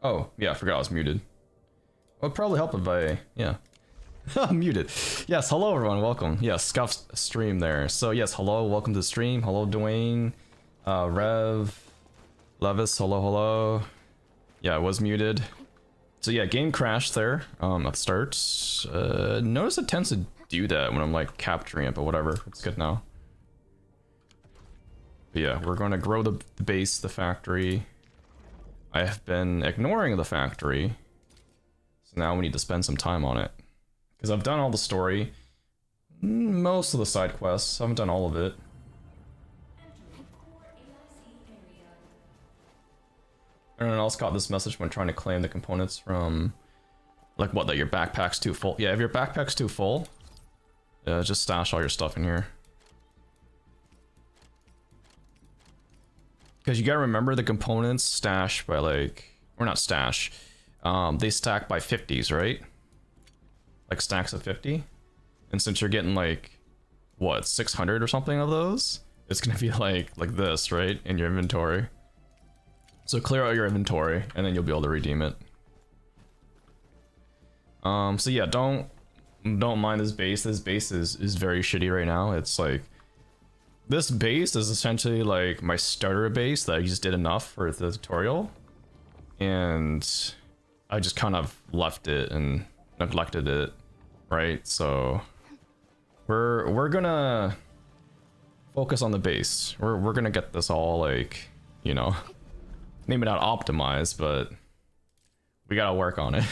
Oh, yeah, I forgot I was muted. It would probably help if I, yeah. I'm muted. Yes, hello everyone, welcome. Yes, Scuff's stream there. So yes, hello, welcome to the stream. Hello, Dwayne, Rev, Levis, hello. Yeah, I was muted. So yeah, game crashed there at the start. Notice it tends to do that when I'm like capturing it, but whatever, it's good now. But yeah, we're going to grow the base, the factory. I have been ignoring the factory, so now we need to spend some time on it. Because I've done all the story, most of the side quests, I haven't done all of it. Anyone else got this message when trying to claim the components from, like what, that your backpack's too full? Yeah, if your backpack's too full, just stash all your stuff in here. Because you gotta remember the components stash by like, or not stash, they stack by 50s, right? Like stacks of 50. And since you're getting like, what, 600 or something of those, it's gonna be like this, right? In your inventory. So clear out your inventory and then you'll be able to redeem it. So yeah, don't mind this base. This base is very shitty right now. It's like, this base is essentially like my starter base that I just did enough for the tutorial. And I just kind of left it and neglected it, right? So we're gonna focus on the base. We're gonna get this all like, you know, maybe not optimized, but we gotta work on it.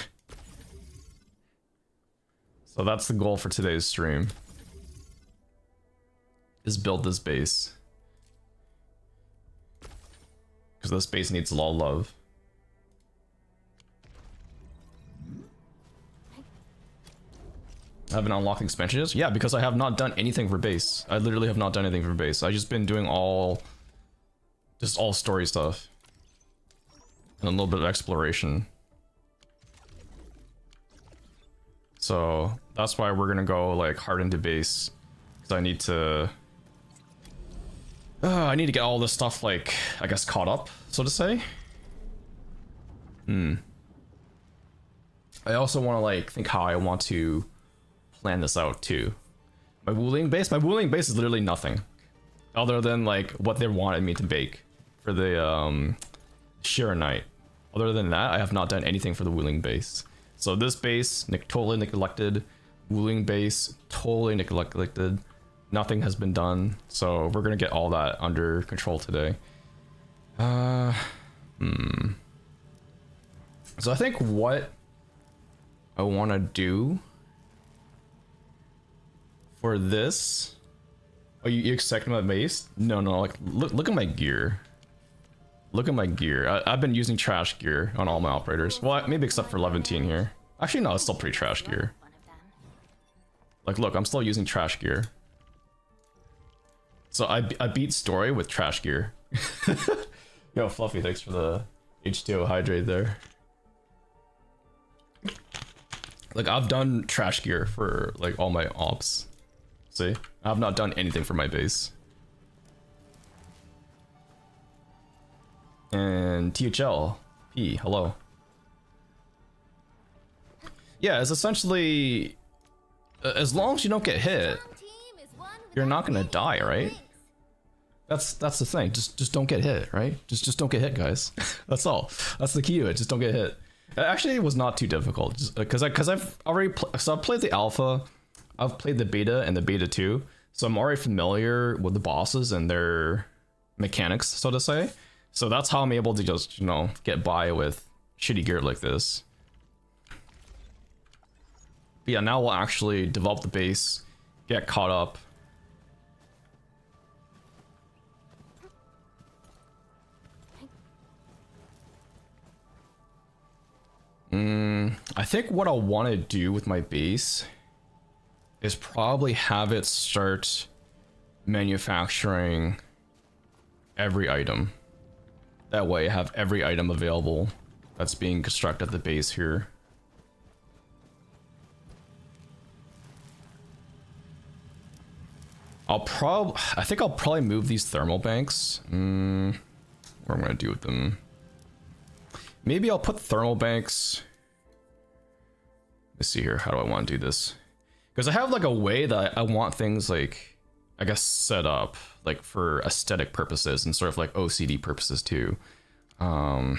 So that's the goal for today's stream. Is build this base. Because this base needs a lot of love. I haven't unlocked expansions? Yeah, because I have not done anything for base. I literally have not done anything for base. I've just been doing all story stuff. And a little bit of exploration. So that's why we're gonna go like hard into base. Because I need to get all this stuff like, I guess, caught up, so to say. I also want to like think how I want to plan this out too. My wooling base is literally nothing other than like what they wanted me to bake for the Arknights. Other than that, I have not done anything for the wooling base. So this base, totally neglected. Wooling base, totally neglected. Nothing has been done, so we're gonna get all that under control today. So I think what I want to do for this. Oh, you expect my base? No, like look at my gear. Look at my gear. I've been using trash gear on all my operators. Well, maybe except for Levantine here. Actually, no, it's still pretty trash gear. Like, look, I'm still using trash gear. So I beat story with trash gear. Yo, Fluffy, thanks for the H2O hydrate there. Like, I've done trash gear for like all my ops. See? I've not done anything for my base. And THL P, hello. Yeah, it's essentially, as long as you don't get hit, you're not gonna die, right? That's the thing. Just don't get hit, right? Just don't get hit, guys. That's all. That's the key to it. Just don't get hit. Actually, it was not too difficult because I've already I've played the alpha, I've played the beta and the beta 2, so I'm already familiar with the bosses and their mechanics, so to say. So that's how I'm able to just, you know, get by with shitty gear like this. But yeah, now we'll actually develop the base, get caught up. I think what I'll want to do with my base is probably have it start manufacturing every item. That way I have every item available that's being constructed at the base here. I think I'll probably move these thermal banks. What am I gonna do with them? Maybe I'll put thermal banks. Let's see here. How do I want to do this? Because I have like a way that I want things like, I guess, set up like for aesthetic purposes and sort of like OCD purposes too. I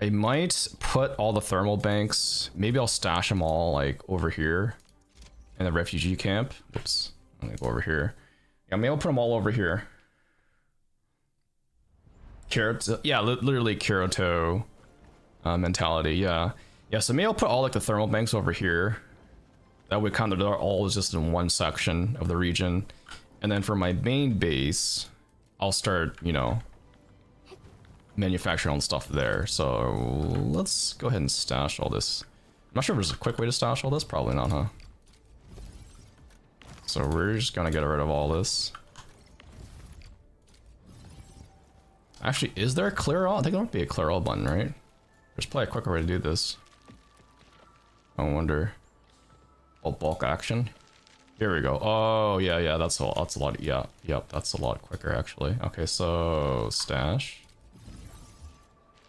might put all the thermal banks. Maybe I'll stash them all like over here in the refugee camp. Whoops. I'm gonna go over here. Yeah, maybe I'll put them all over here. Kyoto, yeah, literally Kyoto mentality. Yeah, yeah. So maybe I'll put all like the thermal banks over here. That way, kind of, they're all just in one section of the region. And then for my main base, I'll start, you know, manufacturing all the stuff there. So let's go ahead and stash all this. I'm not sure if there's a quick way to stash all this. Probably not, huh? So we're just gonna get rid of all this. Actually, is there a clear all? I think there might be a clear all button, right? There's probably a quicker way to do this. I wonder. Oh, bulk action. Here we go. Oh yeah, yeah. That's a lot. Yeah, yep. That's a lot quicker actually. Okay, so stash.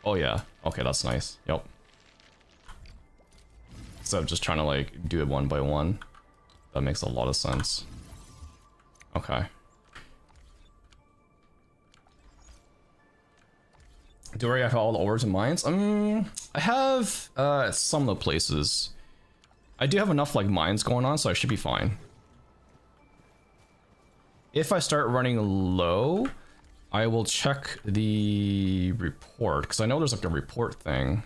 Oh yeah. Okay, that's nice. Yep. Instead of just trying to like do it one by one, that makes a lot of sense. Okay. Do I have all the ores and mines? I have some of the places. I do have enough like mines going on, so I should be fine. If I start running low, I will check the report, because I know there's like a report thing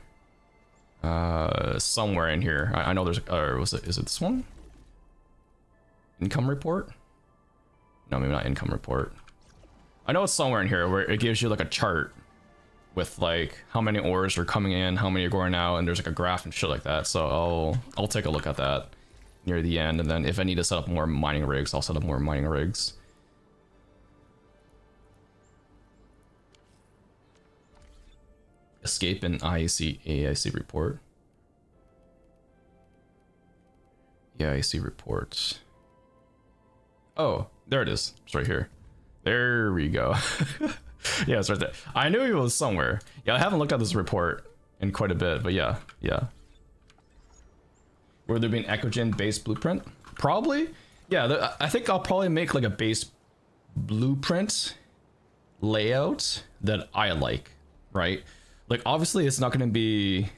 somewhere in here. I know there's is it this one? Income report? No, maybe not income report. I know it's somewhere in here where it gives you like a chart with like how many ores are coming in, how many are going out, and there's like a graph and shit like that. So I'll take a look at that near the end, and then if I need to set up more mining rigs, I'll set up more mining rigs. Escape in AIC report. Yeah, AIC reports. Oh, there it is. It's right here. There we go. Yeah, it's right there. I knew he was somewhere. Yeah, I haven't looked at this report in quite a bit, but yeah, yeah. Will there be an Ecogen base blueprint? Probably. Yeah, I think I'll probably make like a base blueprint layout that I like, right? Like, obviously, it's not going to be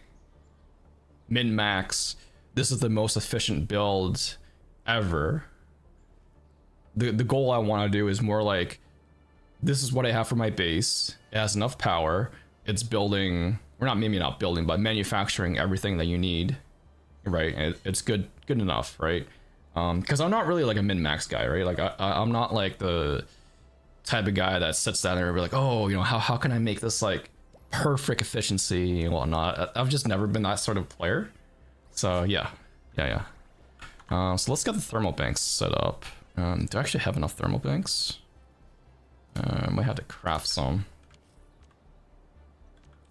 min-max. This is the most efficient build ever. The goal I want to do is more like, this is what I have for my base. It has enough power. It's building, or not, maybe not building, but manufacturing everything that you need, right? And it's good enough, right? Because I'm not really like a min-max guy, right? Like I'm not like the type of guy that sits down there and be like, oh, you know, how can I make this like perfect efficiency and whatnot. I've just never been that sort of player. So yeah. So let's get the thermal banks set up. Do I actually have enough thermal banks? I might have to craft some.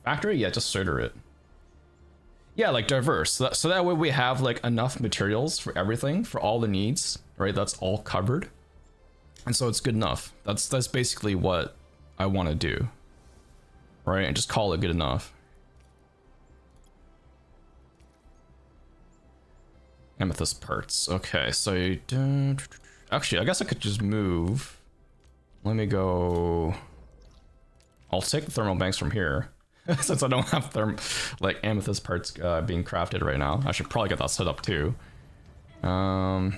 Factory? Yeah, just solder it. Yeah, like diverse. So that way we have like enough materials for everything, for all the needs, right? That's all covered. And so it's good enough. That's basically what I want to do. Right? And just call it good enough. Amethyst parts. Okay, so you don't... Actually, I guess I could just move. Let me go... I'll take the thermal banks from here. Since I don't have like amethyst parts being crafted right now. I should probably get that set up too. Yeah,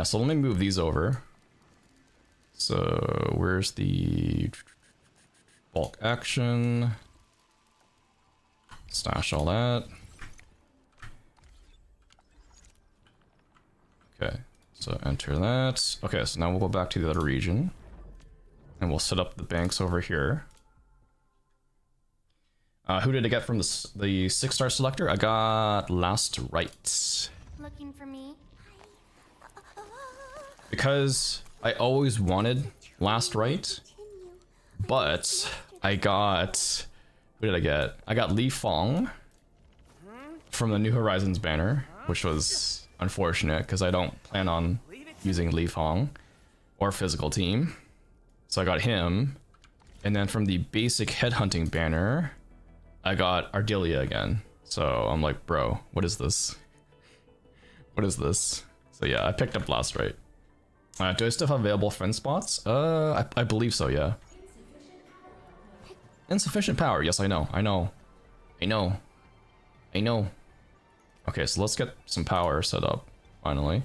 so let me move these over. So where's the bulk action? Stash all that. Okay, so enter that. Okay, so now we'll go back to the other region. And we'll set up the banks over here. Who did I get from the 6-star selector? I got Last Rights. Looking for me? Because I always wanted Last Right, but I got... Who did I get? I got Li Fong from the New Horizons banner, which was unfortunate because I don't plan on using Li Fong or Physical Team. So I got him. And then from the basic headhunting banner, I got Ardelia again. So I'm like, bro, what is this? What is this? So yeah, I picked up last right. Do I still have available friend spots? I believe so, yeah. Insufficient power. Yes, I know. I know. I know. I know. Okay, so let's get some power set up, finally.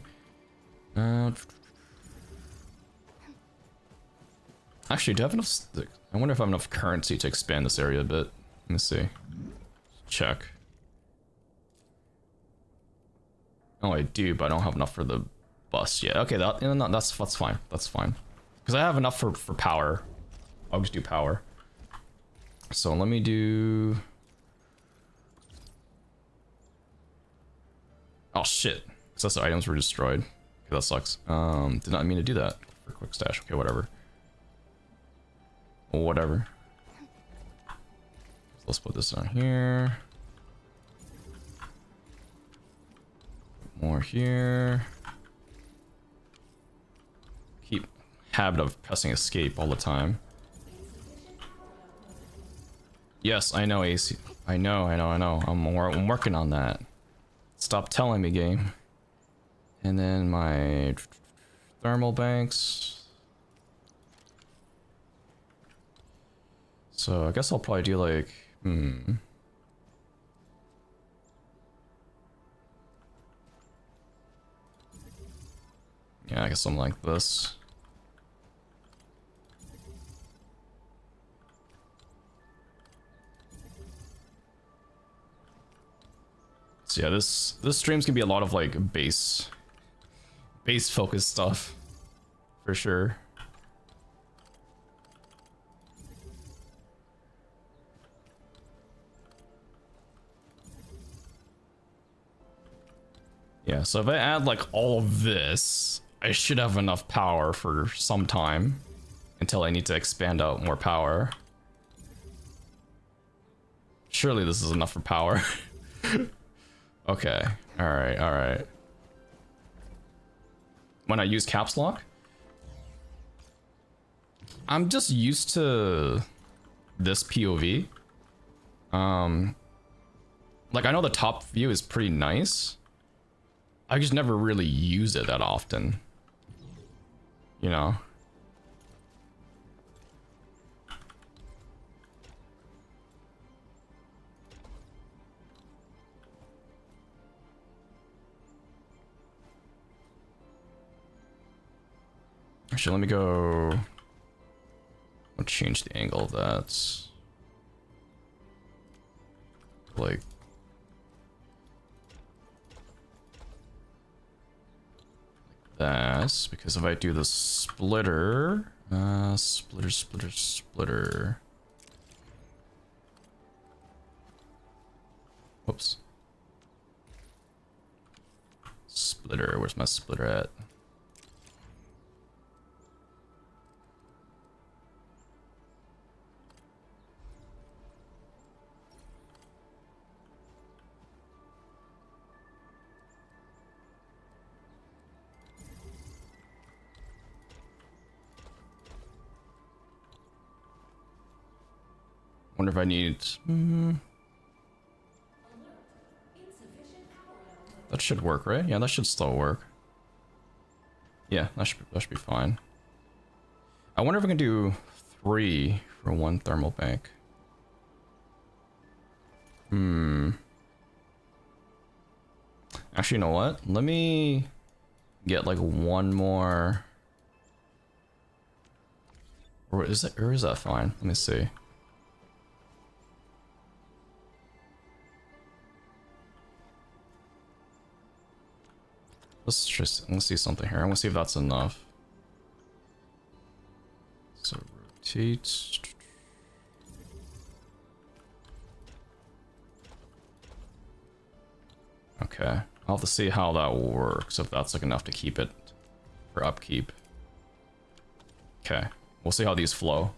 Actually, do I have enough... I wonder if I have enough currency to expand this area a bit. Let me see. Check. Oh, I do, but I don't have enough for the bus yet. Okay, that's fine. That's fine. Because I have enough for power. I'll just do power. So let me do... Oh shit. Accessory items were destroyed. Okay, that sucks. Did not mean to do that. For quick stash. Okay, whatever. Whatever. So let's put this on here. More here. Keep habit of pressing escape all the time. Yes, I know, AC. I know. I'm working on that. Stop telling me, game. And then my thermal banks. So I guess I'll probably do like, yeah, I guess something like this. So yeah, this stream's gonna be a lot of like base focused stuff, for sure. Yeah, so if I add like all of this, I should have enough power for some time until I need to expand out more power. Surely this is enough for power. Okay, alright. When I use caps lock, I'm just used to this POV. Like I know the top view is pretty nice. I just never really use it that often. You know? Actually, let me go... I'll change the angle of that. Like... that, because if I do the splitter, splitter. Whoops. Splitter, where's my splitter at? Wonder if I need... That should work, right? Yeah, that should still work. Yeah, that should be fine. I wonder if I can do 3 for 1 thermal bank. Actually, you know what? Let me get like 1 more... Or is that fine? Let me see. Let's see something here. I want to see if that's enough. So rotate. Okay, I'll have to see how that works, if that's like enough to keep it for upkeep. Okay, we'll see how these flow.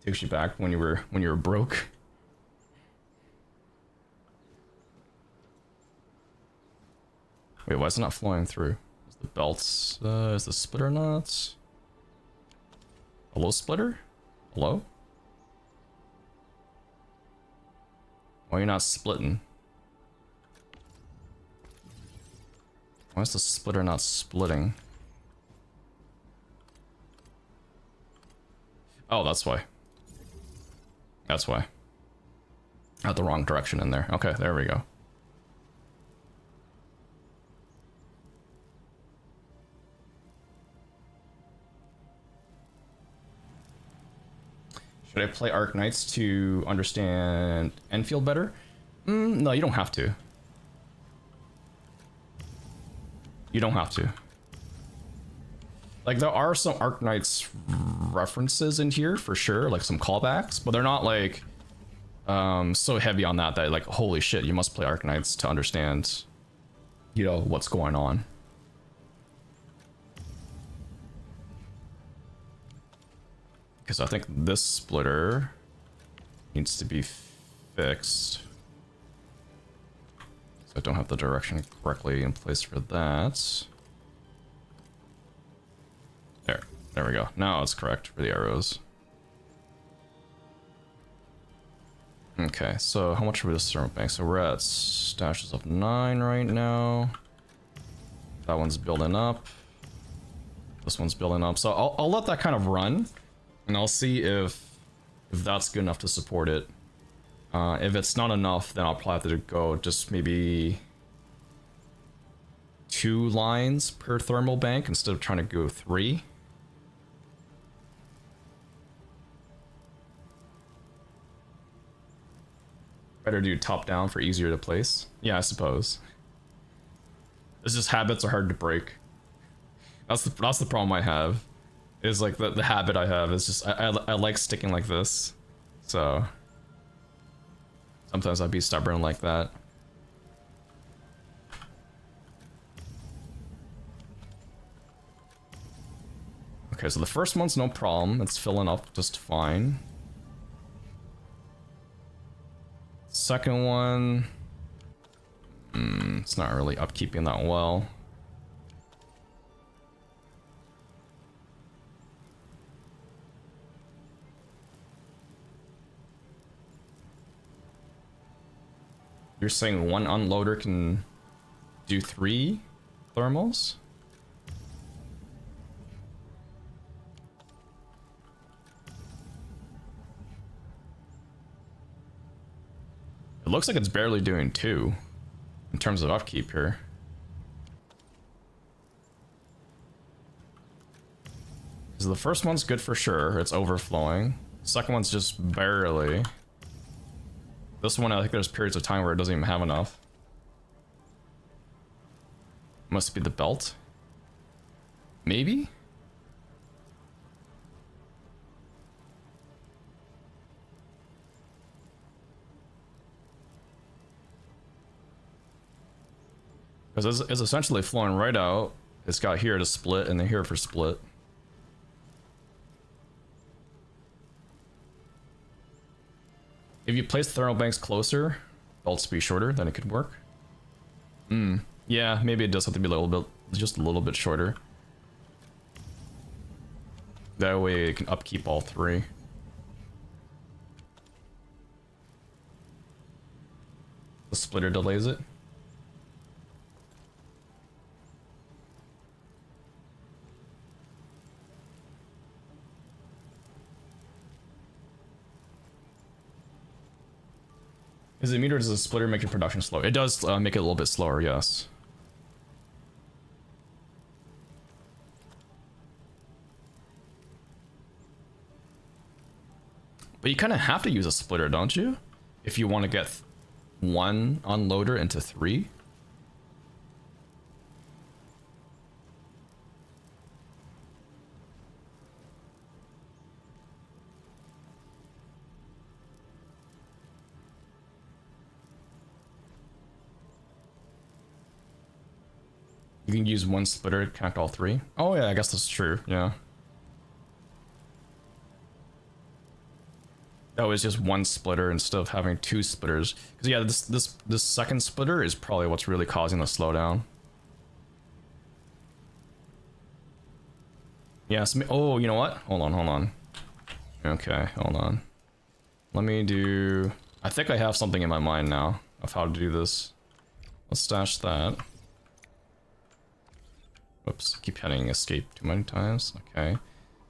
Takes you back when you were broke. Wait, why is it not flowing through? Is the belts, is the splitter not? Hello, splitter? Hello? Why are you not splitting? Why is the splitter not splitting? Oh, that's why. That's why. I had the wrong direction in there. Okay, there we go. Should I play Arknights to understand Enfield better? No, you don't have to. You don't have to. Like, there are some Arknights references in here, for sure, like some callbacks, but they're not, like, so heavy on that, like, holy shit, you must play Arknights to understand, you know, what's going on. Because I think this splitter needs to be fixed. So I don't have the direction correctly in place for that. There we go. Now it's correct for the arrows. Okay, so how much for this thermal bank? So we're at stashes of 9 right now. That one's building up. This one's building up. So I'll let that kind of run. And I'll see if that's good enough to support it. If it's not enough, then I'll probably have to go just maybe 2 lines per thermal bank instead of trying to go 3. Better do top down for easier to place. Yeah, I suppose. It's just habits are hard to break. That's the problem I have. Is like the habit I have is just I like sticking like this, so sometimes I'd be stubborn like that. Okay, so the first one's no problem. It's filling up just fine. Second one, it's not really upkeeping that well. You're saying one unloader can do 3 thermals? It looks like it's barely doing 2 in terms of upkeep here. So the first one's good for sure, it's overflowing. Second one's just barely. This one, I think there's periods of time where it doesn't even have enough. Must be the belt. Maybe? Because it's essentially flowing right out. It's got here to split and then here for split. If you place thermal banks closer, belts be shorter, then it could work. Yeah, maybe it does have to be a little bit, just a little bit shorter. That way it can upkeep all 3. The splitter delays it. Is it meter or does the splitter make your production slow? It does make it a little bit slower, yes. But you kind of have to use a splitter, don't you? If you want to get 1 unloader into 3. You can use 1 splitter to connect all 3. Oh yeah, I guess that's true, yeah. That was just 1 splitter instead of having 2 splitters. Because yeah, this second splitter is probably what's really causing the slowdown. Yes. Oh, you know what? Hold on, hold on. Okay, hold on. Let me do... I think I have something in my mind now of how to do this. Let's stash that. Whoops, keep hitting escape too many times. Okay.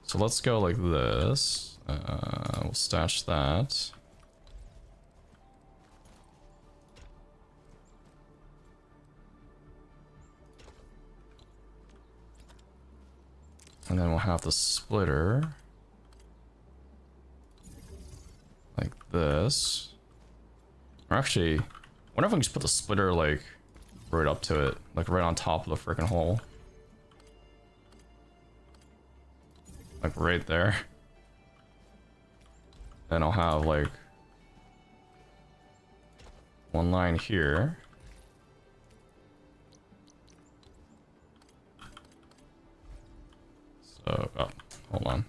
So let's go like this. We'll stash that. And then we'll have the splitter. Like this. Or actually, I wonder if I can just put the splitter like right up to it. Like right on top of the freaking hole. Like right there. Then I'll have like one line here. So, oh, hold on.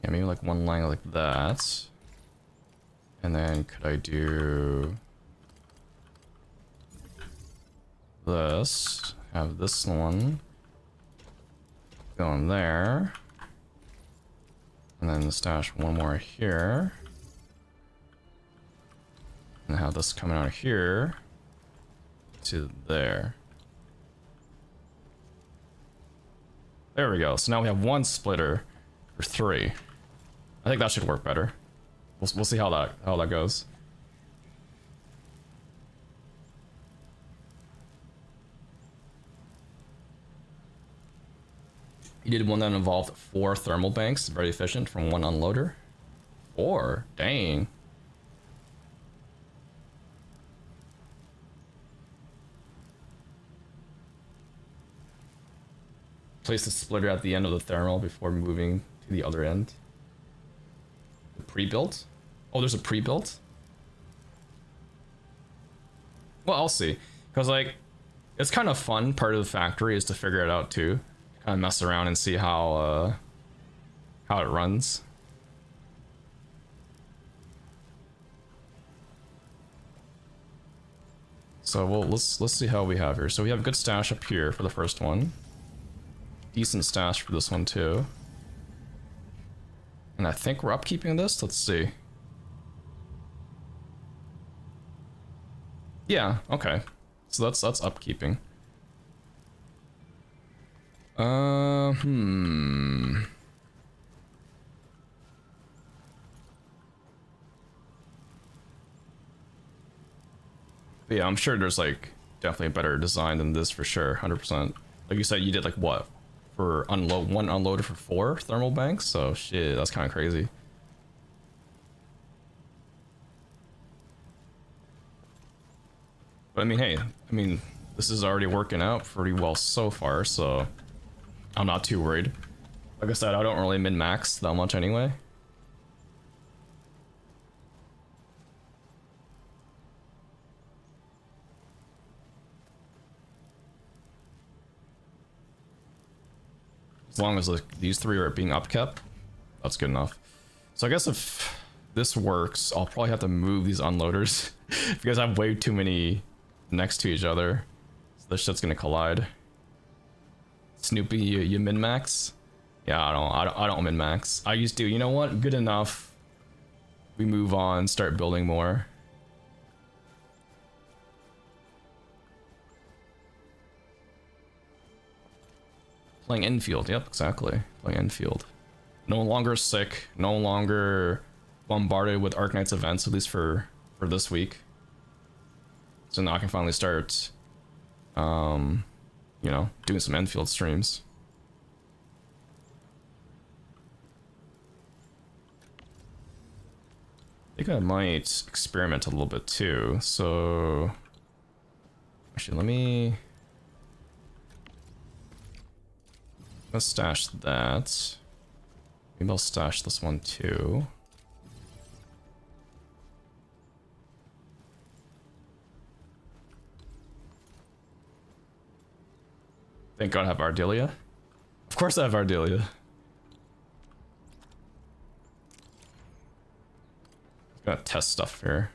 Yeah, maybe like one line like that. And then could I do this? Have this one going there. And then stash one more here. And have this coming out of here to there. There we go. So now we have one splitter for 3. I think that should work better. We'll see how that goes. You did one that involved 4 thermal banks, very efficient from 1 unloader. 4, dang. Place the splitter at the end of the thermal before moving to the other end. Pre-built? Oh, there's a pre-built? Well, I'll see. Because, like, it's kind of fun. Part of the factory is to figure it out, too. Kind of mess around and see how it runs. So, well, let's see how we have here. So we have good stash up here for the first one. Decent stash for this one, too. And I think we're upkeeping this. Let's see. Yeah, okay. So that's upkeeping. But yeah, I'm sure there's like definitely a better design than this for sure, 100%. Like you said, you did like what? For one unloader for 4 thermal banks? So shit, that's kind of crazy. But I mean, hey, this is already working out pretty well so far, so I'm not too worried. Like I said, I don't really min-max that much anyway. As long as these 3 are being upkept, that's good enough. So I guess if this works, I'll probably have to move these unloaders because I have way too many next to each other. So this shit's gonna collide. Snoopy, you min-max? Yeah, I don't min-max. I used to. You know what? Good enough. We move on, start building more. Playing Enfield, yep, exactly. Playing Enfield. No longer sick, no longer bombarded with Arknights events, at least for this week. So now I can finally start, you know, doing some Enfield streams. I think I might experiment a little bit too, so... Actually, let's stash that. Maybe I'll stash this one too. Thank God I have Ardelia. Of course I have Ardelia. Gonna test stuff here.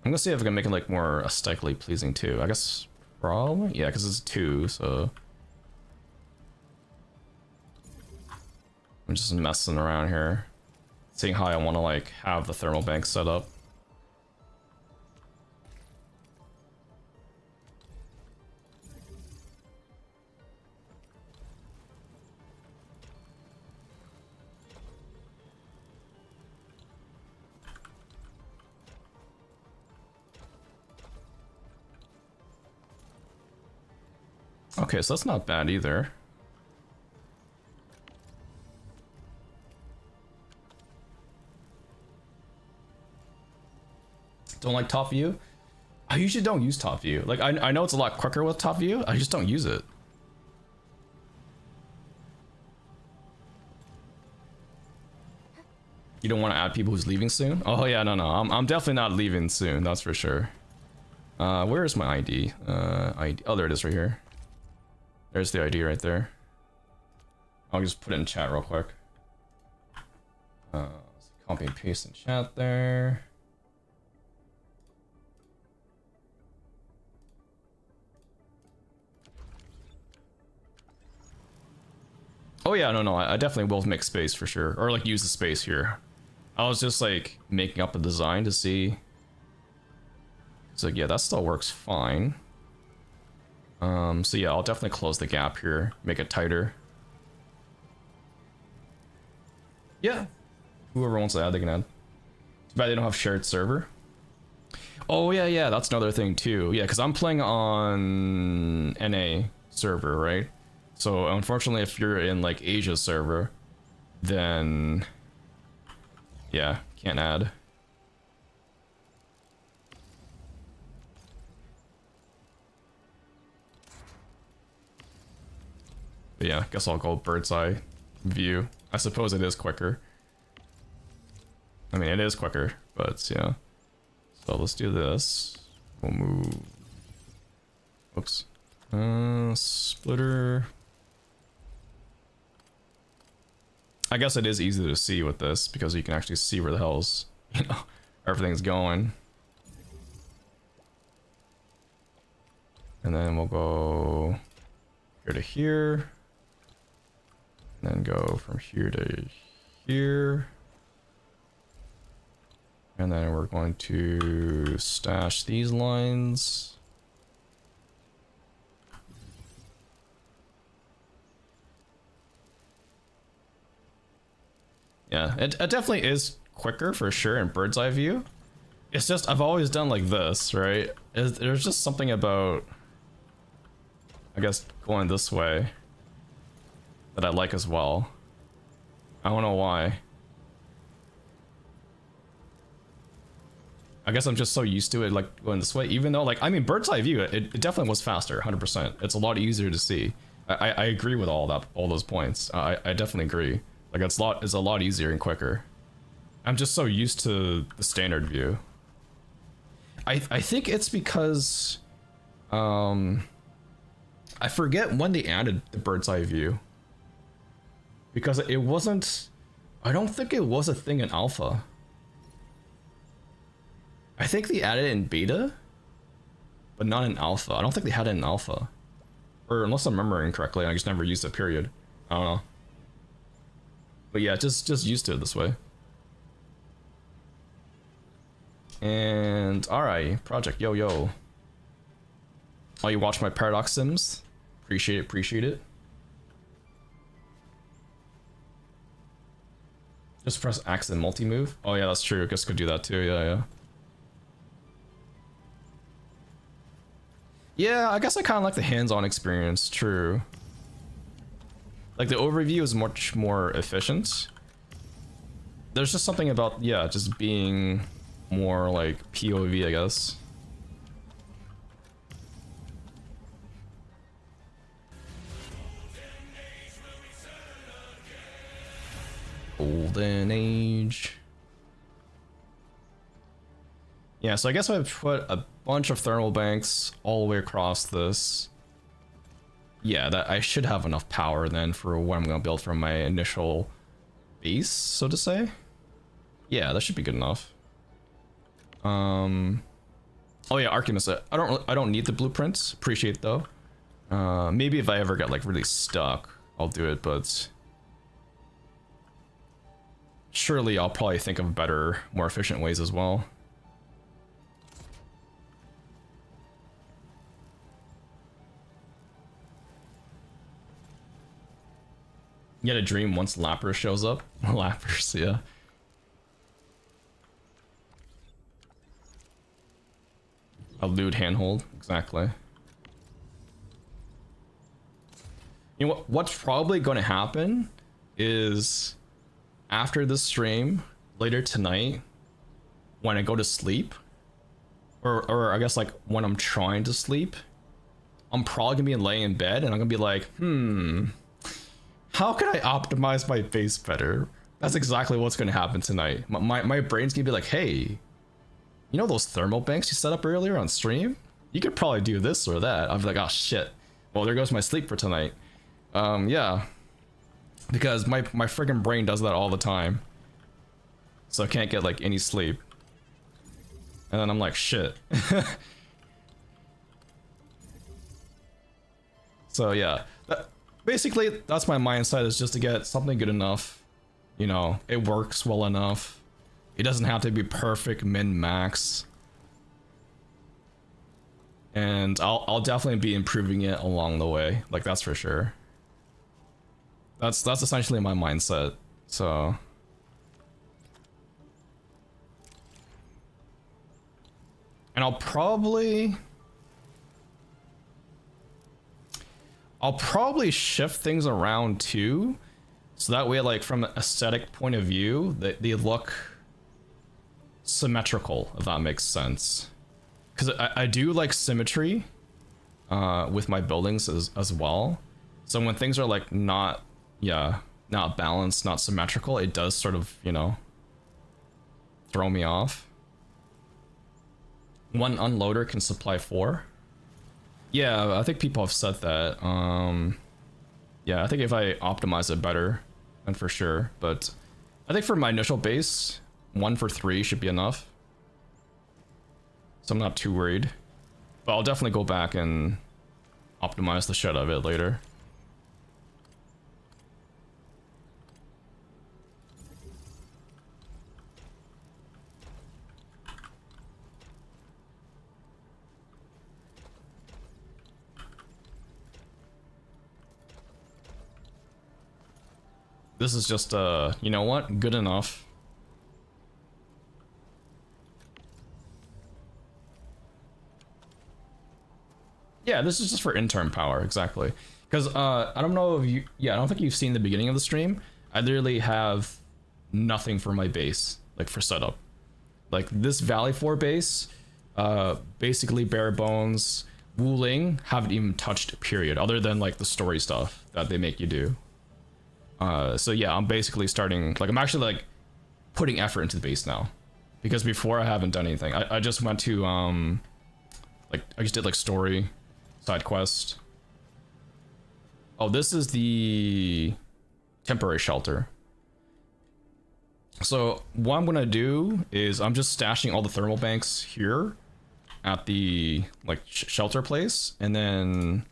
I'm gonna see if I can make it like more aesthetically pleasing too. I guess probably, yeah, because it's 2, so I'm just messing around here, seeing how I want to like have the thermal bank set up. Okay, so that's not bad either. Don't like top view? I usually don't use top view. Like, I know it's a lot quicker with top view, I just don't use it. You don't want to add people who's leaving soon? Oh yeah, no, I'm definitely not leaving soon, that's for sure. Where is my ID? ID? Oh, there it is right here. There's the ID right there. I'll just put it in chat real quick. Copy and paste in chat there. Oh yeah, no, I definitely will make space for sure. Or like use the space here. I was just like making up a design to see. So yeah, that still works fine. So yeah, I'll definitely close the gap here, make it tighter. Yeah, whoever wants to add, they can add. Too bad they don't have shared server. Oh yeah, that's another thing too. Yeah, because I'm playing on NA server, right? So unfortunately, if you're in like Asia server, then yeah, can't add. But yeah, I guess I'll go bird's eye view. I suppose it is quicker. I mean, it is quicker, but yeah. So let's do this. We'll move. Oops. Splitter. I guess it is easy to see with this because you can actually see where the hell's, you know, everything's going. And then we'll go here to here. And then go from here to here. And then we're going to stash these lines. Yeah, it definitely is quicker for sure in bird's eye view. It's just, I've always done like this, right? There's just something about, I guess, going this way that I like as well. I don't know why. I guess I'm just so used to it, like going this way, even though, like, I mean, bird's eye view, it definitely was faster, 100%. It's a lot easier to see. I agree with all those points. I definitely agree. Like, it's a lot easier and quicker. I'm just so used to the standard view. I think it's because, I forget when they added the bird's eye view. Because it wasn't, I don't think it was a thing in alpha. I think they added it in beta, but not in alpha. I don't think they had it in alpha. Or unless I'm remembering correctly, I just never used it, period. I don't know. But yeah, just used to it this way. And alright, project yo. Oh, you watch my Paradox Sims? Appreciate it. Just press X and multi-move. Oh yeah, that's true. I guess could do that too. Yeah. Yeah, I guess I kind of like the hands-on experience. True. Like, the overview is much more efficient. There's just something about, yeah, just being more like POV, I guess. Golden Age. Yeah, so I guess I've put a bunch of thermal banks all the way across this. yeah, that I should have enough power then for what I'm gonna build from my initial base, so to say. Yeah, that should be good enough. Oh yeah, Artemis. I don't need the blueprints. Appreciate though. Maybe if I ever get like really stuck, I'll do it, but surely I'll probably think of better, more efficient ways as well. You had a dream once Lapras shows up. Lapras, yeah. A lewd handhold, exactly. You know what's probably going to happen is after this stream later tonight, when I go to sleep, or I guess like when I'm trying to sleep, I'm probably gonna be laying in bed and I'm gonna be like, how can I optimize my base better? That's exactly what's gonna happen tonight. My brain's gonna be like, hey, you know those thermal banks you set up earlier on stream? You could probably do this or that. I'm like, oh shit. Well, there goes my sleep for tonight. Yeah. Because my friggin' brain does that all the time. So I can't get like any sleep. And then I'm like, shit. So yeah. Basically, that's my mindset, is just to get something good enough. You know, it works well enough. It doesn't have to be perfect min-max. And I'll definitely be improving it along the way. Like, that's for sure. That's essentially my mindset. So and I'll probably shift things around too, so that way, like, from an aesthetic point of view, they look symmetrical, if that makes sense. Because I do like symmetry with my buildings as well. So when things are like not balanced, not symmetrical, it does sort of, you know, throw me off. One unloader can supply 4. Yeah, I think people have said that. Yeah, I think if I optimize it better, then for sure. But I think for my initial base, 1 for 3 should be enough. So I'm not too worried. But I'll definitely go back and optimize the shit out of it later. This is just, you know what? Good enough. Yeah, this is just for intern power, exactly. Because, I don't know if you... Yeah, I don't think you've seen the beginning of the stream. I literally have nothing for my base, like, for setup. Like, this Valley 4 base, basically bare bones. Wuling, haven't even touched, period. Other than, like, the story stuff that they make you do. So yeah, I'm basically starting, like, I'm actually like putting effort into the base now, because before I haven't done anything. I just went to like, I just did like story, side quest. Oh, this is the temporary shelter. So what I'm gonna do is I'm just stashing all the thermal banks here at the like shelter place, and then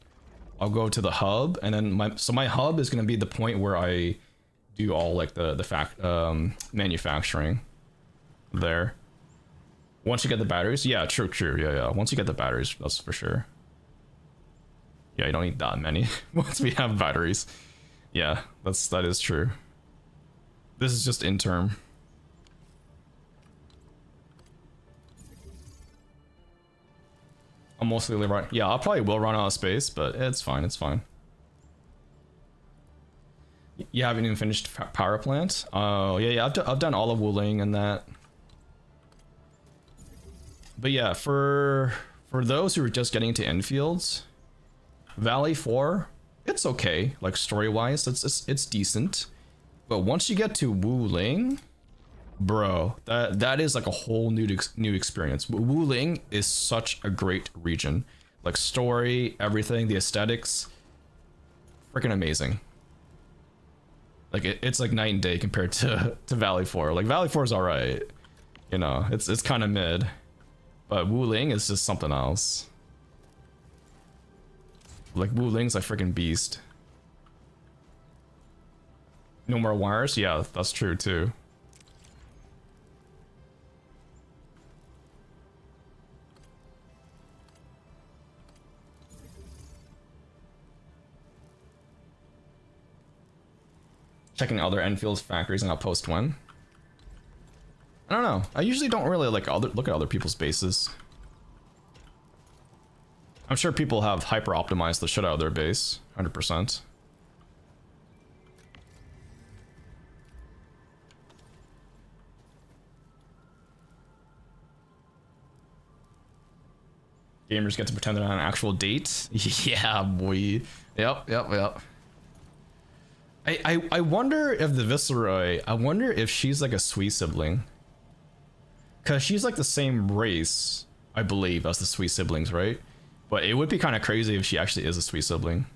I'll go to the hub, and then my hub is gonna be the point where I do all like the manufacturing there. Once you get the batteries, yeah, true, yeah. Once you get the batteries, that's for sure. Yeah, you don't need that many once we have batteries. Yeah, that is true. This is just interim. I'll mostly run. Yeah, I'll probably will run out of space, but it's fine. It's fine. You haven't even finished power plant? Oh yeah. I've done all of Wuling and that. But yeah, for those who are just getting into Endfields, Valley 4, it's okay. Like, story wise, it's decent. But once you get to Wuling, bro, that is like a whole new experience. Wuling is such a great region. Like, story, everything, the aesthetics. freaking amazing. Like it's like night and day compared to Valley 4. Like Valley 4 is alright. You know, it's kind of mid. But Wu Ling is just something else. Like Wu Ling's a freaking beast. No more wires? Yeah, that's true too. Checking other Enfield's factories and outpost one. I don't know. I usually don't really like look at other people's bases. I'm sure people have hyper optimized the shit out of their base, 100%. Gamers get to pretend they're on an actual date. Yeah, boy. Yep. I wonder if the Viceroy, I wonder if she's like a Sui sibling. Cause she's like the same race, I believe, as the Sui siblings, right? But it would be kind of crazy if she actually is a Sui sibling.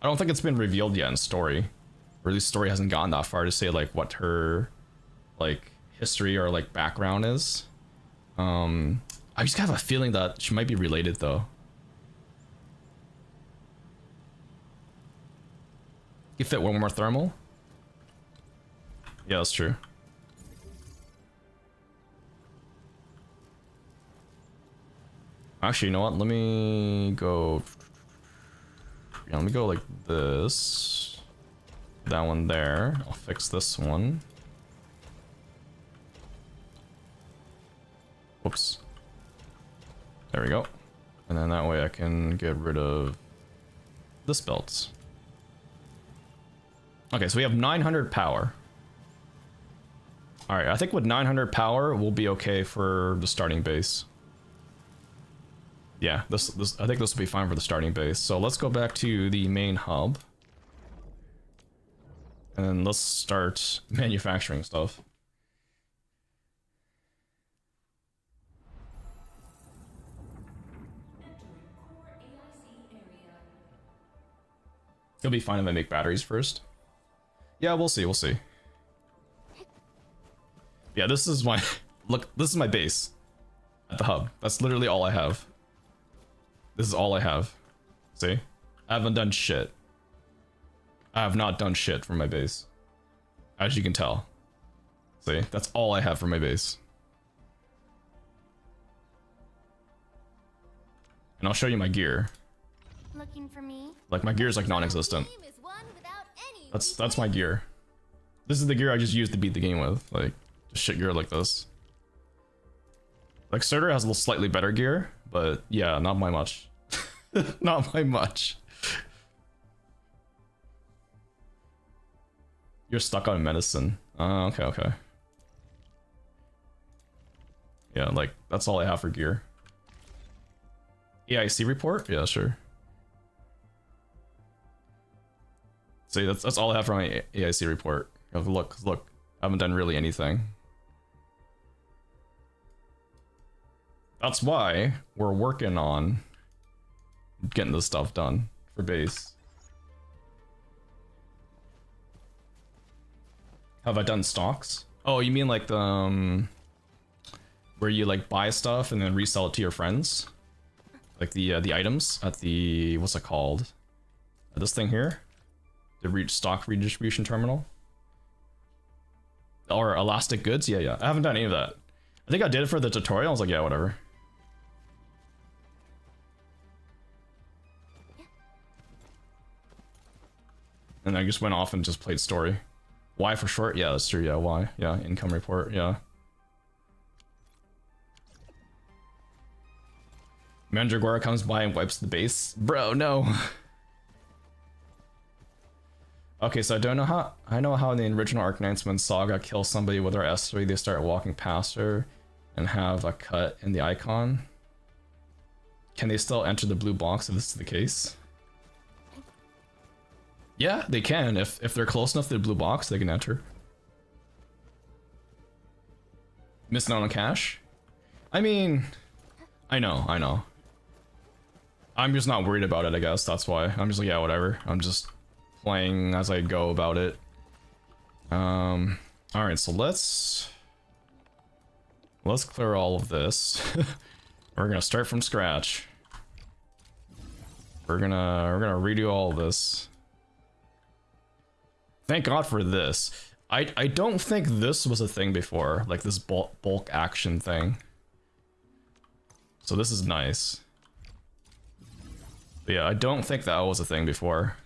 I don't think it's been revealed yet in story. Or at least story hasn't gone that far to say like what her like history or like background is. I just have a feeling that she might be related though. You fit one more thermal? Yeah, that's true. Actually, you know what? Let me go. Yeah, let me go like this. That one there. I'll fix this one. Whoops. There we go. And then that way I can get rid of this belt. Okay, so we have 900 power. Alright, I think with 900 power, we'll be okay for the starting base. Yeah, I think this will be fine for the starting base. So let's go back to the main hub. And let's start manufacturing stuff. It'll be fine if I make batteries first. Yeah, we'll see, we'll see. Yeah, this is my... Look, this is my base. At the hub. That's literally all I have. This is all I have. See? I haven't done shit. I have not done shit for my base. As you can tell. See? That's all I have for my base. And I'll show you my gear. Looking for me? Like, my gear is like non-existent. That's my gear. This is the gear I just used to beat the game with. Like, just shit gear like this. Like, Surtur has a little slightly better gear, but yeah, not by much. Not by much. You're stuck on medicine. Okay. Yeah, like, that's all I have for gear. AIC report? Yeah, sure. See, that's all I have for my AIC report. Look, I haven't done really anything. That's why we're working on getting this stuff done for base. Have I done stocks? Oh, you mean like the where you like buy stuff and then resell it to your friends? Like the items at the, what's it called? This thing here? The stock redistribution terminal? Or elastic goods? Yeah. I haven't done any of that. I think I did it for the tutorial. I was like, yeah, whatever. And I just went off and just played story. Y for short? Yeah, that's true. Yeah, Y. Yeah, income report. Yeah. Mandragora comes by and wipes the base. Bro, no. Okay, so I know how in the original Arknights when Saga kills somebody with her S3, they start walking past her and have a cut in the icon. Can they still enter the blue box if this is the case? Yeah, they can. If they're close enough to the blue box, they can enter. Missing out on cash? I mean, I know. I'm just not worried about it, I guess. That's why. I'm just like, yeah, whatever. I'm just playing as I go about it. Alright, so let's clear all of this. We're gonna start from scratch. We're gonna redo all of this. Thank God for this. I don't think this was a thing before, like this bulk action thing. So this is nice. But yeah, I don't think that was a thing before.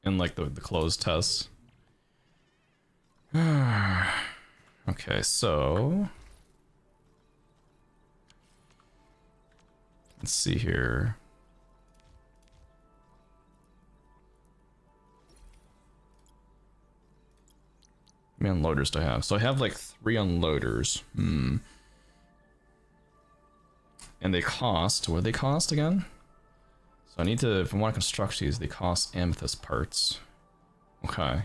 In like the closed tests. Okay, so let's see here. How many unloaders do I have? So I have like 3 unloaders. And they cost, what do they cost again? So I need to, if I want to construct these, they cost amethyst parts. Okay.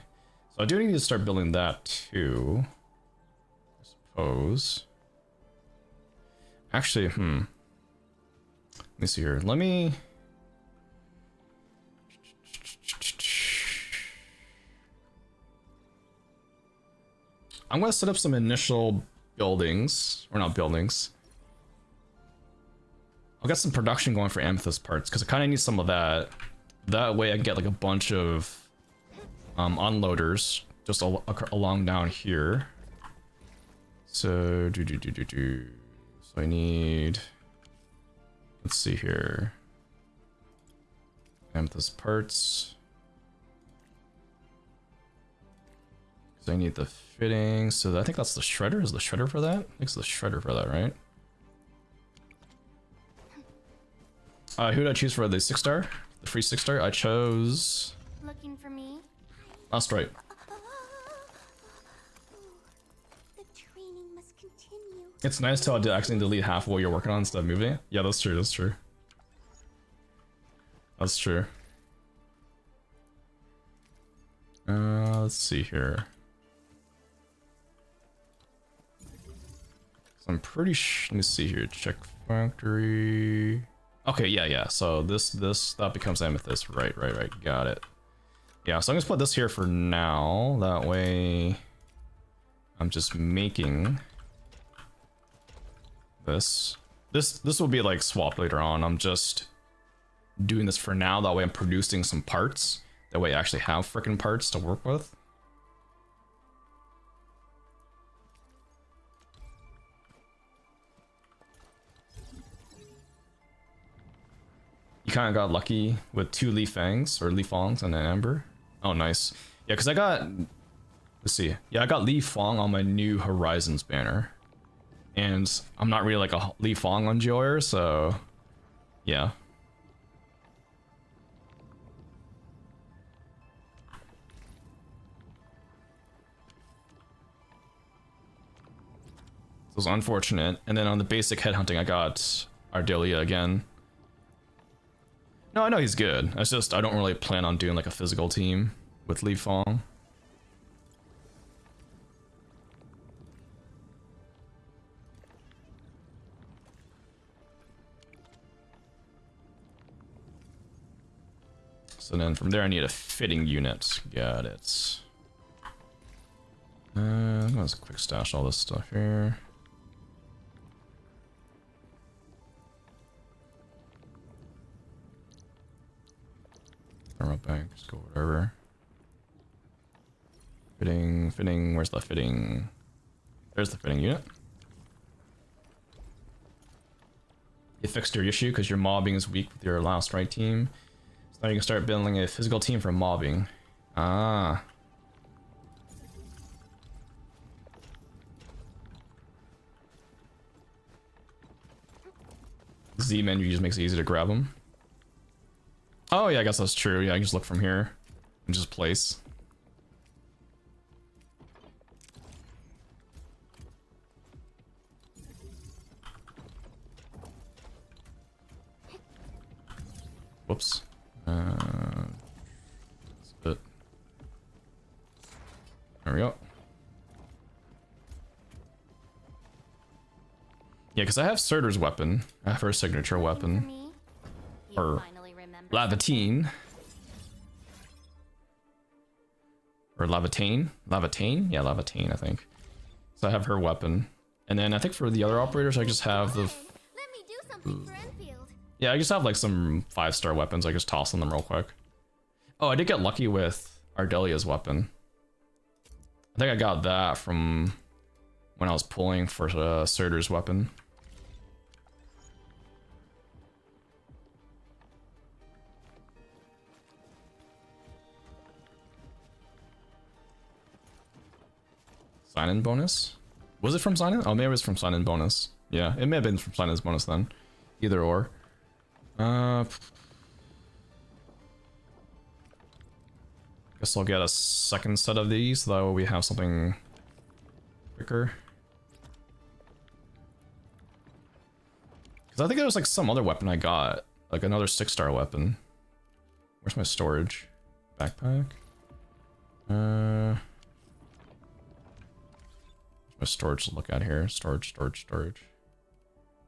So I do need to start building that too, I suppose. Actually, let me see here. Let me... I'm going to set up some initial buildings, or not buildings. I'll get some production going for amethyst parts, because I kind of need some of that. That way I can get like a bunch of unloaders just along down here. So, so I need... Let's see here. Amethyst parts. Because I need the fitting, so I think that's the shredder. Is the shredder for that? I think it's the shredder for that, right? Who did I choose for the 6-star? The free 6-star? I chose... Looking for me? That's right. The training must continue. It's nice to actually delete half of what you're working on instead of moving it. Yeah, that's true, that's true. That's true. Let's see here. So I'm pretty sure, let me see here, check factory. Okay, yeah, so that becomes amethyst, right, got it. Yeah, so I'm gonna put this here for now, that way I'm just making this. This will be like swapped later on. I'm just doing this for now, that way I'm producing some parts, that way I actually have freaking parts to work with. You kind of got lucky with 2 leaf fangs, or leaf fongs and an ember. Oh, nice. Yeah, because I got... Let's see. Yeah, I got leaf fong on my new Horizons banner. And I'm not really like a leaf fong enjoyer, so... Yeah. It was unfortunate. And then on the basic headhunting, I got Ardelia again. No, I know he's good. It's just I don't really plan on doing like a physical team with Li Fong. So then from there I need a fitting unit. Got it. I'm gonna quick stash all this stuff here. Thermal bank, just go whatever. Fitting, where's the fitting? There's the fitting unit. You fixed your issue because your mobbing is weak with your last right team. So now you can start building a physical team for mobbing. Ah. Z menu just makes it easy to grab them. Oh yeah, I guess that's true. Yeah, I can just look from here and just place. Whoops. That's it. There we go. Yeah, because I have Surtur's weapon. I have her signature weapon. Or finally remember Lavatine. Or Lavatane? Lavatane? Yeah, Lavatane, I think. So I have her weapon. And then I think for the other operators, I just have the... Let me do something for Enfield. Yeah, I just have like some 5-star weapons. I just toss on them real quick. Oh, I did get lucky with Ardelia's weapon. I think I got that from when I was pulling for Surtur's weapon. Sign-in bonus? Was it from sign-in? Oh, maybe it was from sign-in bonus. Yeah, it may have been from sign-in bonus then. Either or. Guess I'll get a second set of these, so that way we have something quicker. Because I think there was like some other weapon I got. Like another 6-star weapon. Where's my storage? Backpack? Where's my storage to look at here? Storage. Or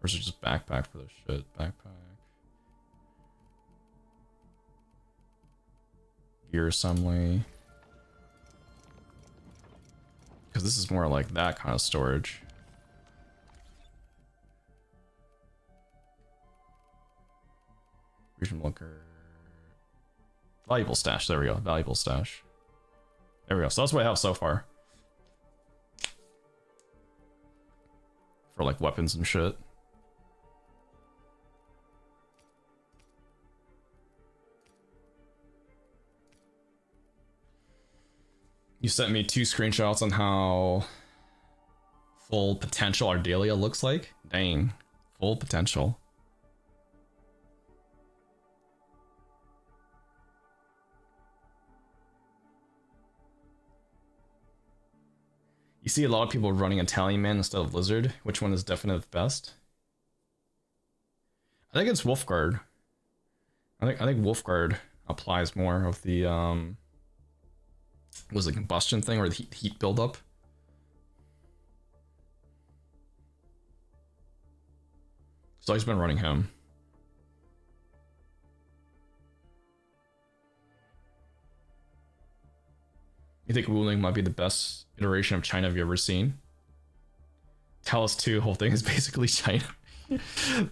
is it just backpack for this shit? Backpack. Gear assembly. Because this is more like that kind of storage. Region looker. Valuable stash. There we go. Valuable stash. There we go. So that's what I have so far. For like weapons and shit. You sent me 2 screenshots on how full potential Ardelia looks like. Dang. Full potential. You see a lot of people running Italian Man instead of Lizard. Which one is definitely the best? I think it's Wolfguard. I think Wolfguard applies more of the was it combustion thing or the heat buildup? So I've been running him. You think Wuling might be the best iteration of China have you ever seen? Talus 2, whole thing is basically China.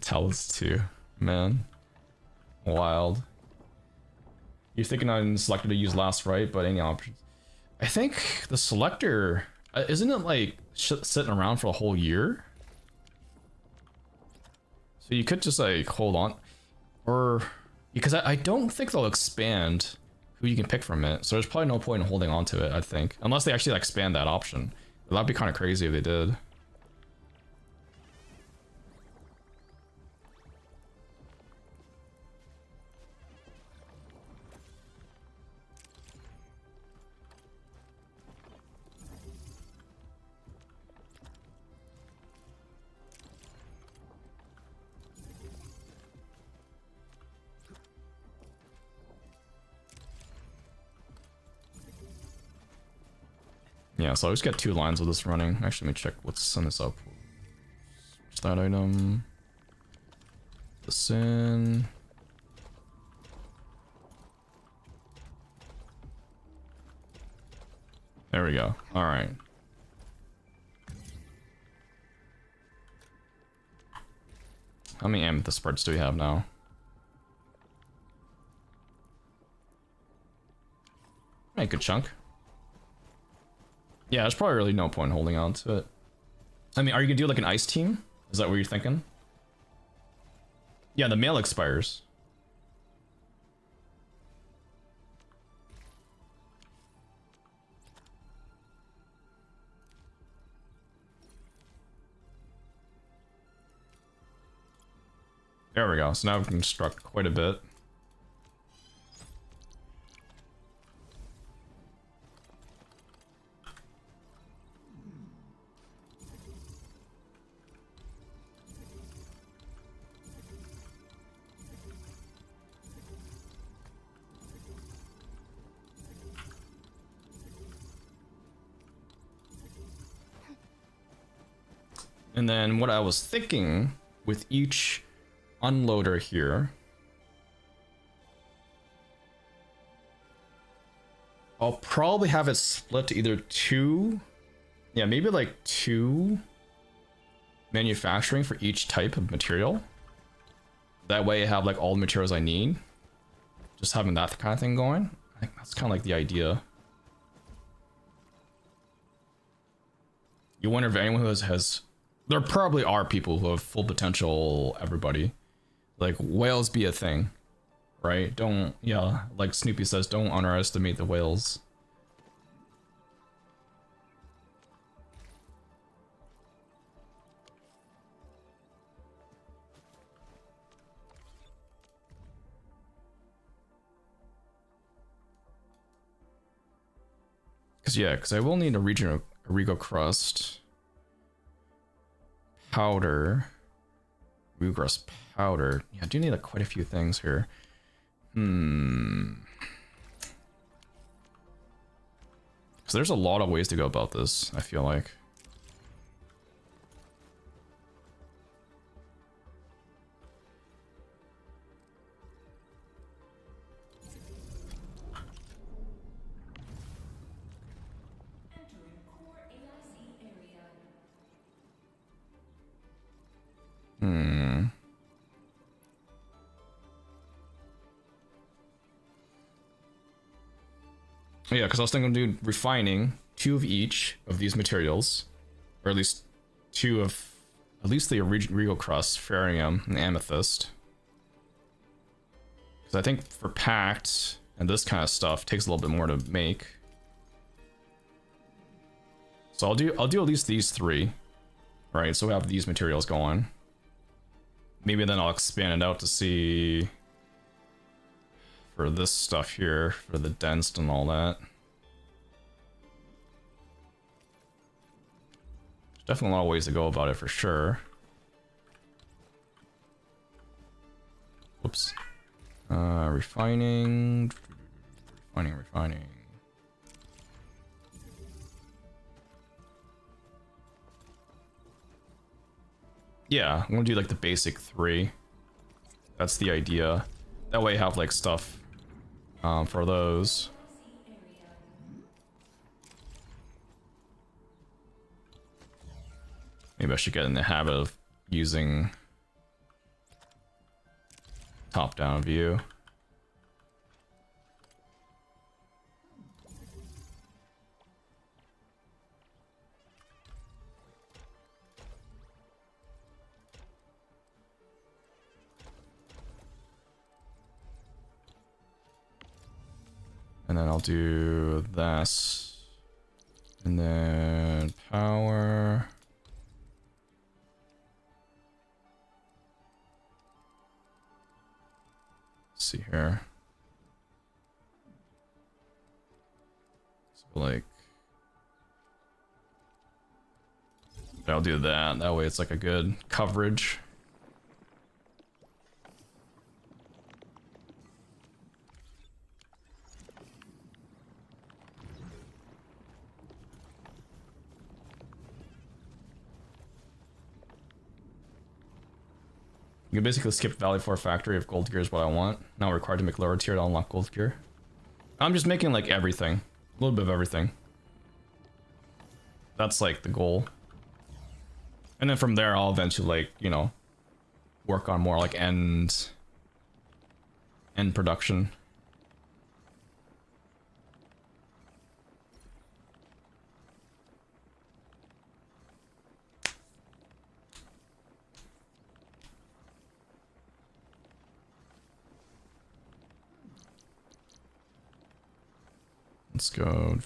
Talus 2, man. Wild. You're thinking I'm selected to use last right, but any options? I think the selector, isn't it like sitting around for a whole year? So you could just like hold on, or because I don't think they'll expand who you can pick from it. So there's probably no point in holding on to it, I think, unless they actually like expand that option. That'd be kind of crazy if they did. Yeah, so I just got 2 lines of this running. Actually, let me check. Let's send this up. What's that item? This in. There we go. All right. How many amethyst parts do we have now? A good chunk. Yeah, there's probably really no point in holding on to it. I mean, are you gonna do like an ice team? Is that what you're thinking? Yeah, the mail expires. There we go. So now we can construct quite a bit. And then what I was thinking with each unloader here I'll probably have it split to either two, yeah, maybe like two manufacturing for each type of material. That way I have like all the materials I need. Just having that kind of thing going. I think that's kind of like the idea. You wonder if anyone who has there probably are people who have full potential, everybody. Like, whales be a thing, right? Don't, yeah, like Snoopy says, don't underestimate the whales. Because I will need a region Origo crust, powder, Rugrus powder. Yeah, I do need like quite a few things here. Because there's a lot of ways to go about this, I feel like. Yeah, because I was thinking of doing refining 2 of each of these materials, or at least 2 of at least the Regal crust, ferrium, and amethyst. Because I think for packed and this kind of stuff takes a little bit more to make. So I'll do at least these 3, right? So we have these materials going. Maybe then I'll expand it out to see for this stuff here, for the densed and all that. There's definitely a lot of ways to go about it for sure. Whoops. Refining. Refining. Yeah, I'm gonna do like the basic 3. That's the idea. That way I have like stuff for those. Maybe I should get in the habit of using top-down view. And then I'll do this. And then power. Let's see here. So like, I'll do that. That way it's like a good coverage. You can basically skip Valley 4 Factory if gold gear is what I want. Now required to make lower tier to unlock gold gear. I'm just making like everything. A little bit of everything. That's like the goal. And then from there I'll eventually like, you know, work on more like end production. Let's go.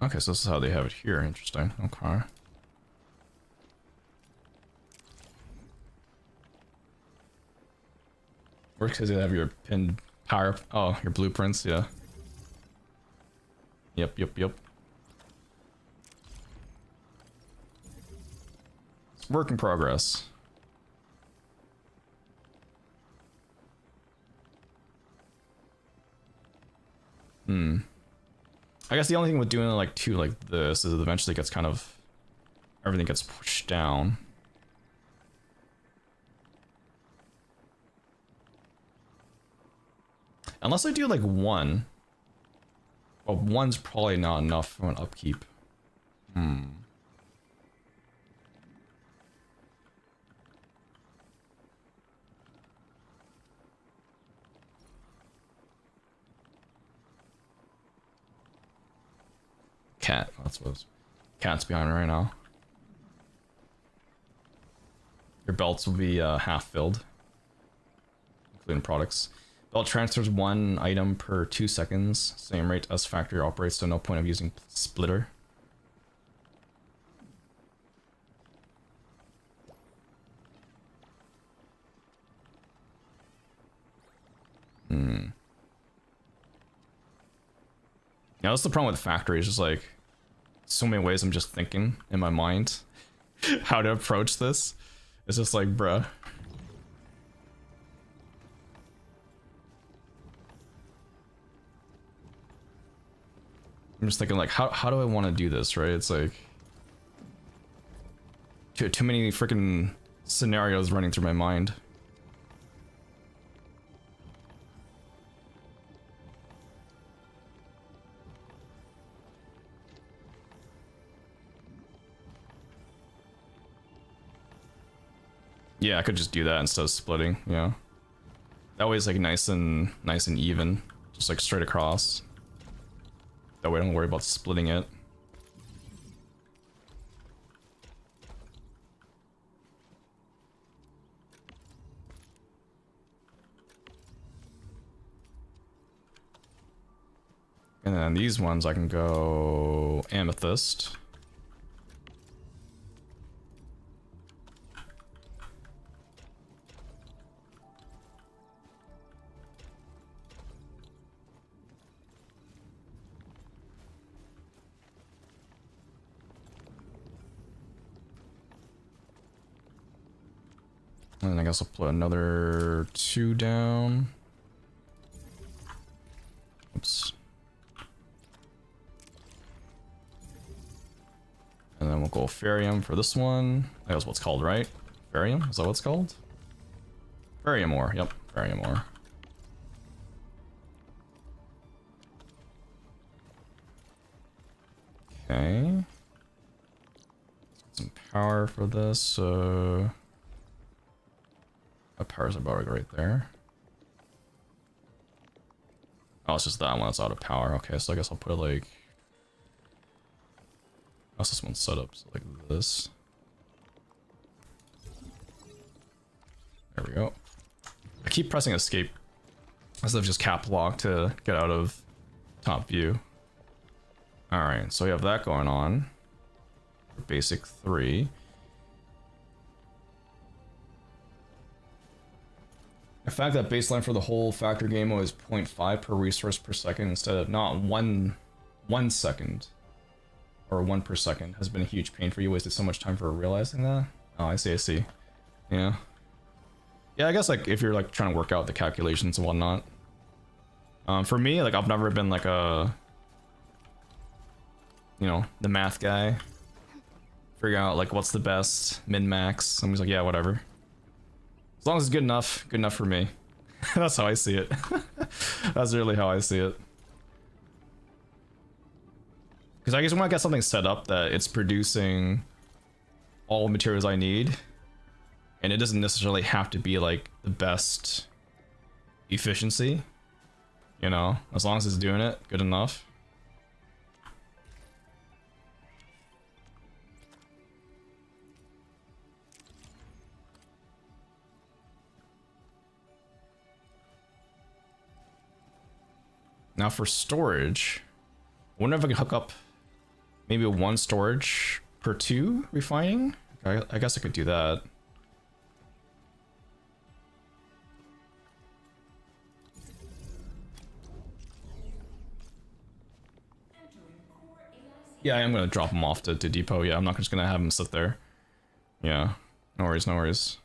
Okay, so this is how they have it here. Interesting. Okay. Works because you have your pinned power. Oh, your blueprints. Yeah. Yep. It's work in progress. I guess the only thing with doing like 2 like this is it eventually gets kind of everything gets pushed down. Unless I do like one. Well, one's probably not enough for an upkeep. Cat, that's what Cat's behind me right now. Your belts will be half filled, including products. Belt transfers 1 item per 2 seconds. Same rate as factory operates, so no point of using splitter. Yeah, that's the problem with factory. It's just like so many ways I'm just thinking in my mind how to approach this. It's just like, bruh. I'm just thinking like, how do I want to do this, right? It's like too many freaking scenarios running through my mind. Yeah, I could just do that instead of splitting, yeah. That way it's like nice and even. Just like straight across. That way I don't worry about splitting it. And then these ones I can go amethyst. And then I guess I'll put another 2 down. Oops. And then we'll go Ferium for this one. That was what's called, right? Ferium? Is that what it's called? Ferium ore. Yep, Ferium ore. Okay. Let's get some power for this. That power's about right there. Oh, it's just that one that's out of power. Okay, so I guess I'll put it like... How's this one set up? So like this. There we go. I keep pressing escape instead of just cap lock to get out of top view. Alright, so we have that going on. Basic 3. The fact that baseline for the whole factor game was 0.5 per resource per second instead of not 1 second or 1 per second has been a huge pain for you. Wasted so much time for realizing that. Oh, I see. Yeah. Yeah, I guess like if you're like trying to work out the calculations and whatnot. For me, like I've never been like a, you know, the math guy. Figure out like what's the best min-max. I'm just like, yeah, whatever. As long as it's good enough for me. That's how I see it. That's really how I see it. Because I just want to get something set up that it's producing all materials I need. And it doesn't necessarily have to be like the best efficiency. You know, as long as it's doing it good enough. Now for storage, I wonder if I can hook up maybe 1 storage per 2 refining. I guess I could do that. Yeah, I am gonna drop them off to depot. Yeah, I'm not just gonna have them sit there. Yeah, no worries.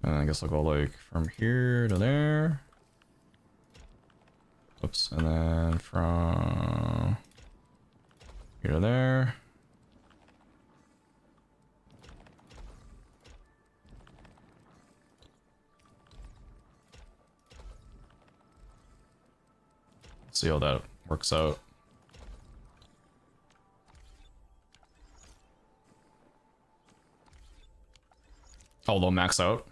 And I guess I'll go like from here to there. Oops, and then from here to there. See how that works out. Oh, they'll max out.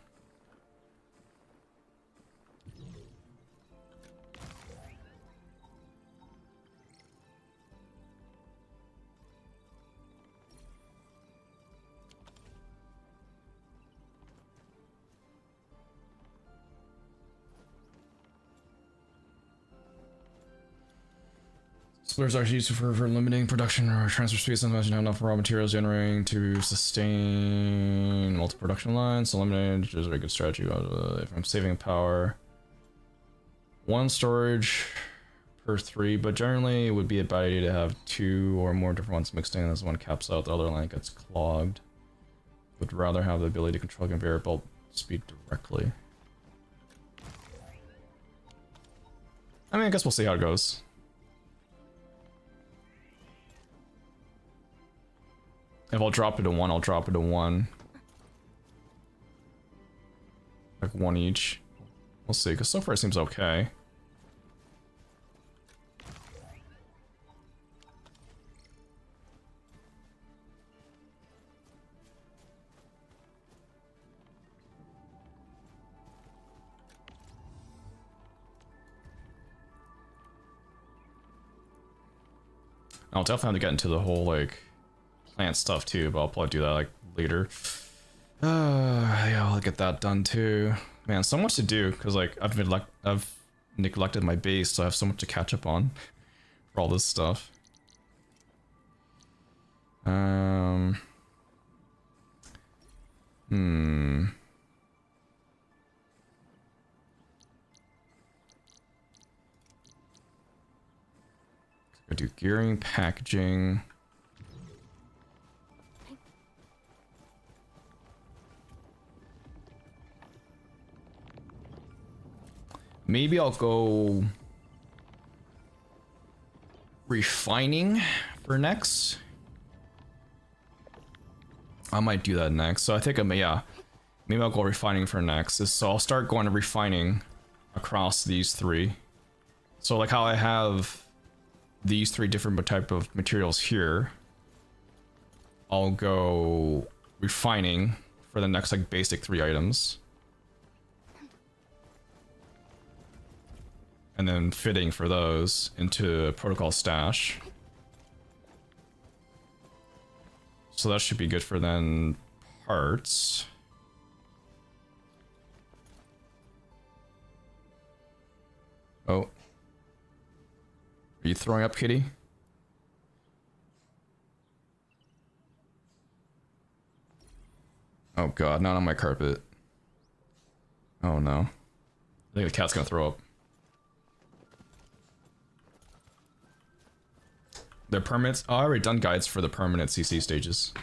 Slurs are used for limiting production or transfer speed. Sometimes you have enough raw materials generating to sustain multiple production lines. So limited is a very good strategy. If I'm saving power, one storage per 3, but generally it would be a bad idea to have 2 or more different ones mixed in as one caps out, the other line gets clogged. Would rather have the ability to control conveyor belt speed directly. I mean, I guess we'll see how it goes. If I'll drop it to 1, I'll drop it to 1. Like 1 each. We'll see, because so far it seems okay. I'll definitely have to get into the whole, like, plant stuff too, but I'll probably do that like later. Yeah, I'll get that done too. Man, so much to do because like I've neglected my base, so I have so much to catch up on for all this stuff. I do gearing, packaging. Maybe I'll go refining for next. I might do that next. So I think yeah, maybe I'll go refining for next. So I'll start going to refining across these 3. So like how I have these 3 different type of materials here, I'll go refining for the next like basic 3 items. And then fitting for those into protocol stash. So that should be good for then parts. Oh. Are you throwing up, kitty? Oh god, not on my carpet. Oh no. I think the cat's gonna throw up. They're permanents? Oh, I already done guides for the permanent CC stages.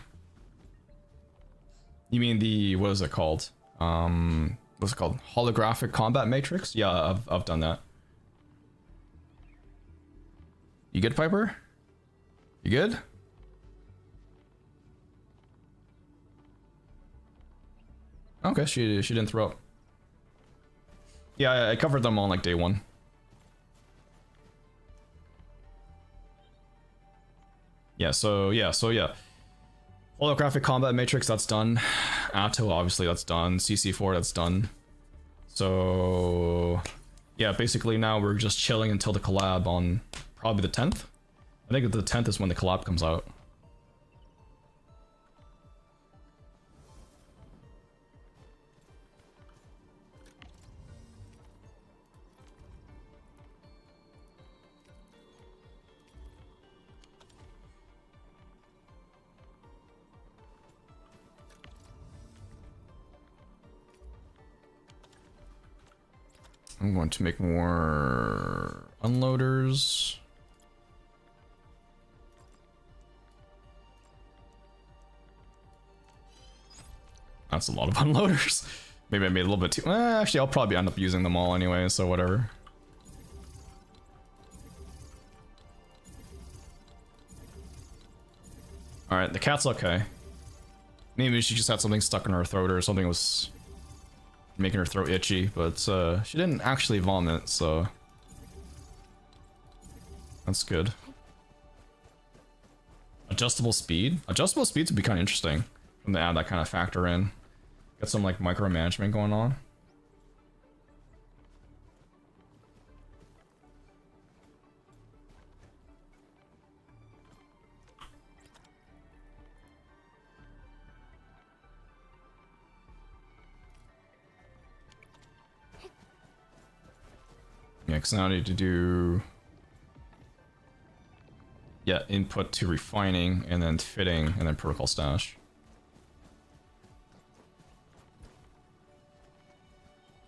You mean the, what is it called? What's it called? Holographic combat matrix? Yeah, I've done that. You good, Piper? You good? Okay, she didn't throw up. Yeah, I covered them on like day 1. Yeah, so yeah. Holographic combat matrix, that's done. Atto, obviously that's done. CC4, that's done. So yeah, basically now we're just chilling until the collab on probably the 10th. I think the 10th is when the collab comes out. I'm going to make more unloaders. That's a lot of unloaders. Maybe I made a little bit too... actually, I'll probably end up using them all anyway, so whatever. Alright, the cat's okay. Maybe she just had something stuck in her throat or something was making her throat itchy, but she didn't actually vomit, so... That's good. Adjustable speed? Adjustable speeds would be kind of interesting. From to add that kind of factor in. Get some like micromanagement going on. Yeah, because now I need to do... Yeah, input to refining, and then fitting, and then protocol stash.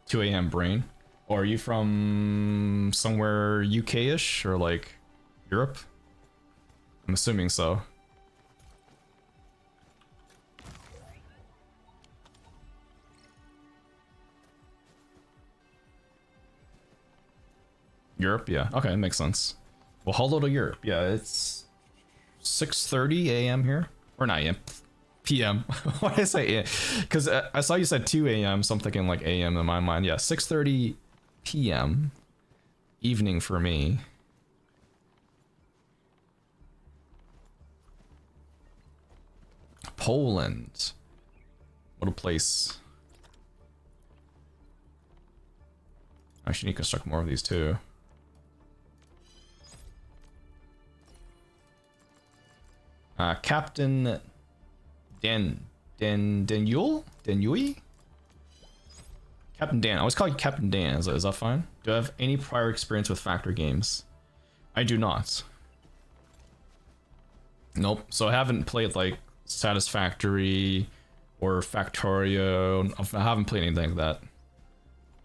2 a.m. brain. Or are you from somewhere UK-ish, or like Europe? I'm assuming so. Europe, yeah. Okay, that makes sense. Well, hello to Europe. Yeah, it's 6:30 a.m. here. Or not a.m. p.m. Why did I say a.m.? Because I saw you said 2 a.m., so I'm thinking like a.m. in my mind. Yeah, 6:30 p.m. Evening for me. Poland. What a place. I should need to construct more of these too. Captain Danui? Captain Dan. I always call you Captain Dan. Is that fine? Do I have any prior experience with factory games? I do not. Nope. So I haven't played like Satisfactory or Factorio. I haven't played anything like that.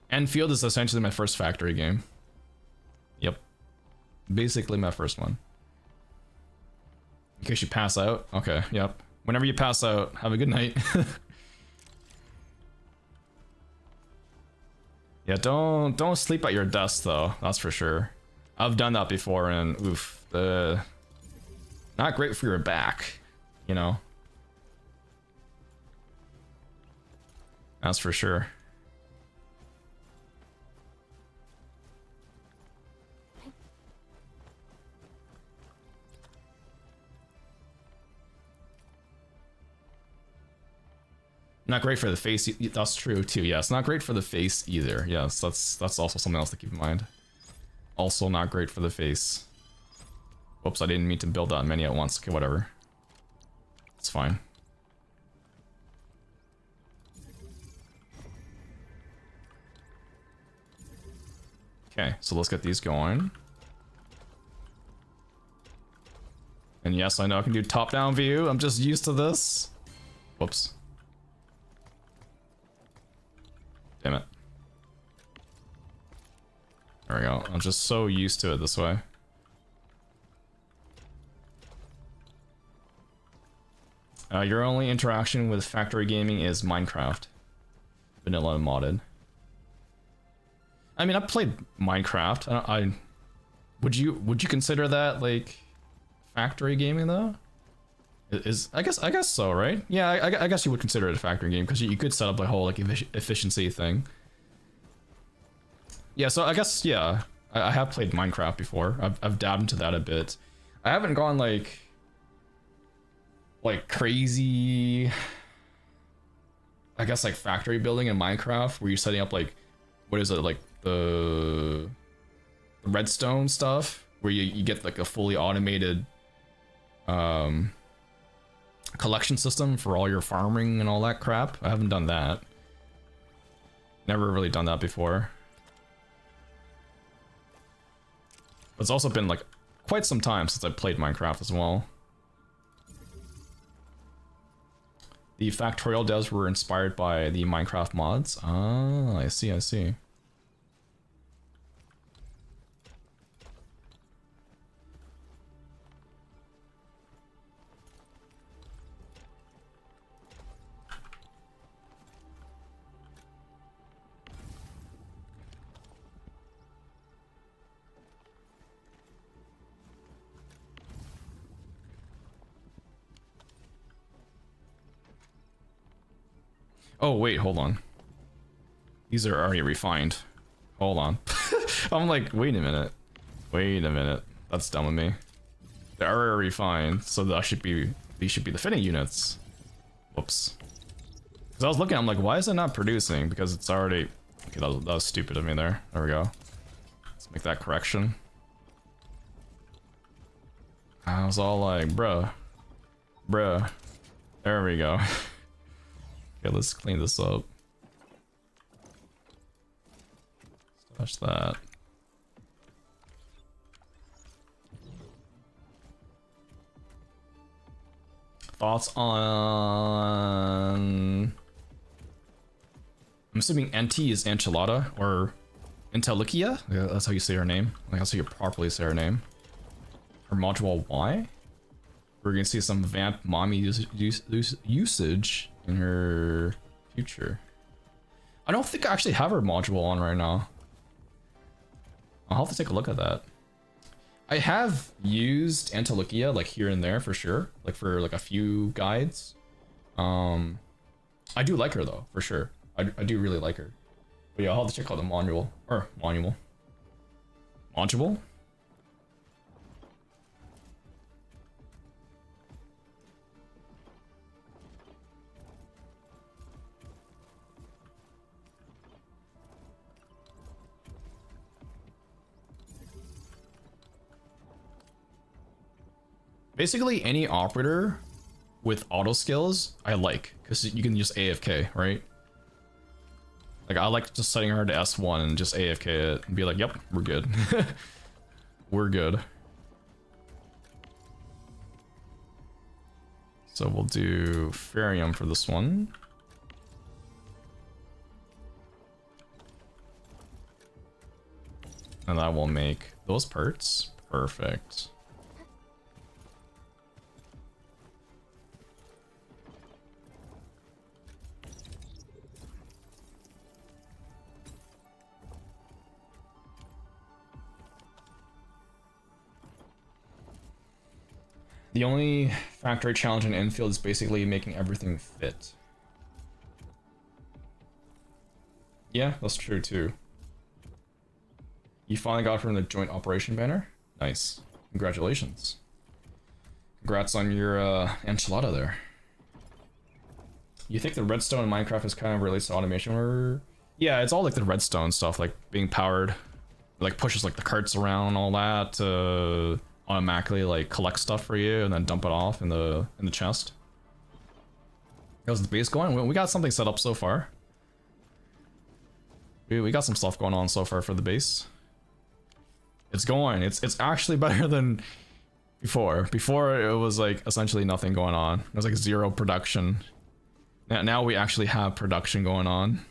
Enfield is essentially my first factory game. Yep. Basically my first one. In case you pass out. Okay, yep. Whenever you pass out, have a good night. Yeah, don't sleep at your desk though, that's for sure. I've done that before and oof, not great for your back, you know. That's for sure. Not great for the face. That's true too. Yeah, it's not great for the face either. Yes, that's also something else to keep in mind. Also not great for the face. Whoops, I didn't mean to build that many at once. Okay, whatever. It's fine. Okay, so let's get these going. And yes, I know I can do top-down view. I'm just used to this. Whoops. Damn it. There we go. I'm just so used to it this way. Your only interaction with factory gaming is Minecraft. Vanilla and modded. I mean, I've played Minecraft. Would you consider that like factory gaming though? I guess so, right? Yeah, I guess you would consider it a factory game because you could set up a whole like efficiency thing. Yeah, so I guess yeah, I have played Minecraft before. I've dabbed into that a bit. I haven't gone like crazy. I guess like factory building in Minecraft where you're setting up like what is it like the redstone stuff where you get like a fully automated collection system for all your farming and all that crap. I haven't done that. Never really done that before. It's also been like quite some time since I played Minecraft as well. The Factorial devs were inspired by the Minecraft mods. Ah, I see, I see. Oh wait, hold on. These are already refined. Hold on. I'm like, wait a minute. Wait a minute. That's dumb of me. They're already refined, so these should be the fitting units. Whoops. Because I was looking, I'm like, why is it not producing? Because it's already... Okay, that was stupid of me there. There we go. Let's make that correction. I was all like, bruh. There we go. Okay, let's clean this up. Touch that. Thoughts on... I'm assuming NT is enchilada or Entelicia? Yeah, that's how you say her name. Like, that's how you properly say her name. Her module Y? We're gonna see some vamp mommy usage in her future. I don't think I actually have her module on right now. I'll have to take a look at that. I have used Entelicia like here and there for sure, like for like a few guides. I do like her though, for sure. I do really like her. But yeah, I'll have to check out the module. Module? Basically, any operator with auto skills, I like, because you can just AFK, right? Like, I like just setting her to S1 and just AFK it and be like, yep, we're good. We're good. So we'll do Ferium for this one. And that will make those parts. Perfect. The only factory challenge in Enfield is basically making everything fit. Yeah, that's true too. You finally got her in the joint operation banner? Nice. Congratulations. Congrats on your enchilada there. You think the redstone in Minecraft is kind of relates to automation or... Yeah, it's all like the redstone stuff, like being powered. Like pushes like the carts around and all that. Automatically like collect stuff for you and then dump it off in the chest. How's the base going? We got something set up so far. We got some stuff going on so far for the base. It's going. It's actually better than before. Before it was like essentially nothing going on. It was like zero production. Now we actually have production going on.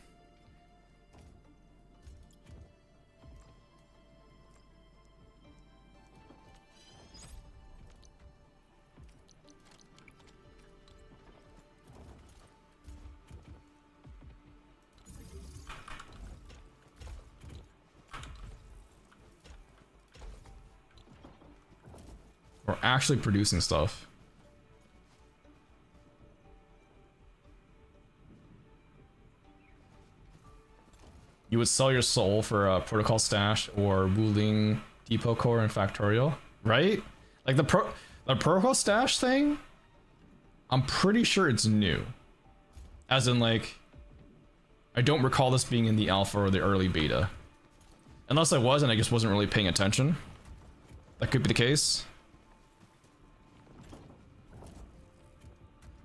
We're actually producing stuff. You would sell your soul for a protocol stash or Wuling depot core and factorial, right? Like the protocol stash thing, I'm pretty sure it's new. As in like, I don't recall this being in the alpha or the early beta. Unless I was and I just wasn't really paying attention. That could be the case.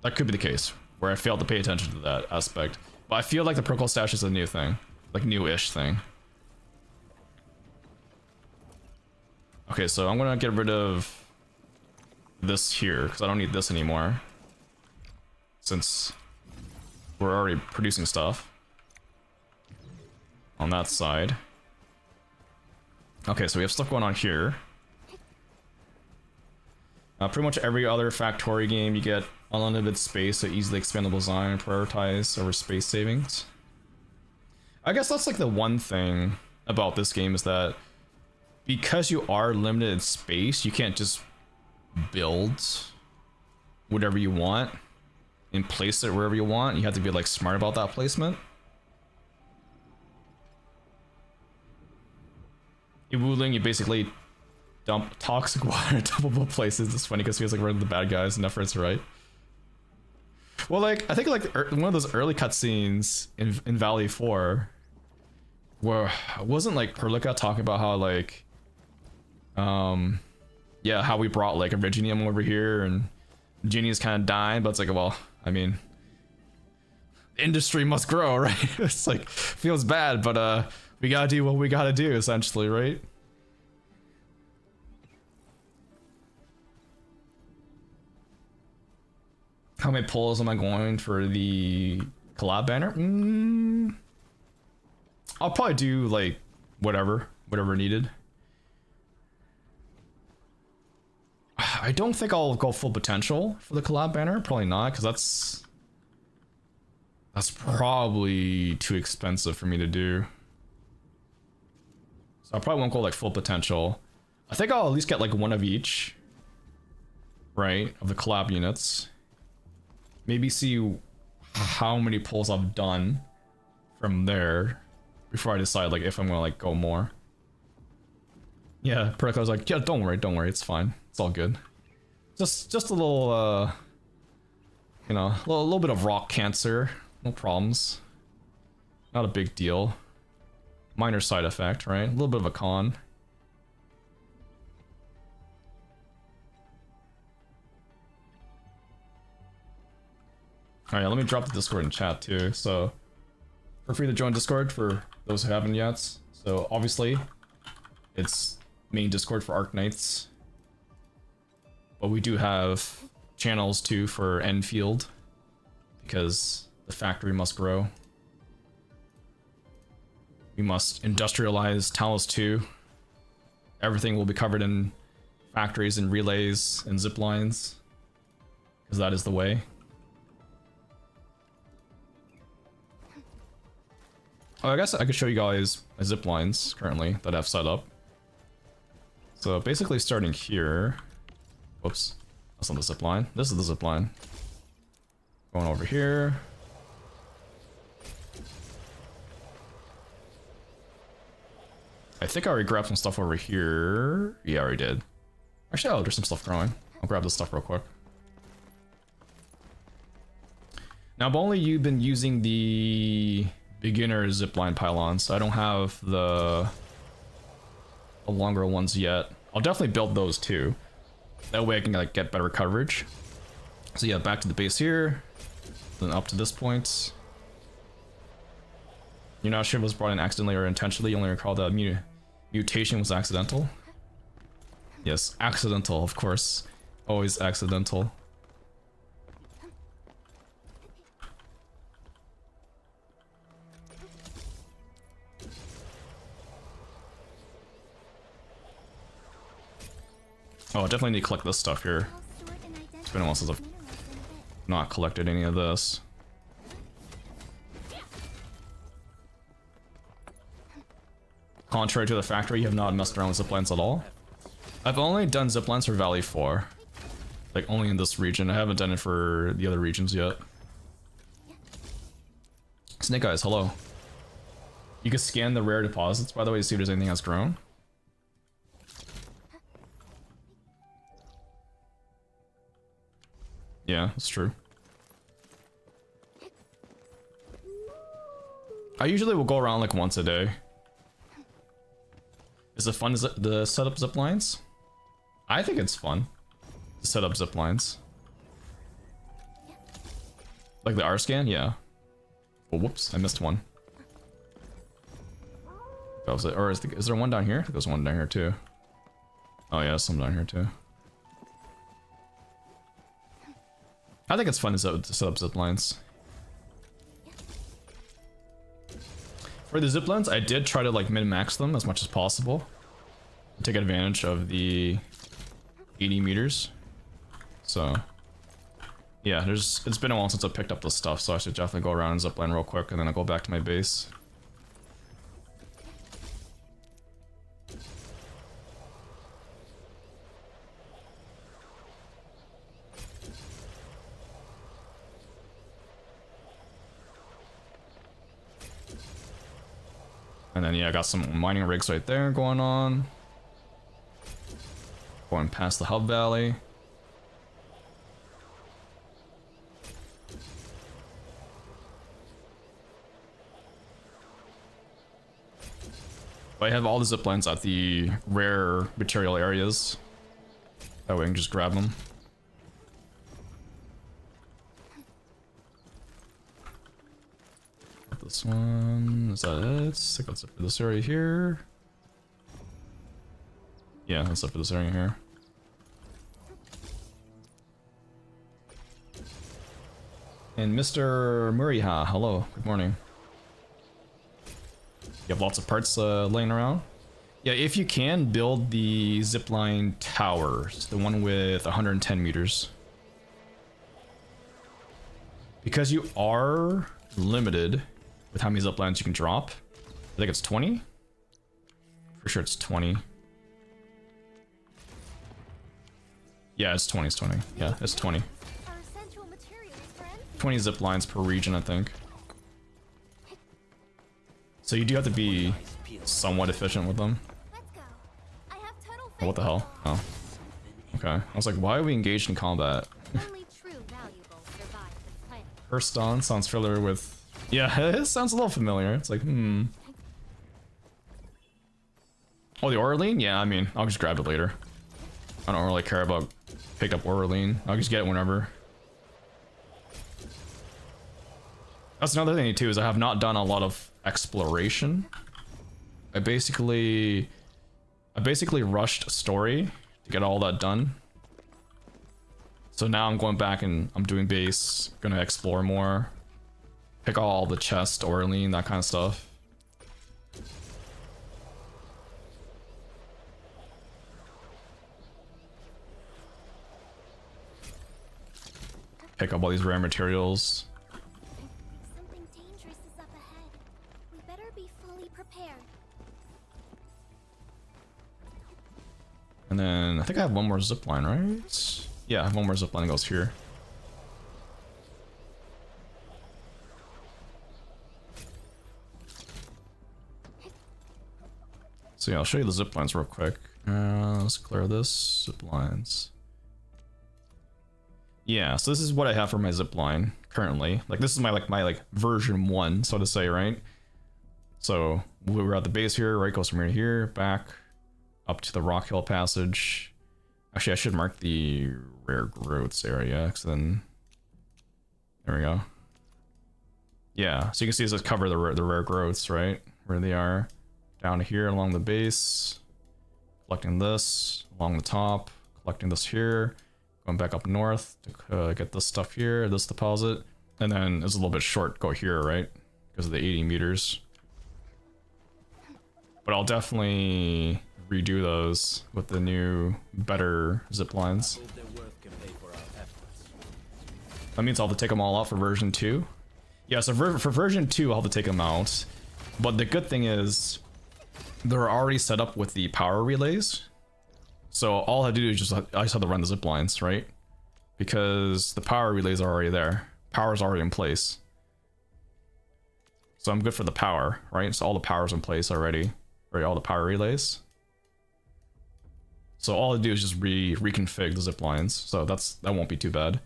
That could be the case, where I failed to pay attention to that aspect. But I feel like the protocol stash is a new thing. Like, new-ish thing. Okay, so I'm gonna get rid of this here, because I don't need this anymore. Since we're already producing stuff. On that side. Okay, so we have stuff going on here. Pretty much every other Factory game, you get unlimited space, so easily expandable design and prioritize over space savings. I guess that's like the one thing about this game is that because you are limited in space, you can't just build whatever you want. and place it wherever you want. You have to be like smart about that placement. Ewuling, you basically dump toxic water in dumpable places. It's funny because it feels like we're the bad guys and efforts, right? Well, like I think like one of those early cutscenes in Valley 4, where wasn't like Perlica talking about how like, yeah, how we brought like Originium over here and Genie's kind of dying, but it's like, well, I mean, industry must grow, right? It's like feels bad, but we gotta do what we gotta do, essentially, right? How many pulls am I going for the collab banner? I'll probably do like whatever needed. I don't think I'll go full potential for the collab banner. Probably not, because that's probably too expensive for me to do. So I probably won't go like full potential. I think I'll at least get like one of each, right, of the collab units. Maybe see how many pulls I've done from there before I decide like if I'm gonna like go more. Yeah, Perk, I was like, yeah, don't worry, it's fine. It's all good. Just a little you know, a little bit of rock cancer. No problems. Not a big deal. Minor side effect, right? A little bit of a con. Alright, let me drop the Discord in chat too. So, feel free to join Discord for those who haven't yet. So, obviously, it's main Discord for Arknights. But we do have channels too for Enfield, because the factory must grow. We must industrialize Talos 2. Everything will be covered in factories and relays and zip lines, because that is the way. Oh, I guess I could show you guys my zip lines currently that I've set up. So basically starting here. Whoops, that's not the zip line. This is the zip line. Going over here. I think I already grabbed some stuff over here. Yeah, I already did. Actually, oh, there's some stuff growing. I'll grab this stuff real quick. Now, I've only been using the beginner zipline pylons. I don't have the longer ones yet. I'll definitely build those too. That way I can like get better coverage. So yeah, back to the base here, then up to this point. You're not sure if it was brought in accidentally or intentionally. You only recall that mutation was accidental. Yes, accidental, of course. Always accidental. Oh, I definitely need to collect this stuff here. It's been a while since I've not collected any of this. Contrary to the factory, you have not messed around with ziplines at all. I've only done ziplines for Valley 4. Like, only in this region. I haven't done it for the other regions yet. Snake Eyes, hello. You can scan the rare deposits, by the way, to see if there's anything that's grown. Yeah, that's true. I usually will go around like once a day. Is it fun to set up zip lines? I think it's fun to set up zip lines. Like the R scan, yeah. Oh, whoops, I missed one. That was it. Or is there one down here? I think there's one down here too. Oh yeah, some down here too. I think it's fun to set up zip lines. For the zip lines, I did try to like min-max them as much as possible. Take advantage of the 80 meters. So yeah, it's been a while since I picked up this stuff, so I should definitely go around and zipline real quick and then I'll go back to my base. And then yeah, I got some mining rigs right there going on. Going past the hub valley. But I have all the zip lines at the rare material areas. That way I can just grab them. This one, is that it? I think that's it for this area here. Yeah, that's it for this area here. And Mr. Muriha, hello, good morning. You have lots of parts laying around? Yeah, if you can, build the zipline towers, the one with 110 meters. Because you are limited with how many zip lines you can drop. I think it's 20. For sure it's 20. Yeah, it's 20, it's 20. Yeah, it's 20. 20 zip lines per region, I think. So you do have to be somewhat efficient with them. Oh, what the hell? Oh. Okay. I was like, why are we engaged in combat? First on sounds familiar with... Yeah, it sounds a little familiar. It's like, Oh, the Orlean? Yeah, I mean, I'll just grab it later. I don't really care about pick up Orlean. I'll just get it whenever. That's another thing too, is I have not done a lot of exploration. I basically rushed story to get all that done. So now I'm going back and I'm doing base, gonna explore more. Pick all the chest, Orlean, that kind of stuff. Pick up all these rare materials. Something dangerous is up ahead. We better be fully prepared. And then I think I have one more zipline, right? Yeah, I have one more zipline that goes here. So yeah, I'll show you the ziplines real quick. Let's clear this. Ziplines. Yeah, so this is what I have for my zipline currently. Like this is my version 1, so to say, right? So we're at the base here, right? Goes from here to here, back up to the Rock Hill Passage. Actually, I should mark the rare growths area, because then there we go. Yeah, so you can see this cover the rare growths, right? Where they are. Down here along the base, collecting this along the top, collecting this here, going back up north to get this stuff here, this deposit, and then it's a little bit short, go here, right? Because of the 80 meters. But I'll definitely redo those with the new, better zip lines. That means I'll have to take them all out for version 2. Yeah, so for version 2, I'll have to take them out. But the good thing is, they're already set up with the power relays. So all I have to do is I just have to run the zip lines, right? Because the power relays are already there. Power's already in place. So I'm good for the power, right? So all the power's in place already. Right, all the power relays. So all I do is just reconfig the zip lines. So that won't be too bad.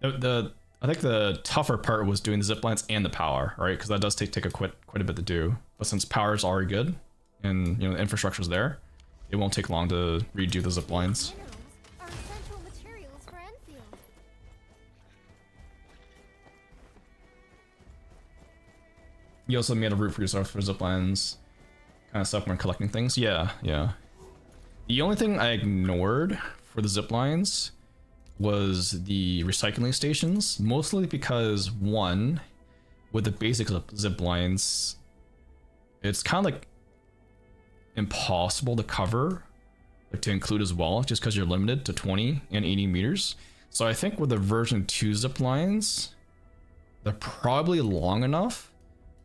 I think the tougher part was doing the zip lines and the power, right? Because that does take quite a bit to do. But since power is already good, and the infrastructure's there, it won't take long to redo the zip lines. Are essential materials for Enfield. You also made a route for yourself for zip lines, kind of stuff when collecting things. Yeah. The only thing I ignored for the zip lines was the recycling stations, mostly because one, with the basic zip lines, it's kind of like impossible to cover, like to include as well, just because you're limited to 20 and 80 meters. So I think with the version 2 zip lines, they're probably long enough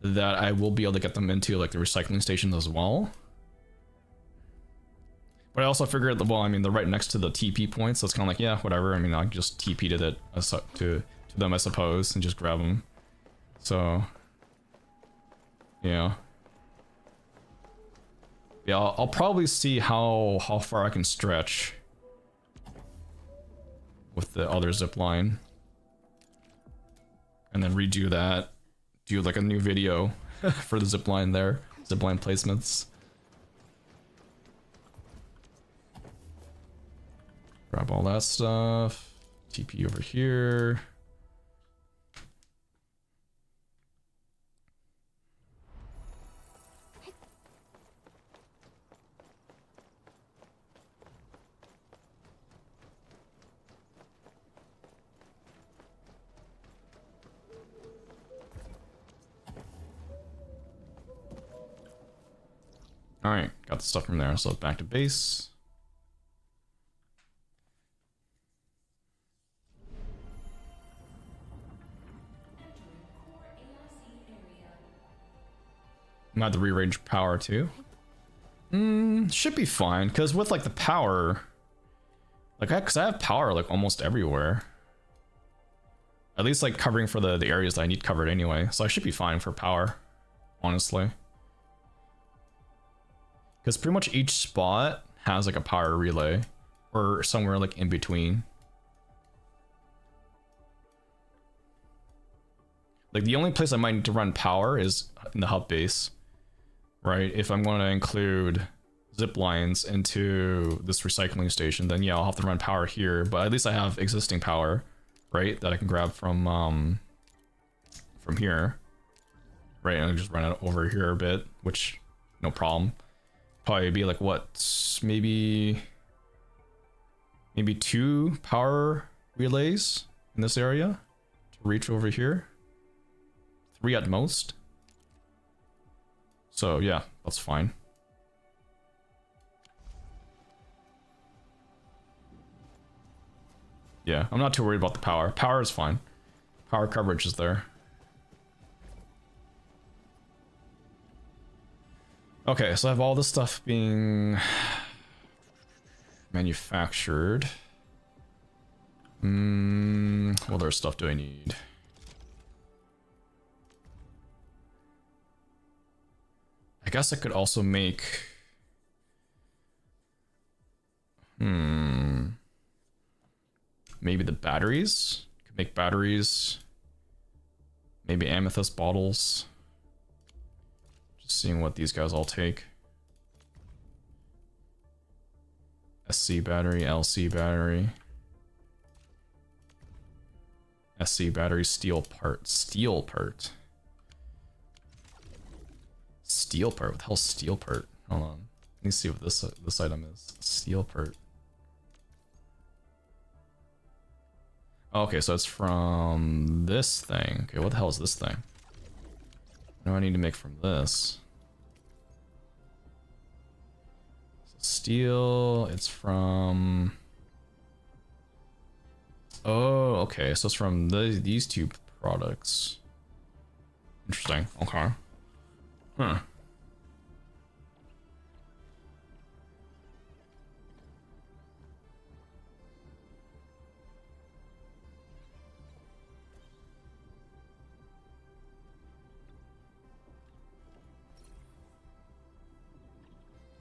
that I will be able to get them into like the recycling stations as well. But I also figured that, well, I mean, they're right next to the TP points, so it's kind of like, yeah, whatever. I mean, I just TP'd it to them, I suppose, and just grab them. So, yeah. Yeah, I'll probably see how far I can stretch with the other zip line, and then redo that. Do like a new video for the zip line there, zip line placements. Grab all that stuff. TP over here. Alright, got the stuff from there, so back to base. I'm at the rearrange power too. Should be fine, because with like the power, like cause I have power like almost everywhere. At least like covering for the areas that I need covered anyway, so I should be fine for power, honestly. Because pretty much each spot has like a power relay, or somewhere like in between. Like the only place I might need to run power is in the hub base, right? If I'm going to include zip lines into this recycling station, then yeah, I'll have to run power here. But at least I have existing power, right? That I can grab from here, right? And I'll just run it over here a bit, which no problem. Probably be like what, maybe 2 power relays in this area to reach over here. 3 at most. So yeah, that's fine. Yeah, I'm not too worried about the power. Power is fine. Power coverage is there. Okay, so I have all this stuff being manufactured. What other stuff do I need? I guess I could also make... Maybe the batteries? Could make batteries. Maybe amethyst bottles. Just seeing what these guys all take. SC battery, LC battery. SC battery, steel part. Steel part. Steel part? What the hell's steel part? Hold on. Let me see what this item is. Steel part. Okay, so it's from this thing. Okay, what the hell is this thing? What do I need to make from this? So steel, it's from... Oh, okay, so it's from these 2 products. Interesting, okay. Huh.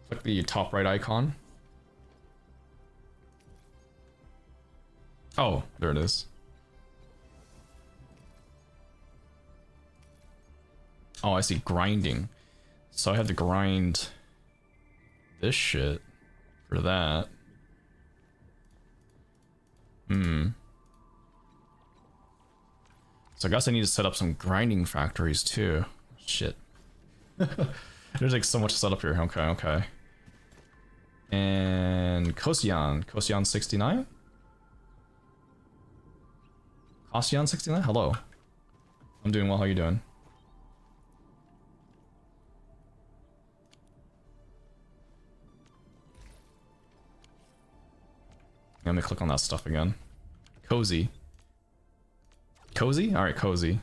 Click the top right icon. Oh, there it is. Oh, I see, grinding. So I have to grind this shit for that. So I guess I need to set up some grinding factories too. Shit. There's like so much to set up here. Okay, okay. And Kosian 69? Kosian 69? Hello. I'm doing well, how you doing? Let me click on that stuff again. Cozy. Cozy? Alright, cozy.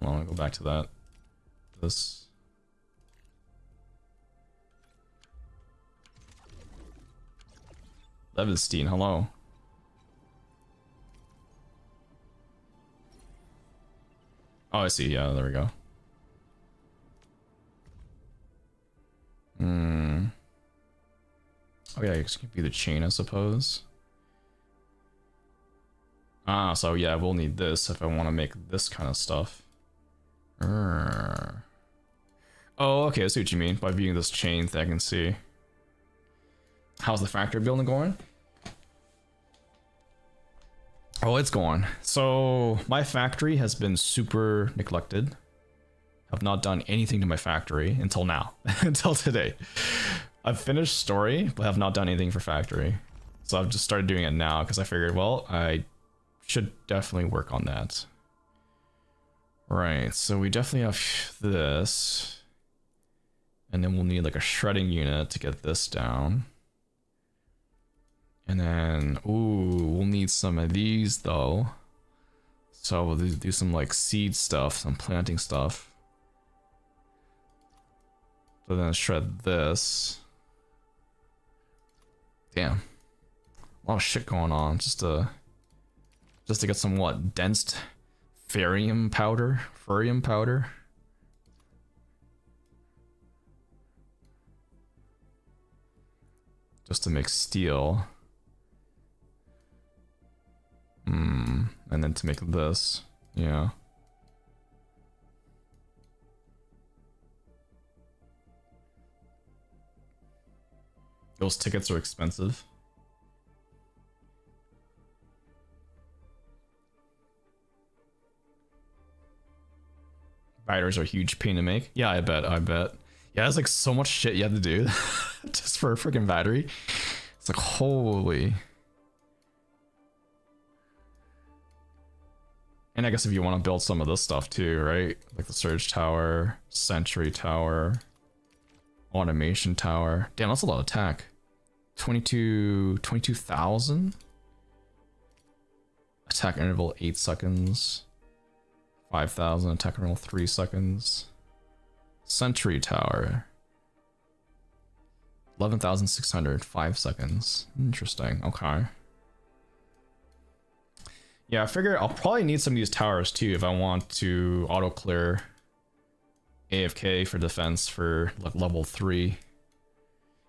Hold on, I'll go back to that. This. Levenstein, hello. Oh, I see, yeah, there we go. Oh yeah, it could be the chain, I suppose. Ah, so yeah, we'll need this if I want to make this kind of stuff. Oh, okay, I see what you mean by viewing this chain thing. I can see. How's the factory building going? Oh, it's going. So my factory has been super neglected. I've not done anything to my factory until now, until today. I've finished story, but have not done anything for factory. So I've just started doing it now because I figured, well, I should definitely work on that. Right, so we definitely have this. And then we'll need like a shredding unit to get this down. And then, ooh, we'll need some of these though. So we'll do some like seed stuff, some planting stuff. So then shred this. Damn. A lot of shit going on just to get some what? Dense ferrium powder? Furium powder? Just to make steel. And then to make this. Yeah. Those tickets are expensive. Batteries are a huge pain to make. Yeah, I bet. Yeah, there's like so much shit you have to do just for a freaking battery. It's like, holy. And I guess if you want to build some of this stuff too, right? Like the surge tower, sentry tower, automation tower. Damn, that's a lot of tech. 22,000? Attack interval 8 seconds. 5,000, attack interval 3 seconds. Sentry tower. 11,600, 5 seconds. Interesting, okay. Yeah, I figure I'll probably need some of these towers too if I want to auto clear AFK for defense for like level 3.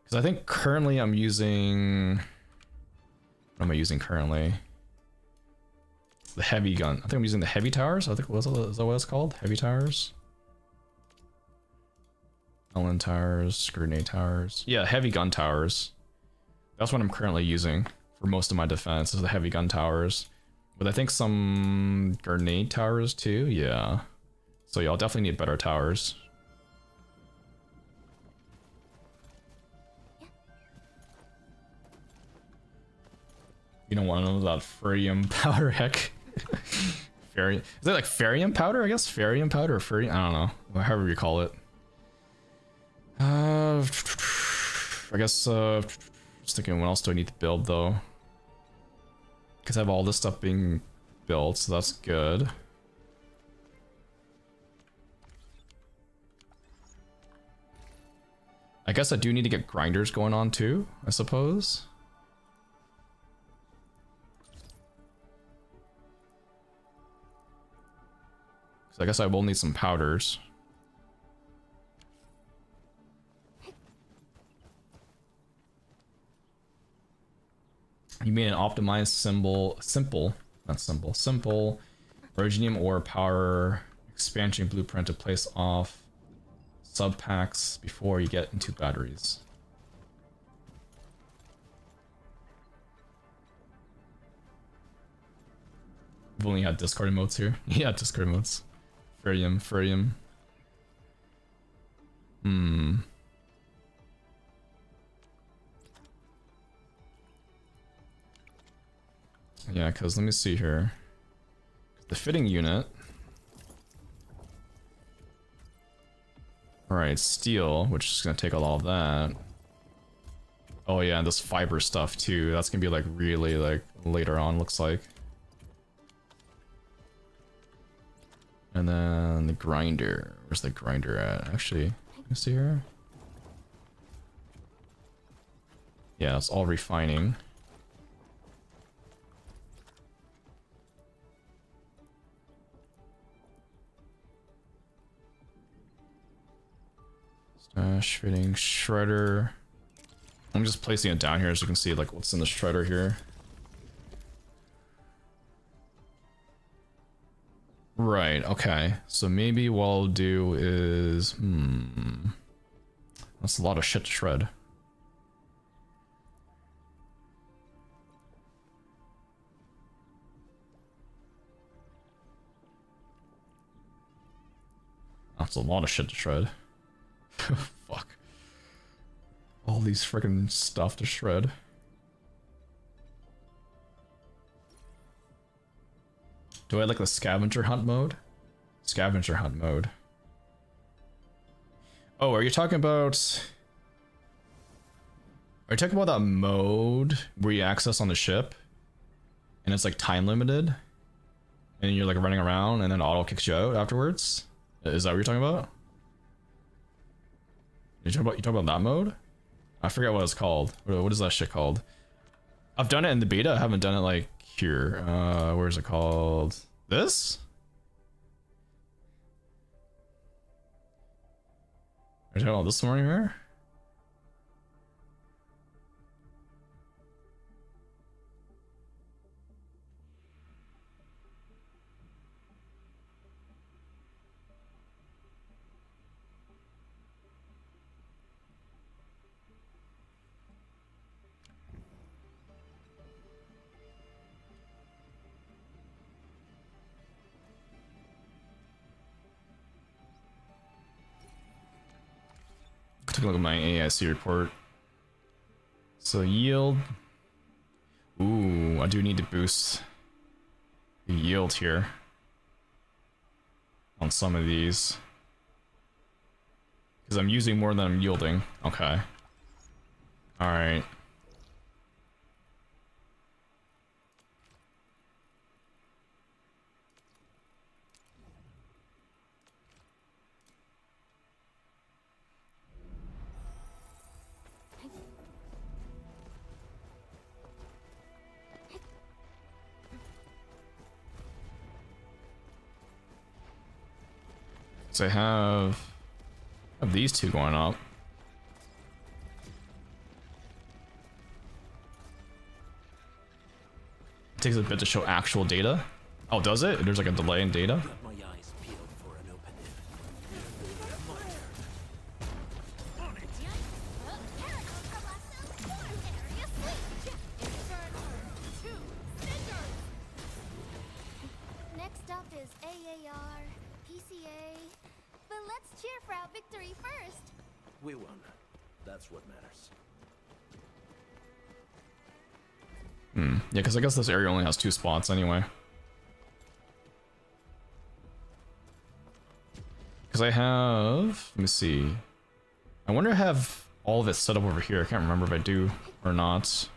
Because I think currently I'm using... What am I using currently? The heavy gun. I think I'm using the heavy towers. I think is that what it's called? Heavy towers? Ellen towers, grenade towers. Yeah, heavy gun towers. That's what I'm currently using for most of my defense is the heavy gun towers. But I think some grenade towers too, yeah. So y'all definitely need better towers. You don't want to know that furium powder, heck. Is it like ferium powder? I guess ferium powder or furium. I don't know. However you call it. I guess just thinking what else do I need to build though? Because I have all this stuff being built, so that's good. I guess I do need to get grinders going on too, I suppose. So I guess I will need some powders. You made an optimized simple Virginium ore power expansion blueprint to place off sub packs before you get into batteries. We've only had discard emotes here. Yeah, discard emotes. Furium. Yeah, because let me see here. The fitting unit. Alright, steel, which is going to take all of that. Oh yeah, and this fiber stuff too. That's going to be like really like later on, looks like. And then the grinder. Where's the grinder at? Actually, let me see here. Yeah, it's all refining. Stash fitting shredder. I'm just placing it down here so you can see like what's in the shredder here. Right, okay. So maybe what I'll do is... That's a lot of shit to shred. That's a lot of shit to shred. Fuck. All these freaking stuff to shred. Do I like the scavenger hunt mode? Scavenger hunt mode. Oh, are you talking about... Are you talking about that mode where you access on the ship? And it's like time limited? And you're like running around and then auto kicks you out afterwards? Is that what you're talking about? You talking about that mode? I forget what it's called. What is that shit called? I've done it in the beta. I haven't done it like here. Where is it called? This? Are you talking about this one here? Take a look at my AIC report. So yield. Ooh, I do need to boost the yield here on some of these because I'm using more than I'm yielding. Okay. All right. So I have these two going up. It takes a bit to show actual data. Oh, does it? There's like a delay in data. Next up is AAR, PCA. But let's cheer for our victory first. We won. That's what matters. Yeah, because I guess this area only has 2 spots anyway. Because I have... Let me see. I wonder if I have all of it set up over here. I can't remember if I do or not.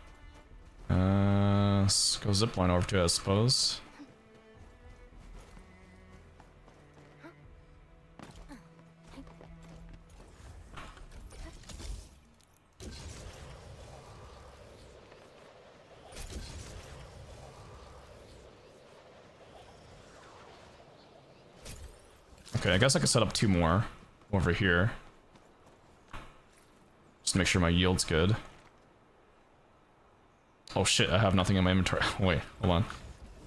Let's go zipline over to it, I suppose. Okay, I guess I could set up 2 more over here. Just to make sure my yield's good. Oh shit, I have nothing in my inventory. Wait, hold on.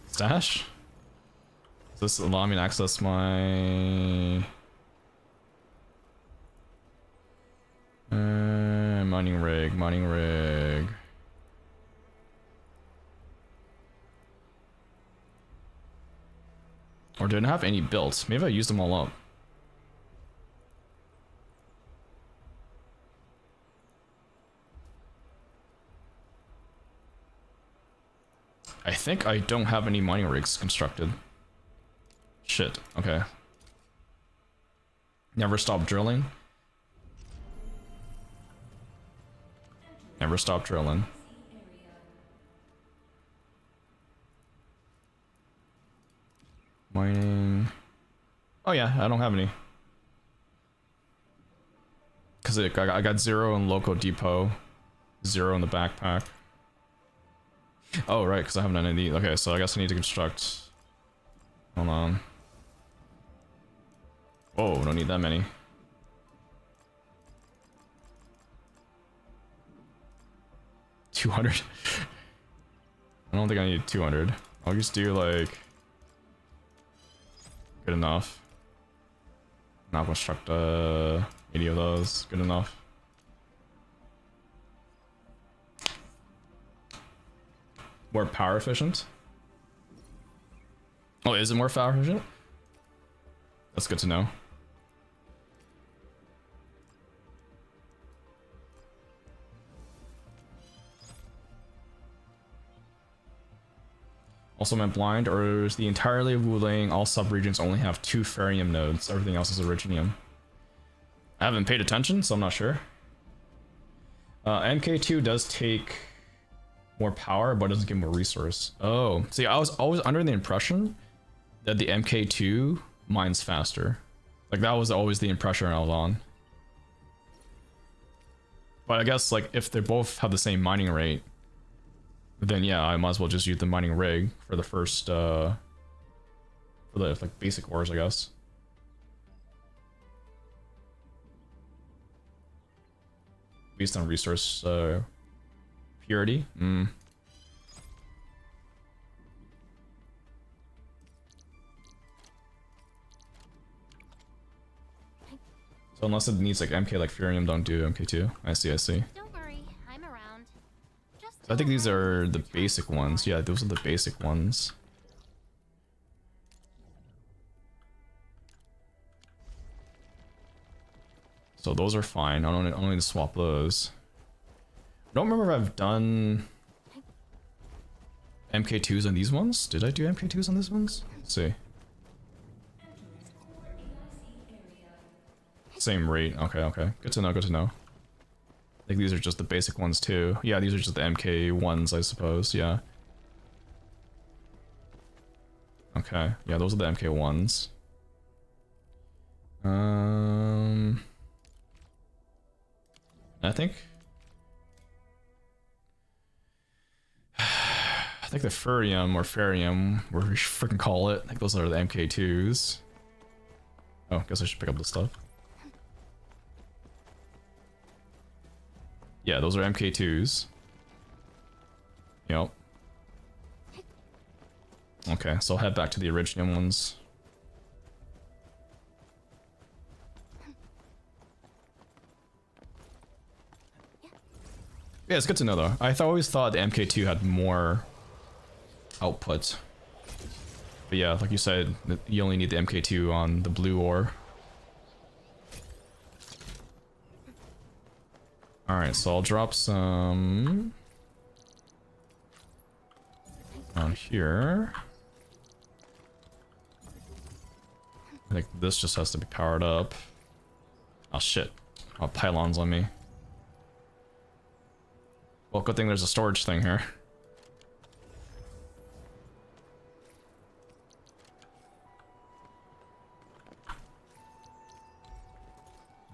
Stash? Does this allow me to access my... mining rig, mining rig. Or didn't have any built. Maybe I used them all up. I think I don't have any mining rigs constructed. Shit, okay. Never stop drilling. Never stop drilling. Mining. Oh yeah, I don't have any. Cause I got 0 in local depot, 0 in the backpack. Oh right, because I haven't done any of these. Okay, so I guess I need to construct. Hold on. Oh, don't need that many. 200. I don't think I need 200. I'll just do like good enough. Not construct 80 of those. Good enough. More power efficient. Oh, is it more power efficient? That's good to know. Also meant blind, or is the entirely of Wuling all subregions only have 2 Ferium nodes? Everything else is Originium. I haven't paid attention, so I'm not sure. MK2 does take more power, but doesn't give more resource. Oh, see, I was always under the impression that the MK2 mines faster. Like, that was always the impression I was on. But I guess, like, if they both have the same mining rate, then yeah, I might as well just use the mining rig for the first, for the, like, basic ores, I guess. Based on resource, purity? So unless it needs, like, MK, like, Furium, don't do MK2. I see, I see. Don't worry, I'm around. Just I think these are the basic ones. Yeah, those are the basic ones. So those are fine. I don't need to swap those. I don't remember if I've done MK2s on these ones. Did I do MK2s on these ones? Let's see. Same rate. Okay, okay. Good to know, good to know. I think these are just the basic ones too. Yeah, these are just the MK ones, I suppose. Yeah. Okay. Yeah, those are the MK ones. I think the Furium or Ferium, whatever you freaking call it. I think those are the MK2s. Oh, guess I should pick up this stuff. Yeah, those are MK2s. Yep. Okay, so I'll head back to the Originium ones. Yeah, it's good to know though. I always thought the MK2 had more output. But yeah, like you said, you only need the MK2 on the blue ore. Alright, so I'll drop some on here. I think this just has to be powered up. Oh shit. Oh, pylons on me. Well, good thing there's a storage thing here.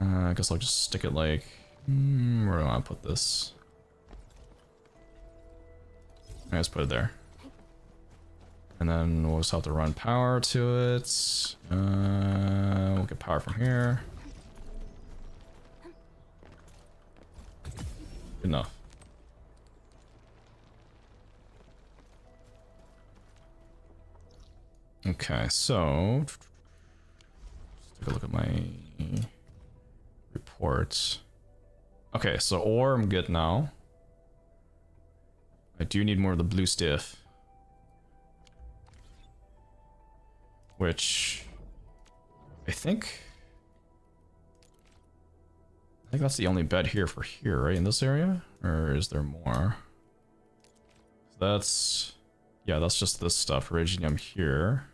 I guess I'll just stick it like... where do I put this? I just put it there. And then we'll just have to run power to it. We'll get power from here. Good enough. Okay, so... let's take a look at my reports. Okay, so ore I'm good now. I do need more of the blue stiff. Which... I think that's the only bed here for here, right? In this area? Or is there more? That's... yeah, that's just this stuff. Originium here.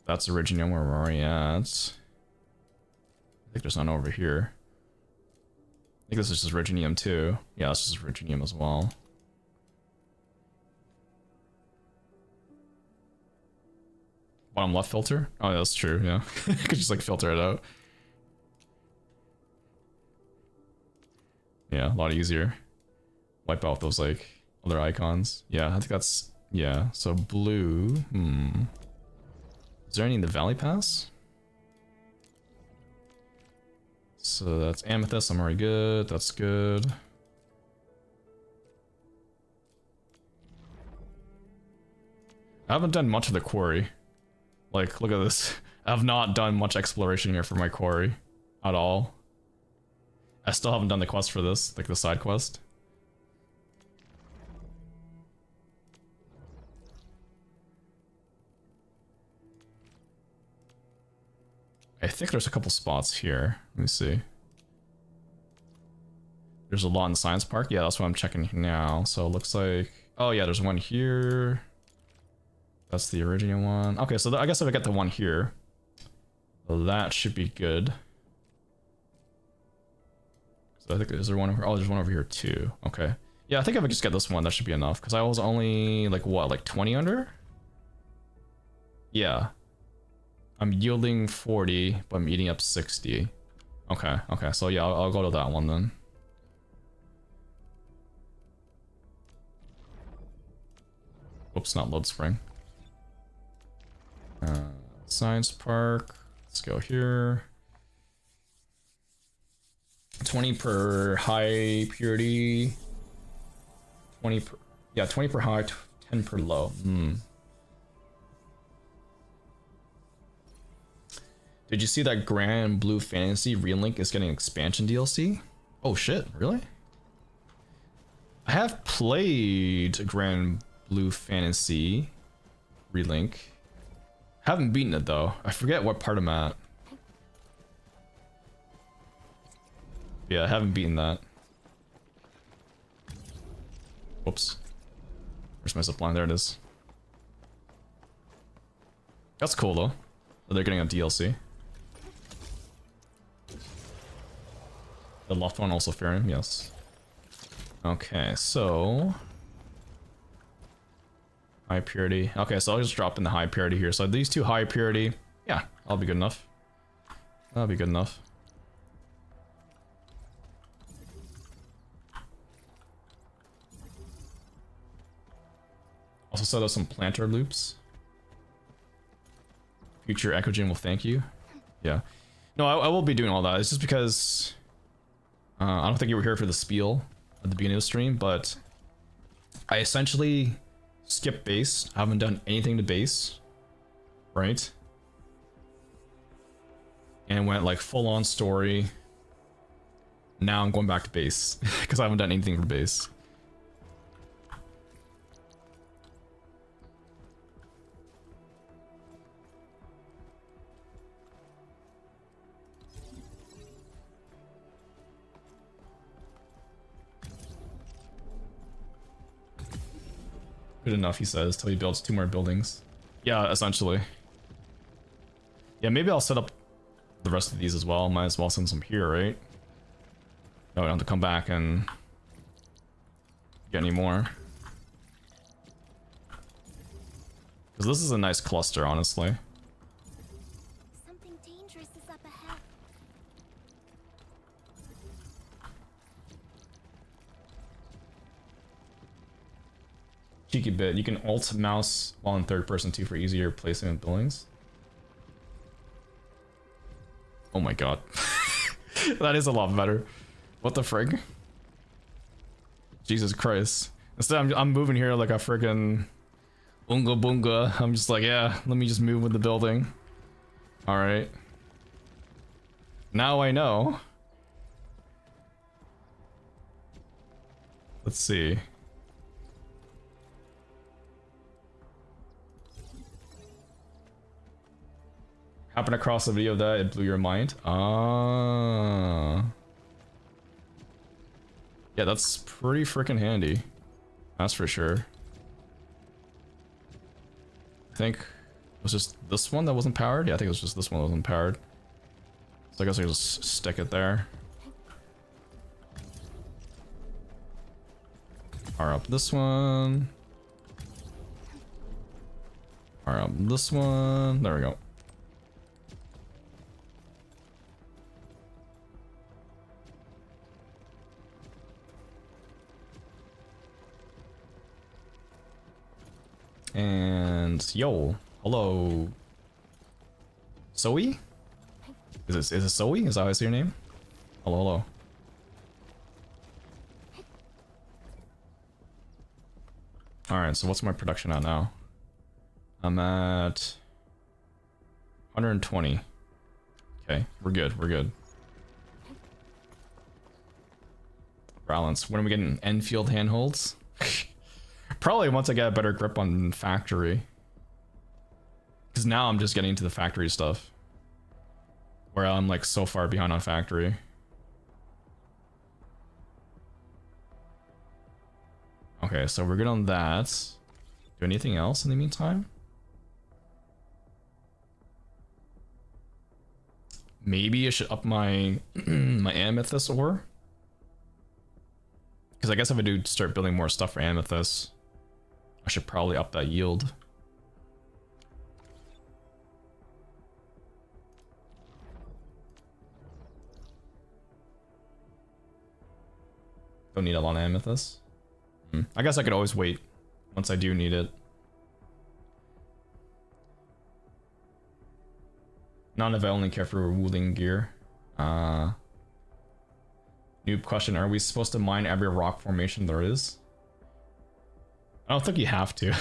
That's Originium where we're already at. I think there's none over here. I think this is just Originium too. Yeah, this is Originium as well. Bottom left filter? Oh, yeah, that's true, yeah. Could just like filter it out. Yeah, a lot easier. Wipe out those like other icons. Yeah, I think that's... yeah, so blue. Is there any in the Valley Pass? So that's amethyst, I'm already good, that's good. I haven't done much of the quarry. Like, look at this. I've not done much exploration here for my quarry at all. I still haven't done the quest for this, like the side quest. I think there's a couple spots here. Let me see. There's a lot in Science Park. Yeah, that's what I'm checking now. So it looks like... Oh yeah, there's one here. That's the original one. Okay, so I guess if I get the one here, well, that should be good. So I think, is there one over? Oh, there's one over here too. Okay. Yeah, I think if I just get this one, that should be enough. Because I was only, like, what, like 20 under? Yeah. I'm yielding 40, but I'm eating up 60. Okay, okay, so yeah, I'll go to that one then. Oops, not load spring. Science Park. Let's go here. 20 per high purity. 20 per... Yeah, 20 per high, 10 per low. Hmm. Did you see that Grand Blue Fantasy Relink is getting expansion DLC? Oh shit, really? I have played Grand Blue Fantasy Relink. Haven't beaten it though. I forget what part I'm at. Yeah, I haven't beaten that. Whoops. Where's my zipline? There it is. That's cool though. They're getting a DLC. The loft one also fair, yes. Okay, so... High purity. Okay, so I'll just drop in the high purity here. So these two high purity, yeah, I'll be good enough. That'll be good enough. Also set up some planter loops. Future Ecogen will thank you. Yeah. No, I will be doing all that. It's just because... I don't think you were here for the spiel at the beginning of the stream, but... I essentially skipped base. I haven't done anything to base. Right? And went like full on story. Now I'm going back to base. Because I haven't done anything for base. Good enough, he says, till he builds 2 more buildings. Yeah, essentially. Yeah, maybe I'll set up the rest of these as well. Might as well send some here, right? No, I don't have to come back and get any more. Because this is a nice cluster, honestly. Something dangerous is up ahead. Cheeky bit. You can alt mouse while in third person too for easier placement of buildings. Oh my god. That is a lot better. What the frig? Jesus Christ. Instead I'm moving here like a friggin' Unga Bunga. I'm just like, yeah, let me just move with the building. Alright. Now I know. Let's see. Happened across a video of that, it blew your mind. Ah. Yeah, that's pretty freaking handy. That's for sure. I think it was just this one that wasn't powered. Yeah, I think it was just this one that wasn't powered. So I guess I just stick it there. Power up this one. Power up this one. There we go. And yo, hello, Zoe. Is it Zoe? Is that how I say your name? Hello, hello. Alright, so what's my production at now? I'm at 120. Okay, we're good, we're good. Balance. When are we getting Enfield handholds? Probably once I get a better grip on factory. Because now I'm just getting into the factory stuff. Where I'm like so far behind on factory. Okay, so we're good on that. Do anything else in the meantime? Maybe I should up my my amethyst ore. Because I guess if I do start building more stuff for amethyst, I should probably up that yield. Don't need a lot of amethyst. I guess I could always wait once I do need it. Not if I only care for wooling gear. Noob question, are we supposed to mine every rock formation there is? I don't think you have to.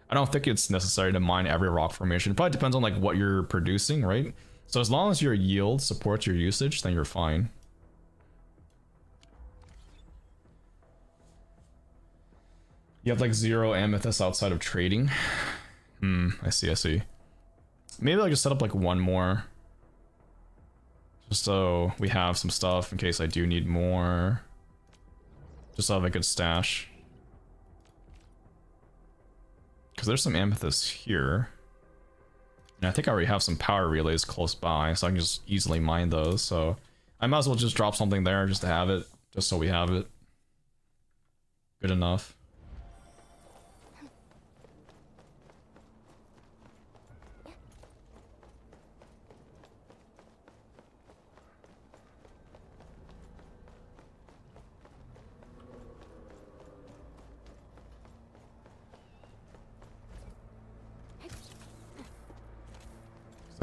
I don't think it's necessary to mine every rock formation. It probably depends on like what you're producing, right? So as long as your yield supports your usage, then you're fine. You have like 0 amethyst outside of trading. I see, I see. Maybe I'll just set up like one more. Just so we have some stuff in case I do need more. Just so I have a good stash. Because there's some amethyst here. And I think I already have some power relays close by, so I can just easily mine those. So I might as well just drop something there just to have it. Just so we have it. Good enough.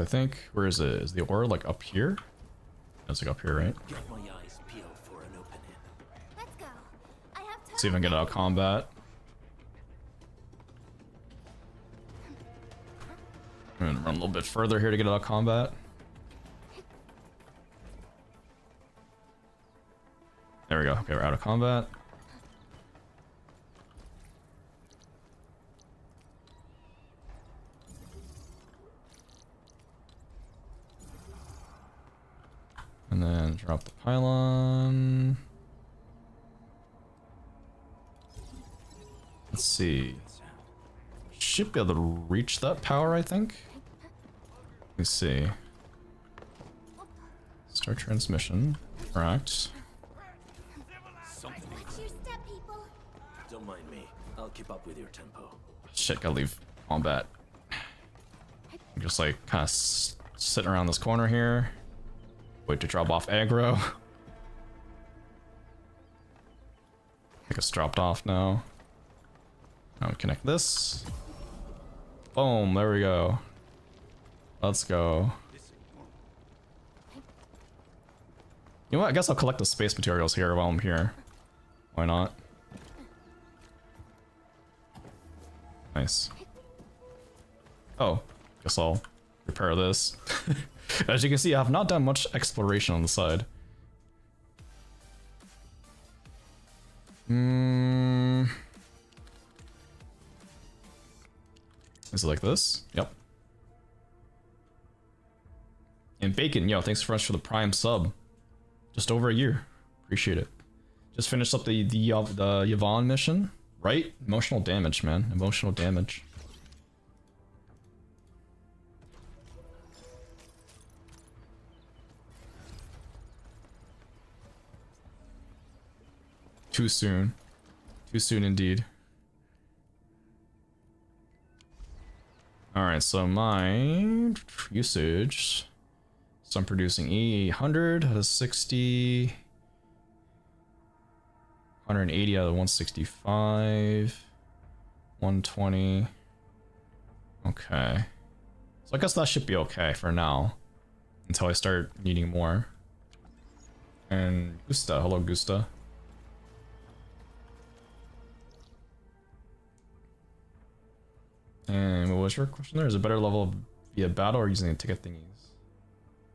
I think, where is it? Is the ore like up here? It's like up here, right? Get my eyes peeled for an opening. Let's go. I have time. See if I can get out of combat. I'm gonna run a little bit further here to get out of combat. There we go. Okay, we're out of combat. And then drop the pylon. Let's see. Should be able to reach that power, I think. Let me see. Start transmission. Correct. Watch your step, people. Don't mind me. I'll keep up with your tempo. Shit, gotta leave combat. I'm just like kind of sitting around this corner here. Wait to drop off aggro. I think it's dropped off now. Now we connect this. Boom, there we go. Let's go. You know what? I guess I'll collect the space materials here while I'm here. Why not? Nice. Oh, guess I'll repair this. As you can see, I have not done much exploration on the side. Is it like this? Yep. And Bacon, yo, thanks so much for the Prime sub. Just over a year. Appreciate it. Just finished up the Yvonne mission, right? Emotional damage, man. Emotional damage. Too soon. Too soon indeed. Alright, so my usage. So I'm producing 100 out of 60. 180 out of 165. 120. Okay. So I guess that should be okay for now. Until I start needing more. And Gusta, hello Gusta. And what was your question there? Is it better level via battle or using the ticket thingies?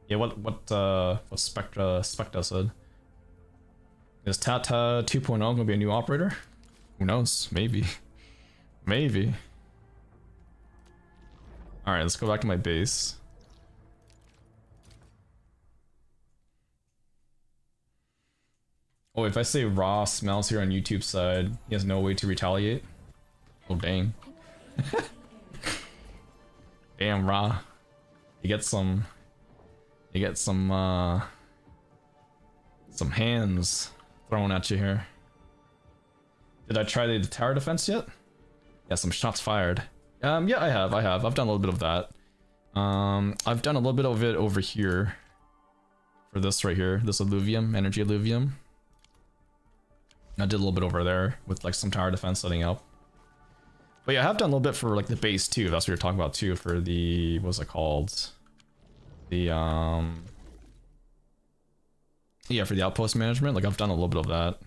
Yeah, what Spectra said. Is Tata 2.0 gonna be a new operator? Who knows? Maybe. Maybe. Alright, let's go back to my base. Oh, if I say Raw smells here on YouTube side, he has no way to retaliate? Oh, dang. Damn, Raw. You get some hands thrown at you here. Did I try the tower defense yet? Yeah, some shots fired. Yeah, I have. I've done a little bit of that. I've done a little bit of it over here. For this right here, this alluvium, energy alluvium. I did a little bit over there with like some tower defense setting up. But yeah, I have done a little bit for like the base too. That's what you're talking about too. For the what's it called? The yeah, for the outpost management. Like I've done a little bit of that.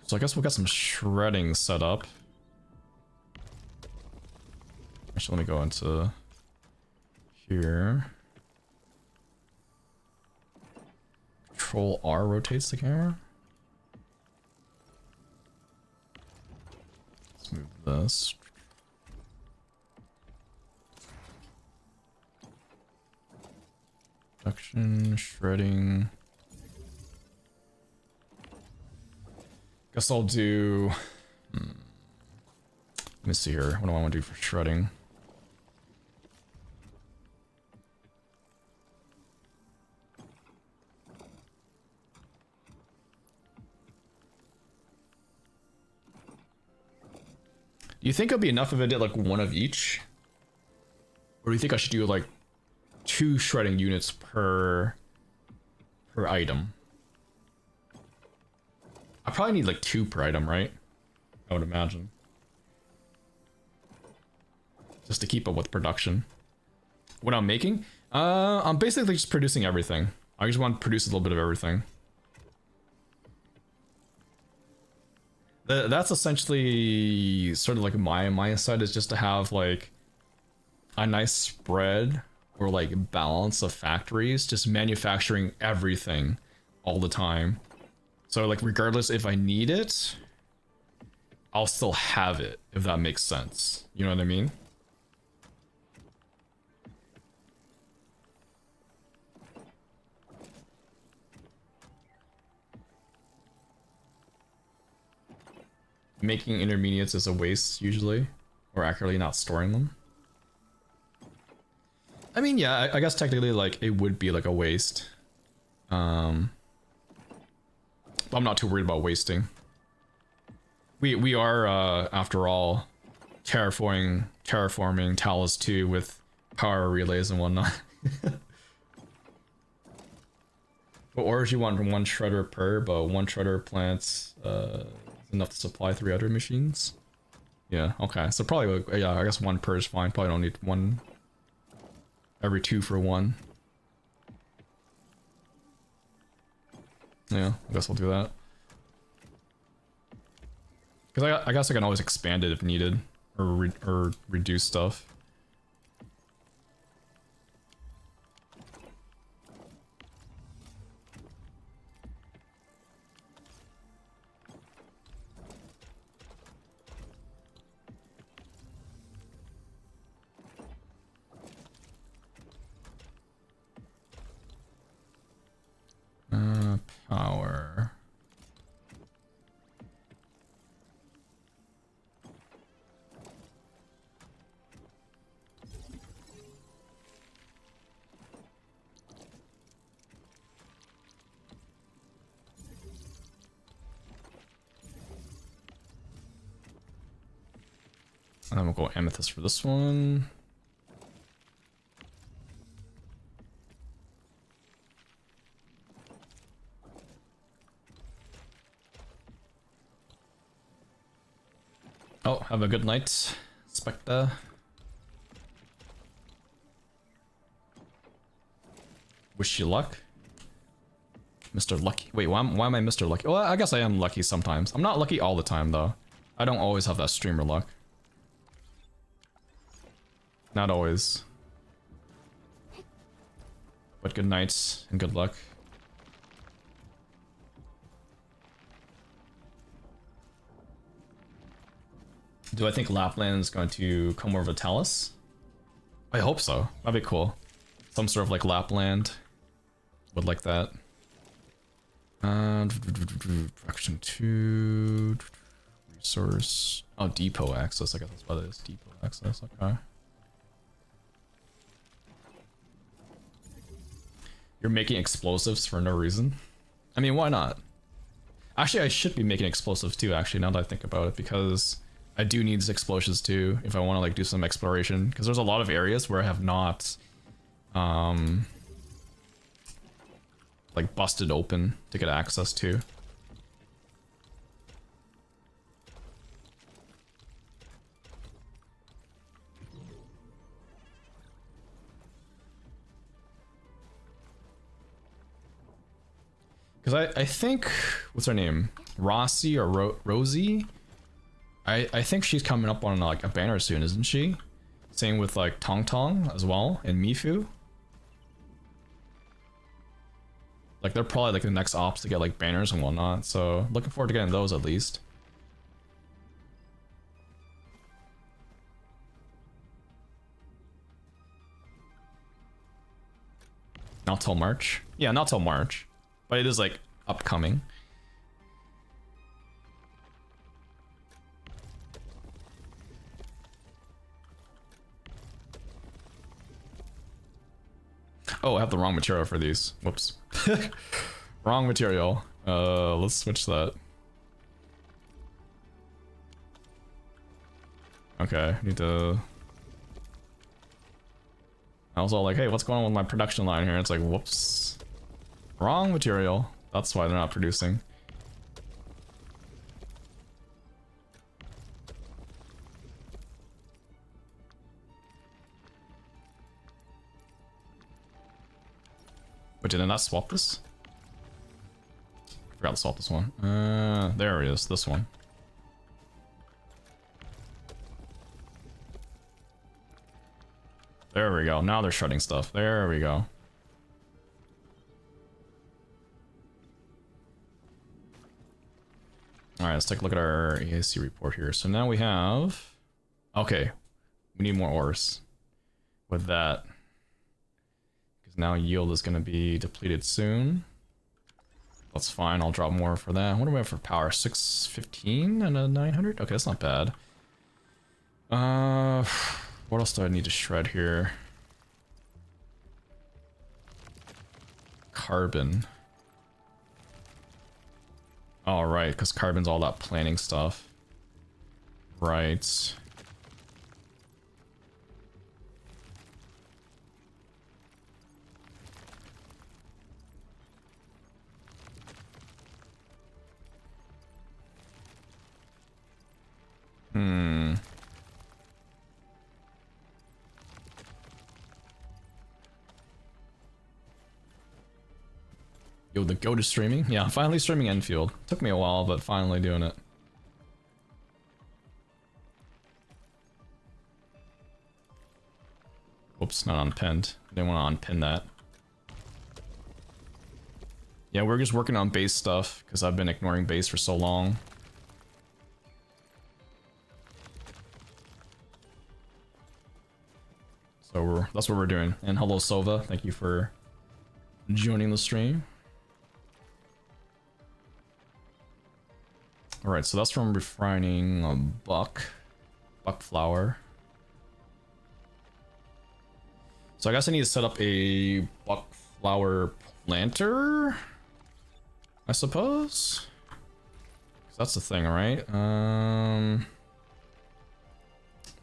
So I guess we'll get some shredding set up. Actually, let me go into here. Control R rotates the camera. Let's move this. Production, shredding. Guess I'll do... Let me see here. What do I want to do for shredding? Do you think it'll be enough if I did like one of each? Or do you think I should do like 2 shredding units per item? I probably need like 2 per item, right? I would imagine. Just to keep up with production. What I'm making? I'm basically just producing everything. I just want to produce a little bit of everything. That's essentially sort of like my mindset, is just to have like a nice spread or like balance of factories just manufacturing everything all the time. So like regardless if I need it, I'll still have it, if that makes sense. You know what I mean? Making intermediates is a waste usually, or accurately not storing them. I mean, yeah, I guess technically like it would be like a waste. I'm not too worried about wasting. We are after all terraforming Talos 2 with power relays and whatnot. What orders you want from 1 shredder per, but 1 shredder plants is enough to supply 3 other machines. Yeah, okay. So probably, yeah, I guess 1 per is fine. Probably don't need 1 every 2 for 1. Yeah, I guess I'll do that. Because I guess I can always expand it if needed, or reduce stuff. Power. And then we'll go amethyst for this one. Oh, have a good night. Spectre. Wish you luck. Mr. Lucky. Wait, why am I Mr. Lucky? Well, I guess I am lucky sometimes. I'm not lucky all the time, though. I don't always have that streamer luck. Not always. But good nights and good luck. Do I think Lapland is going to come over Talus? I hope so. That'd be cool. Some sort of like Lapland. Would like that. Faction 2. Resource. Oh, depot access. I guess that's what it is. Depot access. Okay. You're making explosives for no reason? I mean, why not? Actually, I should be making explosives too, actually, now that I think about it, because I do need explosives too if I want to like do some exploration, because there's a lot of areas where I have not like busted open to get access to. Because I think, what's her name? Rossi or Rosie? I think she's coming up on like a banner soon, isn't she? Same with like Tong Tong as well, and Mifu. Like they're probably like the next ops to get like banners and whatnot, so looking forward to getting those at least. Not till March? Yeah, not till March. But it is like upcoming. Oh, I have the wrong material for these. Whoops. Wrong material. Let's switch that. Okay, need to... I was all like, hey, what's going on with my production line here? It's like, whoops. Wrong material. That's why they're not producing. But did I not swap this? Forgot to swap this one. There it is, this one. There we go. Now they're shredding stuff. There we go. Alright, let's take a look at our AAC report here. So now we have... Okay. We need more ores. With that. Because now yield is going to be depleted soon. That's fine, I'll drop more for that. What do we have for power? 615 and a 900? Okay, that's not bad. What else do I need to shred here? Carbon. All right, because carbon's all that planning stuff. Right. Yo, the go to streaming? Yeah, finally streaming Enfield. Took me a while, but finally doing it. Whoops, not unpinned. I didn't want to unpin that. Yeah, we're just working on base stuff, because I've been ignoring base for so long. So that's what we're doing. And hello Sova, thank you for joining the stream. Alright, so that's from refining a buck flour. So I guess I need to set up a buck flour planter, I suppose? 'Cause that's the thing, right? I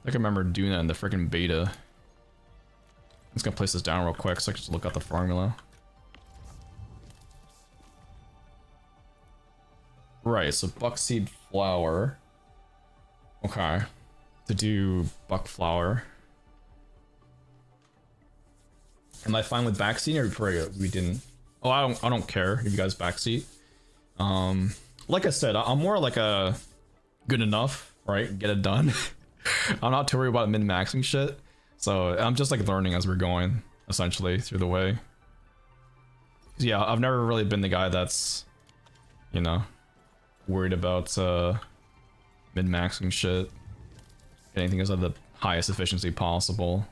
think I remember doing that in the freaking beta. I'm just gonna place this down real quick so I can just look at the formula. Right, so buckseed flour. Okay. to do buck flower. Am I fine with backseat or before we didn't? Oh, I don't care if you guys backseat. Like I said, I'm more like a good enough, right? Get it done. I'm not too worried about min-maxing shit. So I'm just like learning as we're going, essentially, through the way. Yeah, I've never really been the guy that's, you know, worried about min-maxing shit. Getting things at the highest efficiency possible.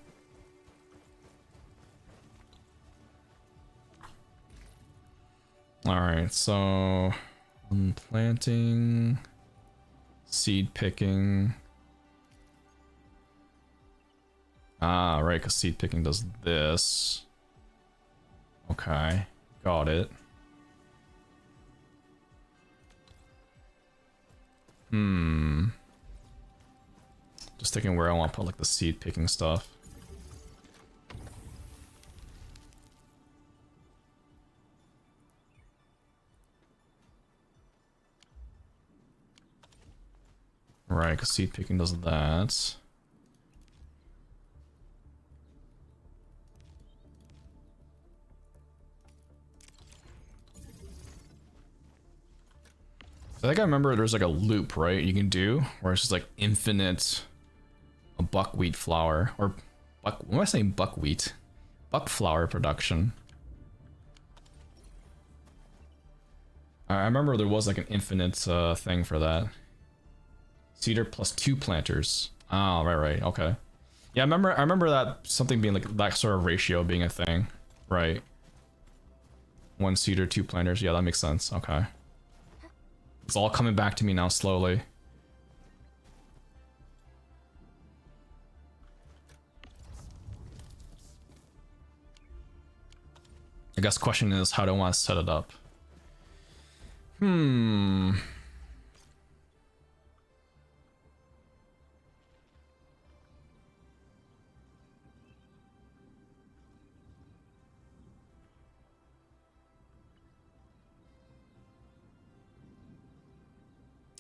Alright, so planting, seed picking. Ah, right, because seed picking does this. Okay, got it. Just thinking where I want to put like the seed picking stuff. Right, because seed picking does that. I think I remember there's like a loop, right, you can do, where it's just like infinite buckwheat flour, or what am I saying, buckwheat? Buck flour production. I remember there was like an infinite thing for that. Cedar plus 2 planters. Oh, right, okay. Yeah, I remember that something being like that sort of ratio being a thing, right? 1 cedar, 2 planters. Yeah, that makes sense. Okay. It's all coming back to me now slowly. I guess the question is, how do I want to set it up?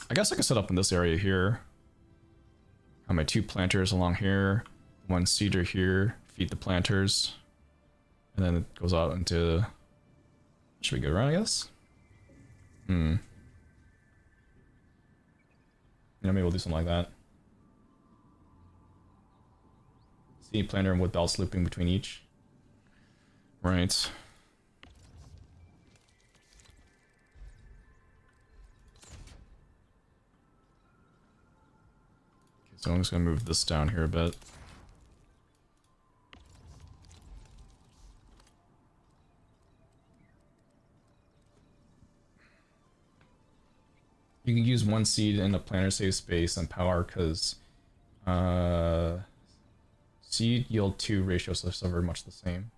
I guess I could set up in this area here. Have my 2 planters along here, 1 cedar here, feed the planters, and then it goes out into... Should we go around, I guess? Yeah, maybe we'll do something like that. Seed planter and wood belts looping between each. Right. So I'm just gonna move this down here a bit. You can use 1 seed in a planter, save space and power, because seed yield 2 ratios are so very much the same.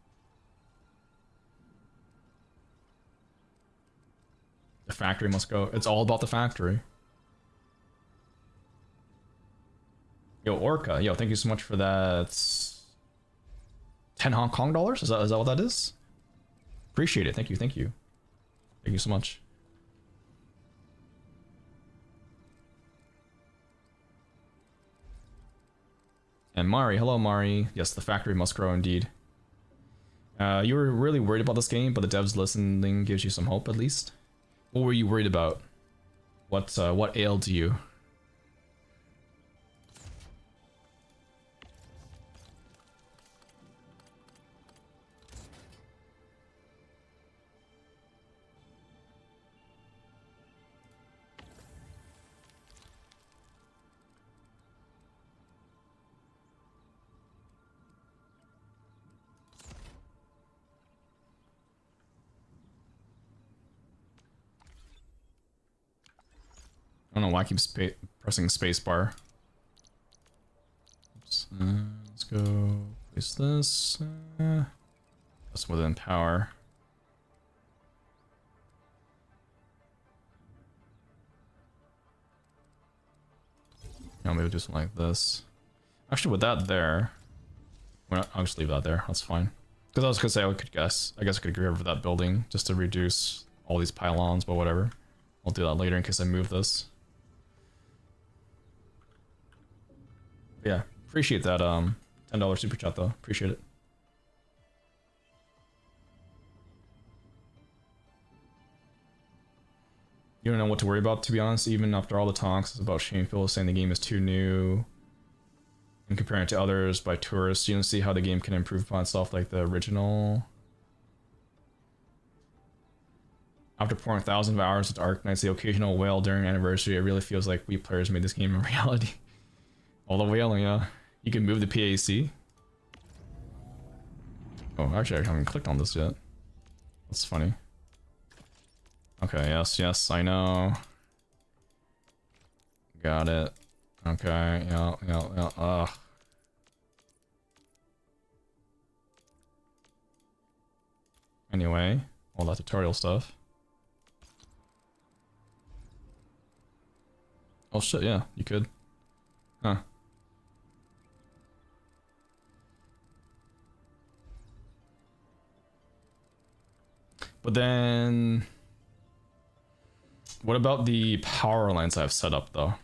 The factory must go. It's all about the factory. Yo, Orca. Yo, thank you so much for that. 10 Hong Kong dollars? Is that what that is? Appreciate it. Thank you. Thank you. Thank you so much. And Mari. Hello, Mari. Yes, the factory must grow indeed. You were really worried about this game, but the devs listening gives you some hope at least. What were you worried about? What ailed you? I don't know why I keep pressing spacebar. Let's go place this. That's within power. Now maybe do something like this. Actually, with that there, well, I'll just leave that there. That's fine. Because I was gonna say I guess I could get rid of that building just to reduce all these pylons, but whatever. I'll do that later in case I move this. Yeah, appreciate that $10 super chat though. Appreciate it. You don't know what to worry about, to be honest. Even after all the talks about shameful, saying the game is too new and comparing it to others by tourists, you don't see how the game can improve upon itself like the original. After pouring thousands of hours into Arknights, the occasional whale during anniversary, it really feels like we players made this game a reality. All the whaling, yeah. You can move the PAC. Oh, actually, I haven't clicked on this yet. That's funny. Okay, yes, I know. Got it. Okay, yeah, ugh. Anyway, all that tutorial stuff. Oh shit, yeah, you could. Huh. But then... what about the power lines I've set up though?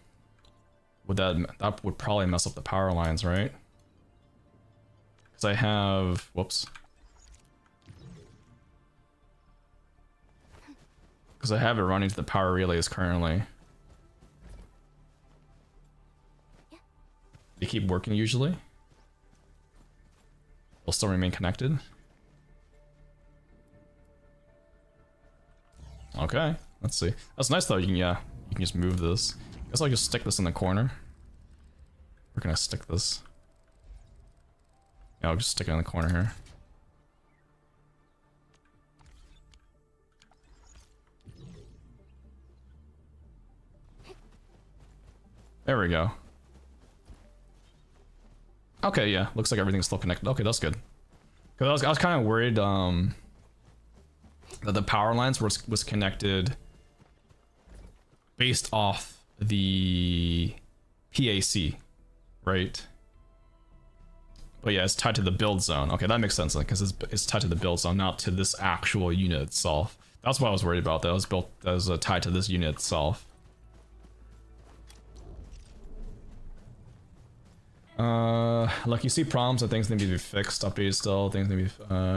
Would that would probably mess up the power lines, right? Because I have... whoops. Because I have it running to the power relays currently. They keep working usually. They'll still remain connected. Okay, let's see. That's nice though. You can, yeah, you can just move this. I guess I'll just stick this in the corner. Where can I stick this? Yeah, I'll just stick it in the corner here. There we go. Okay, yeah, looks like everything's still connected. Okay, that's good. Cause I was kind of worried that the power lines was connected based off the PAC, right? But yeah, it's tied to the build zone. Okay, that makes sense because it's tied to the build zone, not to this actual unit itself. That's what I was worried about. That was built as tied to this unit itself. Like you see problems that things need to be fixed, updated still, things need to be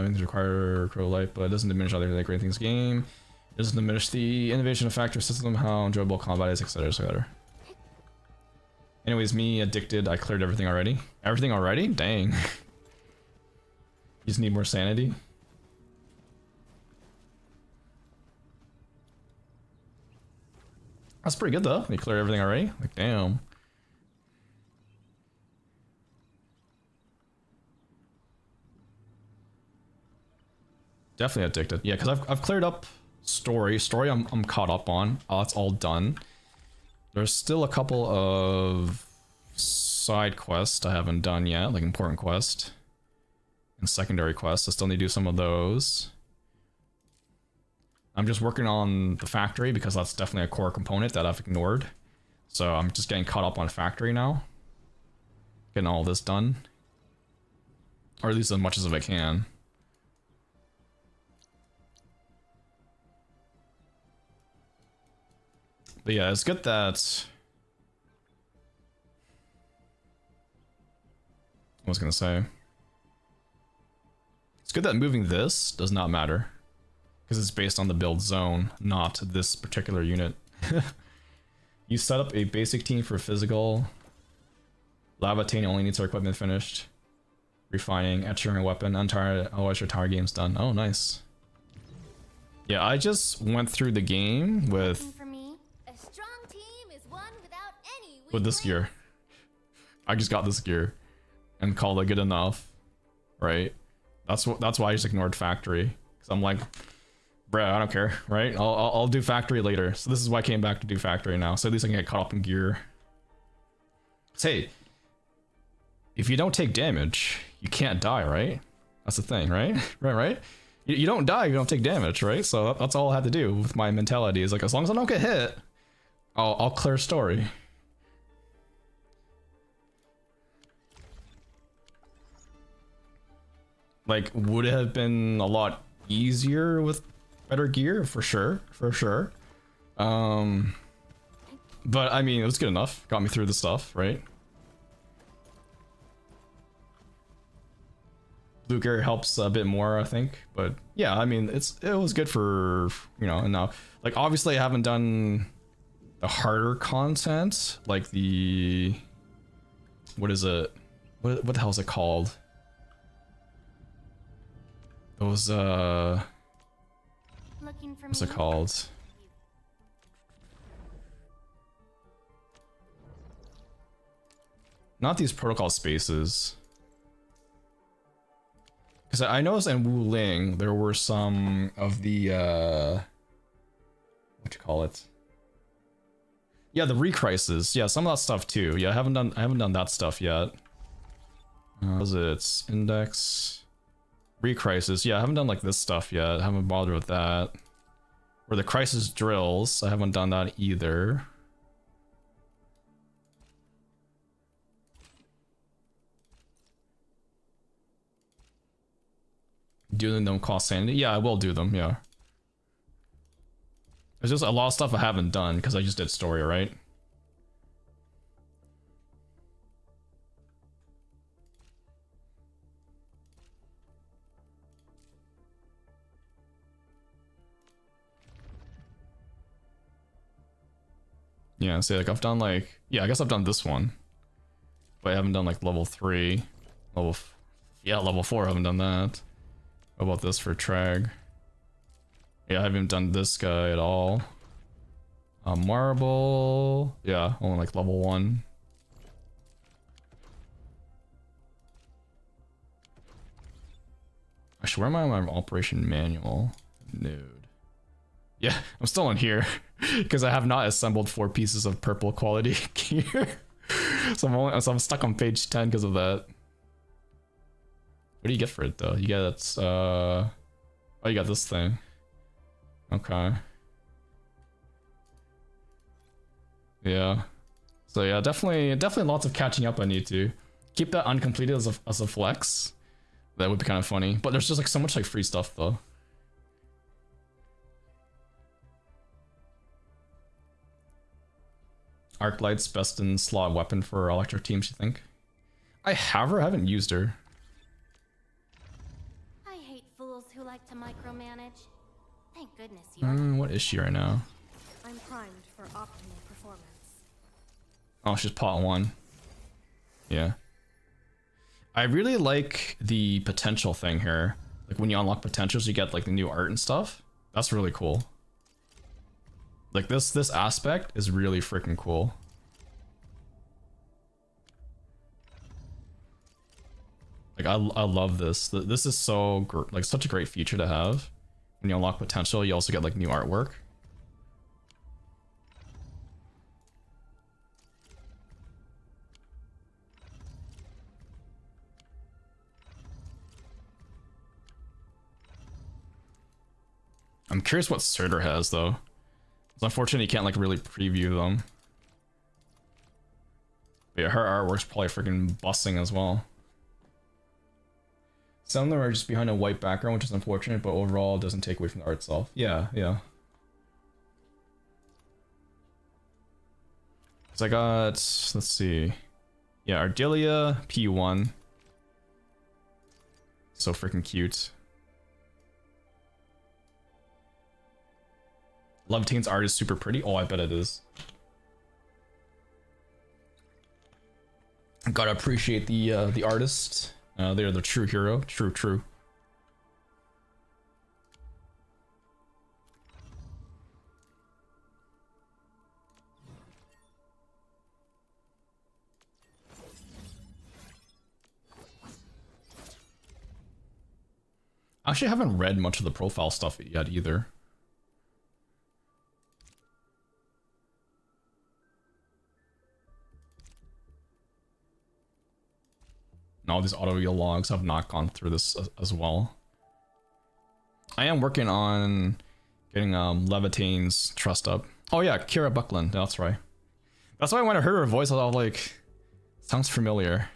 things require crow light, but it doesn't diminish other like great things game. It doesn't diminish the innovation of factor system, how enjoyable combat is, etc. etc. Anyways, me addicted, I cleared everything already. Everything already? Dang. You just need more sanity. That's pretty good though. You cleared everything already? Like damn. Definitely addicted. Yeah, because I've cleared up story. Story I'm caught up on. It's all done. There's still a couple of side quests I haven't done yet, like important quest and secondary quests. I still need to do some of those. I'm just working on the factory because that's definitely a core component that I've ignored. So I'm just getting caught up on factory now. Getting all this done. Or at least as much as I can. But yeah, it's good that... I was gonna say... it's good that moving this does not matter. Because it's based on the build zone, not this particular unit. You set up a basic team for physical. Lava Tane only needs our equipment finished. Refining, etching a weapon, untired, otherwise your tower game's done. Oh, nice. Yeah, I just went through the game with this gear. I just got this gear and called it good enough, right? That's why I just ignored factory, because I'm like, bruh, I don't care, right? I'll do factory later. So this is why I came back to do factory now, so at least I can get caught up in gear. Hey, if you don't take damage, you can't die, right? That's the thing, right? right? You don't die if you don't take damage, right? So that's all I had to do with my mentality, is like, as long as I don't get hit, I'll clear story. Like, would it have been a lot easier with better gear? For sure. But I mean, it was good enough. Got me through the stuff, right? Blue gear helps a bit more, I think. But yeah, I mean, it was good for, you know, and now, like, obviously I haven't done the harder content, like the, what is it? What the hell is it called? Those, Looking for what's me? it called? Not these protocol spaces. Because I noticed in Wu Ling there were some of the what you call it? Yeah, the recrises. Yeah, some of that stuff too. Yeah, I haven't done that stuff yet. What is it? Index recrisis. Yeah, I haven't done like this stuff yet. I haven't bothered with that. Or the crisis drills. I haven't done that either. Doing them cost sanity? Yeah, I will do them, yeah. There's just a lot of stuff I haven't done because I just did story, right? Yeah, see, like I've done like, yeah, I guess I've done this one. But I haven't done like level 3. Level 4, I haven't done that. How about this for Trag? Yeah, I haven't done this guy at all. Marble. Yeah, only like level 1. Actually, where am I on my operation manual? Nude. Yeah, I'm still in here because I have not assembled 4 pieces of purple quality gear. So I'm stuck on page 10 because of that. What do you get for it though? You get oh, you got this thing. Okay. Yeah. So yeah, definitely lots of catching up I need to. Keep that uncompleted as a flex. That would be kind of funny. But there's just like so much like free stuff though. Arknights best in slot weapon for electric teams, you think? I have her, I haven't used her. I hate fools who like to micromanage. Thank goodness you are. What is she right now? I'm primed for optimal performance. Oh, she's pot 1. Yeah. I really like the potential thing here. Like when you unlock potentials, you get like the new art and stuff. That's really cool. Like this aspect is really freaking cool. Like I love this. This is so like such a great feature to have. When you unlock potential, you also get like new artwork. I'm curious what Surtur has though. It's unfortunate you can't like really preview them. But yeah, her artwork's probably freaking busting as well. Some of them are just behind a white background, which is unfortunate, but overall it doesn't take away from the art itself. Yeah, yeah. So I got, let's see. Yeah, Ardelia, P1. So freaking cute. Levitane's art is super pretty. Oh, I bet it is. Gotta appreciate the artist. They're the true hero. True. I actually haven't read much of the profile stuff yet either. And all these auto logs have not gone through this as well. I am working on getting Levitane's trust up. Oh yeah, Kira Buckland, that's right. That's why when I heard her voice, I was like, sounds familiar.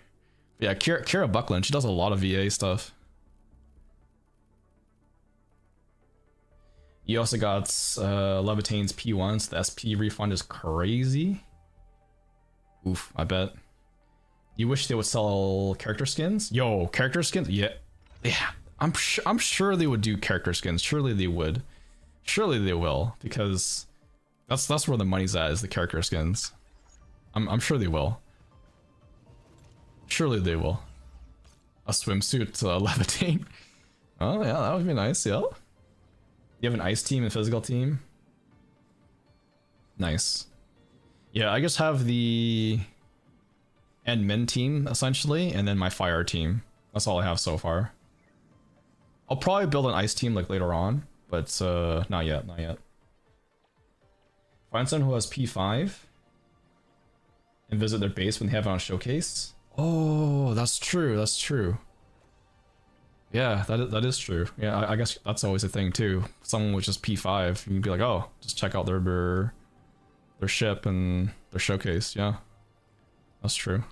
But yeah, Kira Buckland, she does a lot of VA stuff. You also got Levitane's P1s. The SP refund is crazy. Oof, I bet. You wish they would sell character skins? Yo, character skins? Yeah. Yeah, I'm sure they would do character skins. Surely they would. Surely they will, because that's where the money's at, is the character skins. I'm sure they will. Surely they will. A swimsuit levitating. Oh yeah, that would be nice. Yeah. You have an ice team and physical team. Nice. Yeah, I just have the admin team essentially, and then my fire team. That's all I have so far. I'll probably build an ice team like later on, but not yet, not yet. Find someone who has P5 and visit their base when they have it on showcase. Oh, that's true. That's true. Yeah, that is true. Yeah, I guess that's always a thing too. Someone with just P5, you can be like, oh, just check out their ship and their showcase. Yeah, that's true.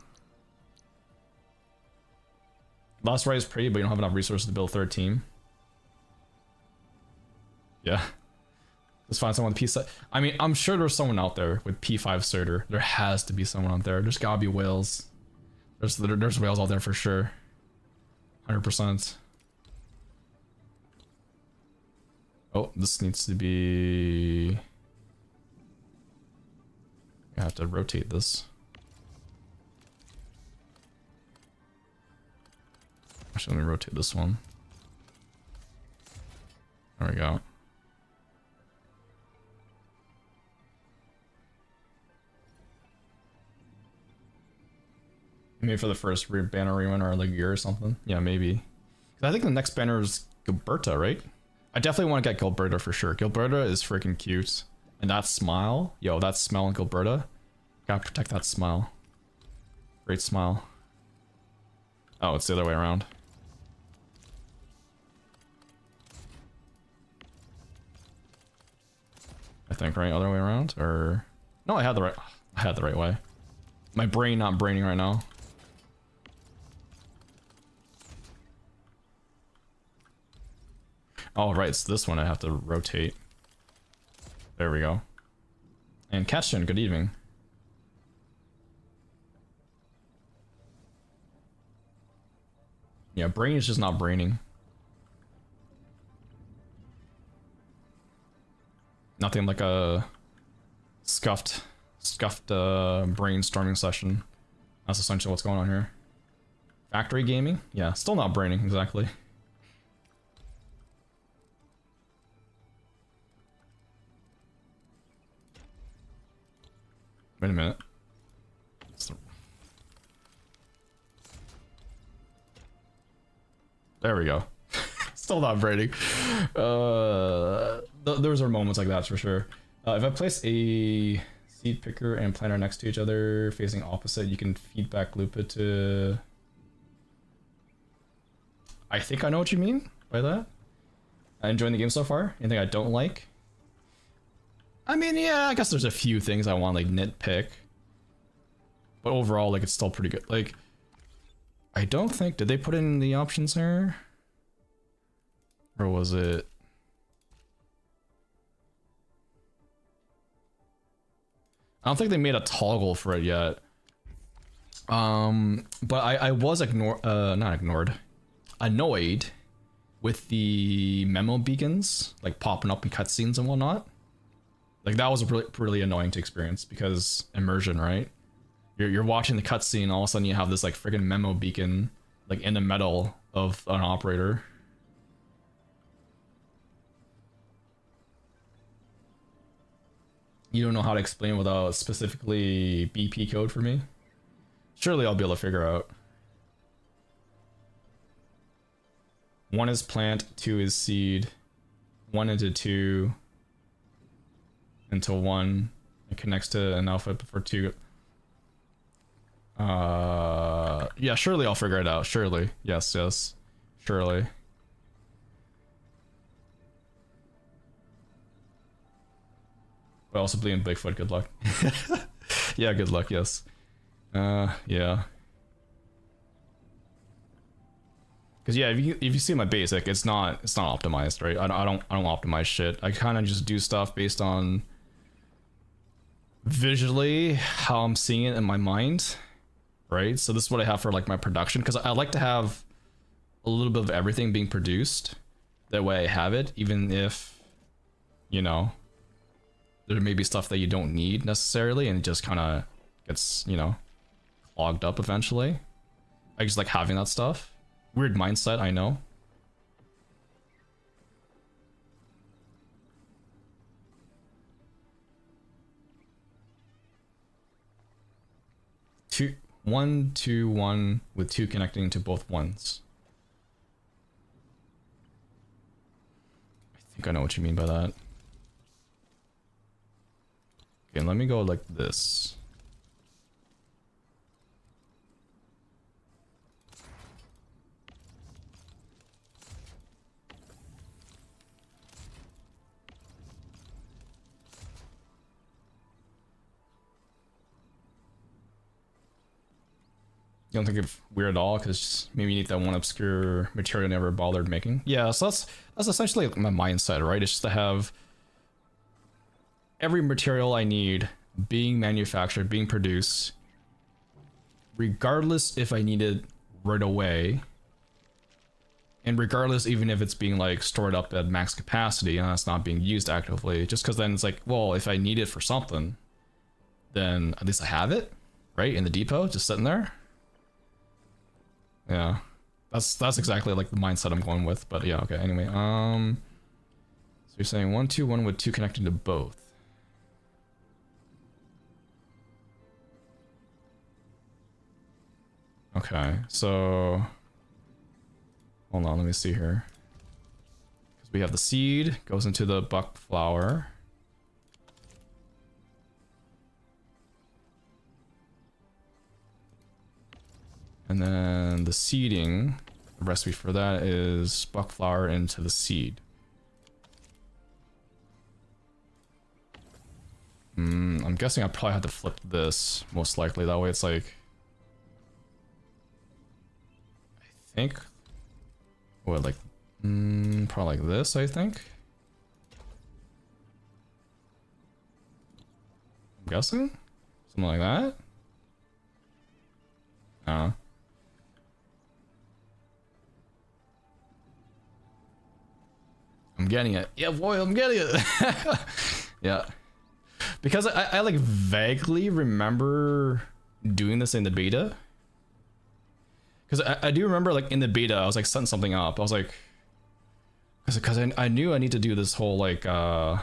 Last Ride is pretty, but you don't have enough resources to build a third team. Yeah. Let's find someone with P5. I mean, I'm sure there's someone out there with P5 Surtur. There has to be someone out there. There's gotta be whales. There's whales out there for sure. 100%. Oh, this needs to be... I have to rotate this. Actually, let me rotate this one. There we go. Maybe for the first banner rerun or like year or something. Yeah, maybe. I think the next banner is Gilberta, right? I definitely want to get Gilberta for sure. Gilberta is freaking cute. And that smile. Yo, that smile in Gilberta. Gotta protect that smile. Great smile. Oh, it's the other way around. I think, right? Other way around? Or... No, I had the right way. My brain not braining right now. Oh, right, it's this one I have to rotate. There we go. And Catchin, good evening. Yeah, brain is just not braining. Nothing like a scuffed brainstorming session. That's essentially what's going on here. Factory gaming? Yeah, still not braining, exactly. Wait a minute. There we go. Still not braining. Those are moments like that for sure. If I place a seed picker and planter next to each other, facing opposite, you can feedback loop it to... I think I know what you mean by that. I'm enjoying the game so far. Anything I don't like? I mean, yeah, I guess there's a few things I want like nitpick. But overall, like, it's still pretty good. Like, I don't think... Did they put in the options here? Or was it... I don't think they made a toggle for it yet. But I was annoyed with the memo beacons, like popping up in cutscenes and whatnot. Like that was really annoying to experience because immersion, right? You're watching the cutscene, all of a sudden you have this like friggin' memo beacon like in the middle of an operator. You don't know how to explain without specifically BP code for me? Surely I'll be able to figure out. 1 is plant, 2 is seed, 1 into 2 until 1. It connects to an alpha before 2. Yeah, surely I'll figure it out. Surely. Yes, yes. Surely. But also believe in Bigfoot, good luck. Yeah, good luck, yes. Yeah. Cause yeah, if you see my basic, it's not optimized, right? I don't optimize shit. I kind of just do stuff based on visually how I'm seeing it in my mind, right? So this is what I have for like my production, because I like to have a little bit of everything being produced. That way I have it, even if, you know, there may be stuff that you don't need necessarily, and it just kind of gets, you know, clogged up eventually. I just like having that stuff. Weird mindset, I know. Two, 1, 2, 1 with 2 connecting to both ones. I think I know what you mean by that. Okay, let me go like this. You don't think it's weird at all because maybe you need that one obscure material you never bothered making? Yeah, so that's essentially my mindset, right? It's just to have every material I need being manufactured, being produced, regardless if I need it right away, and regardless even if it's being like stored up at max capacity and it's not being used actively, just because then it's like, well, if I need it for something, then at least I have it, right? In the depot, just sitting there. Yeah, that's exactly like the mindset I'm going with, but yeah, okay, anyway, so you're saying 1, 2, 1 with 2 connecting to both. Okay, so hold on, let me see here. Because we have the seed, goes into the buck flower. And then the seeding, the recipe for that is buck flower into the seed. I'm guessing I probably have to flip this, most likely. That way it's like, I think, what, like, probably like this, I think. I'm guessing? Something like that? I'm getting it. Yeah, boy, I'm getting it. Yeah. Because I like vaguely remember doing this in the beta. Because I do remember like in the beta, I was like setting something up. I was like, because I knew I need to do this whole like, what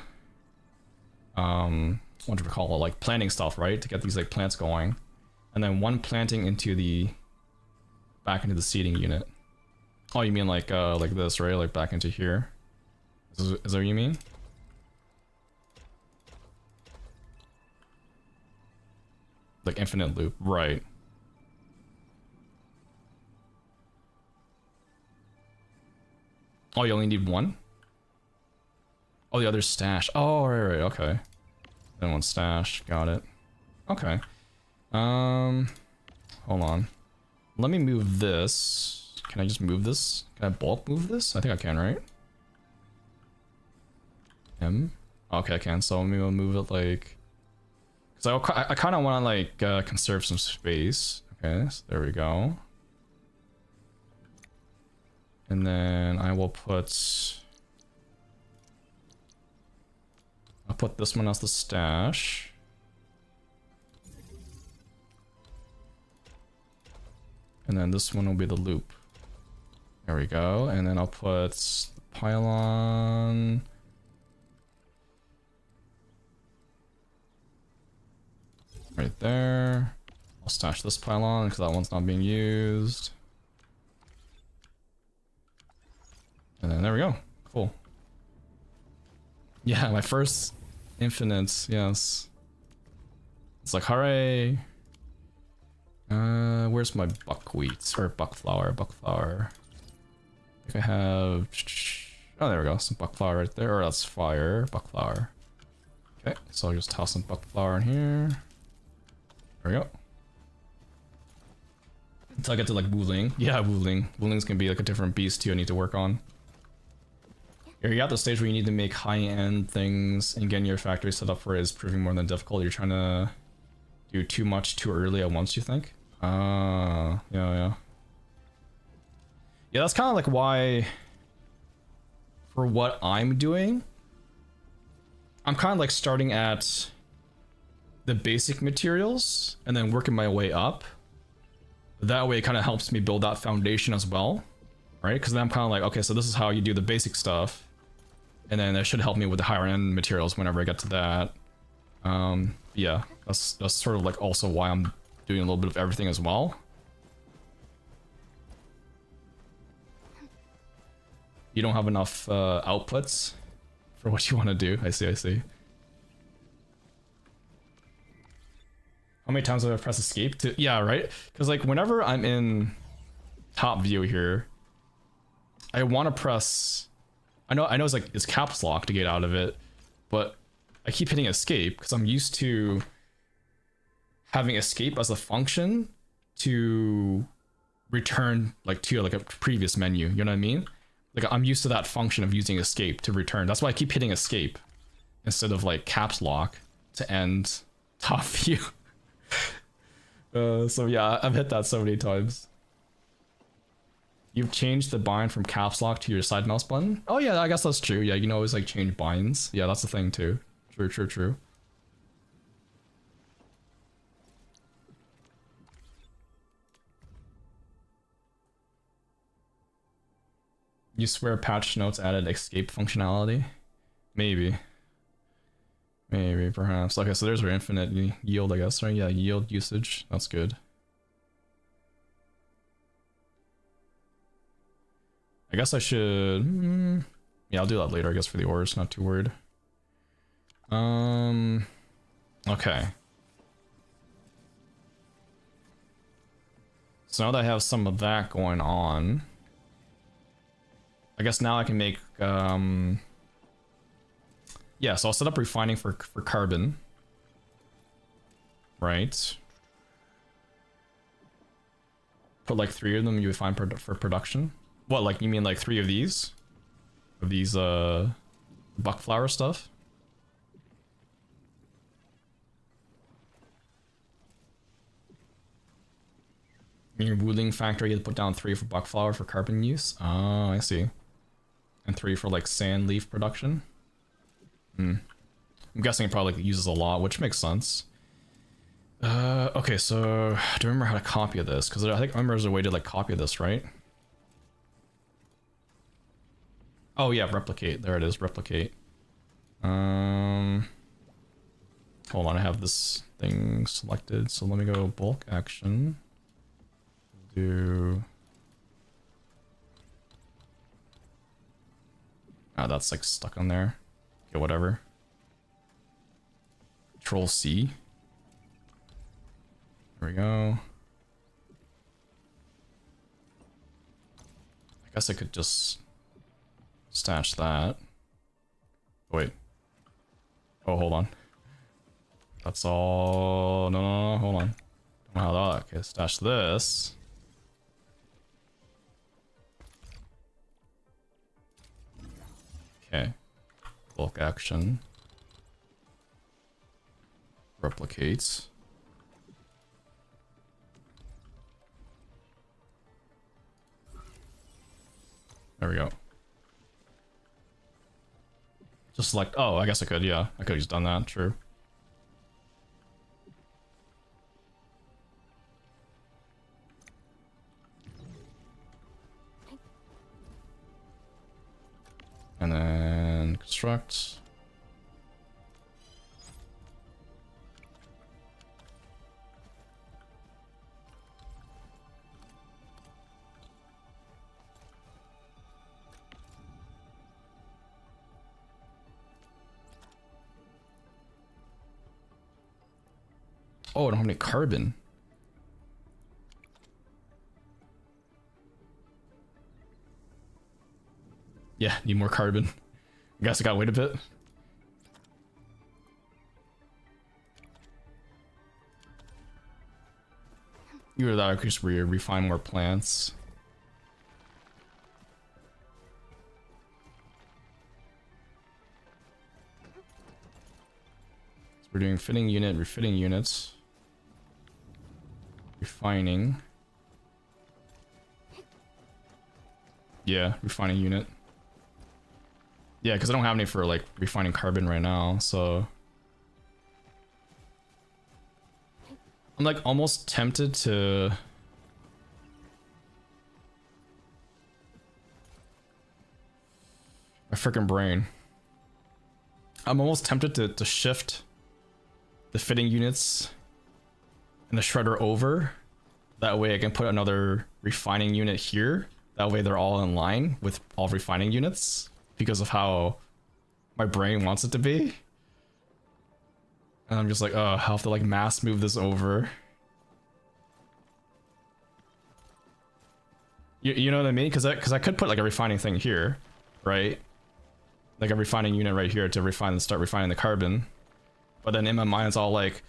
do we call it? Like planting stuff, right? To get these like plants going. And then one planting into the, back into the seeding unit. Oh, you mean like this, right? Like back into here. Is that what you mean? Like infinite loop, right? Oh, you only need one? Oh, the other's stash. Oh, right, okay. Then one stash, got it. Okay. Hold on. Let me move this. Can I just move this? Can I bulk move this? I think I can, right? Okay, I can. So maybe I'll move it like, because I kind of want to like conserve some space. Okay, so there we go. And then I'll put this one as the stash. And then this one will be the loop. There we go. And then I'll put the pylon. Right there. I'll stash this pylon because that one's not being used. And then there we go. Cool. Yeah, my first infinite, yes. It's like, hooray. Where's my buckwheat? Or buckflower, buckflower. I think I have... Oh, there we go. Some buckflower right there. Or that's fire. Buckflower. Okay, so I'll just toss some buckflower in here. There we go. Until I get to like Wuling. Yeah, Wuling. Wuling's gonna be like a different beast too I need to work on. You're at the stage where you need to make high-end things and getting your factory set up for it is proving more than difficult. You're trying to do too much too early at once, you think? Yeah. Yeah, that's kind of like why, for what I'm doing, I'm kind of like starting at the basic materials and then working my way up. That way it kind of helps me build that foundation as well, right? Because then I'm kind of like, okay, so this is how you do the basic stuff. And then that should help me with the higher end materials whenever I get to that. Yeah, that's sort of like also why I'm doing a little bit of everything as well. You don't have enough outputs for what you want to do. I see, I see. How many times have I pressed escape to? Yeah, right? Because like whenever I'm in top view here, I want to press... I know it's like it's caps lock to get out of it, but I keep hitting escape because I'm used to having escape as a function to return like to like a previous menu. You know what I mean? Like I'm used to that function of using escape to return. That's why I keep hitting escape instead of like caps lock to end top view. So yeah, I've hit that so many times. You've changed the bind from caps lock to your side mouse button? Oh yeah, I guess that's true. Yeah, you can always like change binds. Yeah, that's the thing too. True, true, true. You swear patch notes added escape functionality? Maybe. Maybe, perhaps. Okay, so there's our infinite yield, I guess, right? Yeah, yield usage. That's good. I guess I should... yeah, I'll do that later, I guess, for the ores. Not too worried. Okay. So now that I have some of that going on, I guess now I can make... yeah, so I'll set up refining for carbon. Right. Put like 3 of them you refine for production. What, like, you mean like 3 of these? Of these, buckflower stuff? In your wooling factory, you have to put down 3 for buckflower for carbon use? Oh, I see. And 3 for, like, sand leaf production? I'm guessing it probably like, uses a lot, which makes sense. Okay, so... do I remember how to copy this? Because I think I remember there's a way to, like, copy this, right? Oh yeah, replicate. There it is, replicate. Hold on, I have this thing selected, so let me go bulk action. Do... ah, that's like stuck on there. Okay, whatever. Control C. There we go. I guess I could just stash that. Wait. Oh, hold on. That's all. No, no, no, hold on. Don't know how that. Okay, stash this. Okay. Bulk action. Replicates. There we go. Just select, oh, I guess I could, yeah. I could have just done that, true. And then construct. Oh, I don't have any carbon. Yeah, need more carbon. I guess I gotta wait a bit. Either that or I could just refine more plants. So we're doing fitting unit, refitting units. Refining. Yeah, refining unit. Yeah, because I don't have any for like refining carbon right now, so I'm like almost tempted to my freaking brain. I'm almost tempted to shift the fitting units and the shredder over. That way I can put another refining unit here. That way they're all in line with all refining units because of how my brain wants it to be. And I'm just like, oh, I have to like mass move this over. You know what I mean? Because I could put like a refining thing here, right? Like a refining unit right here to refine and start refining the carbon. But then in my mind it's all like,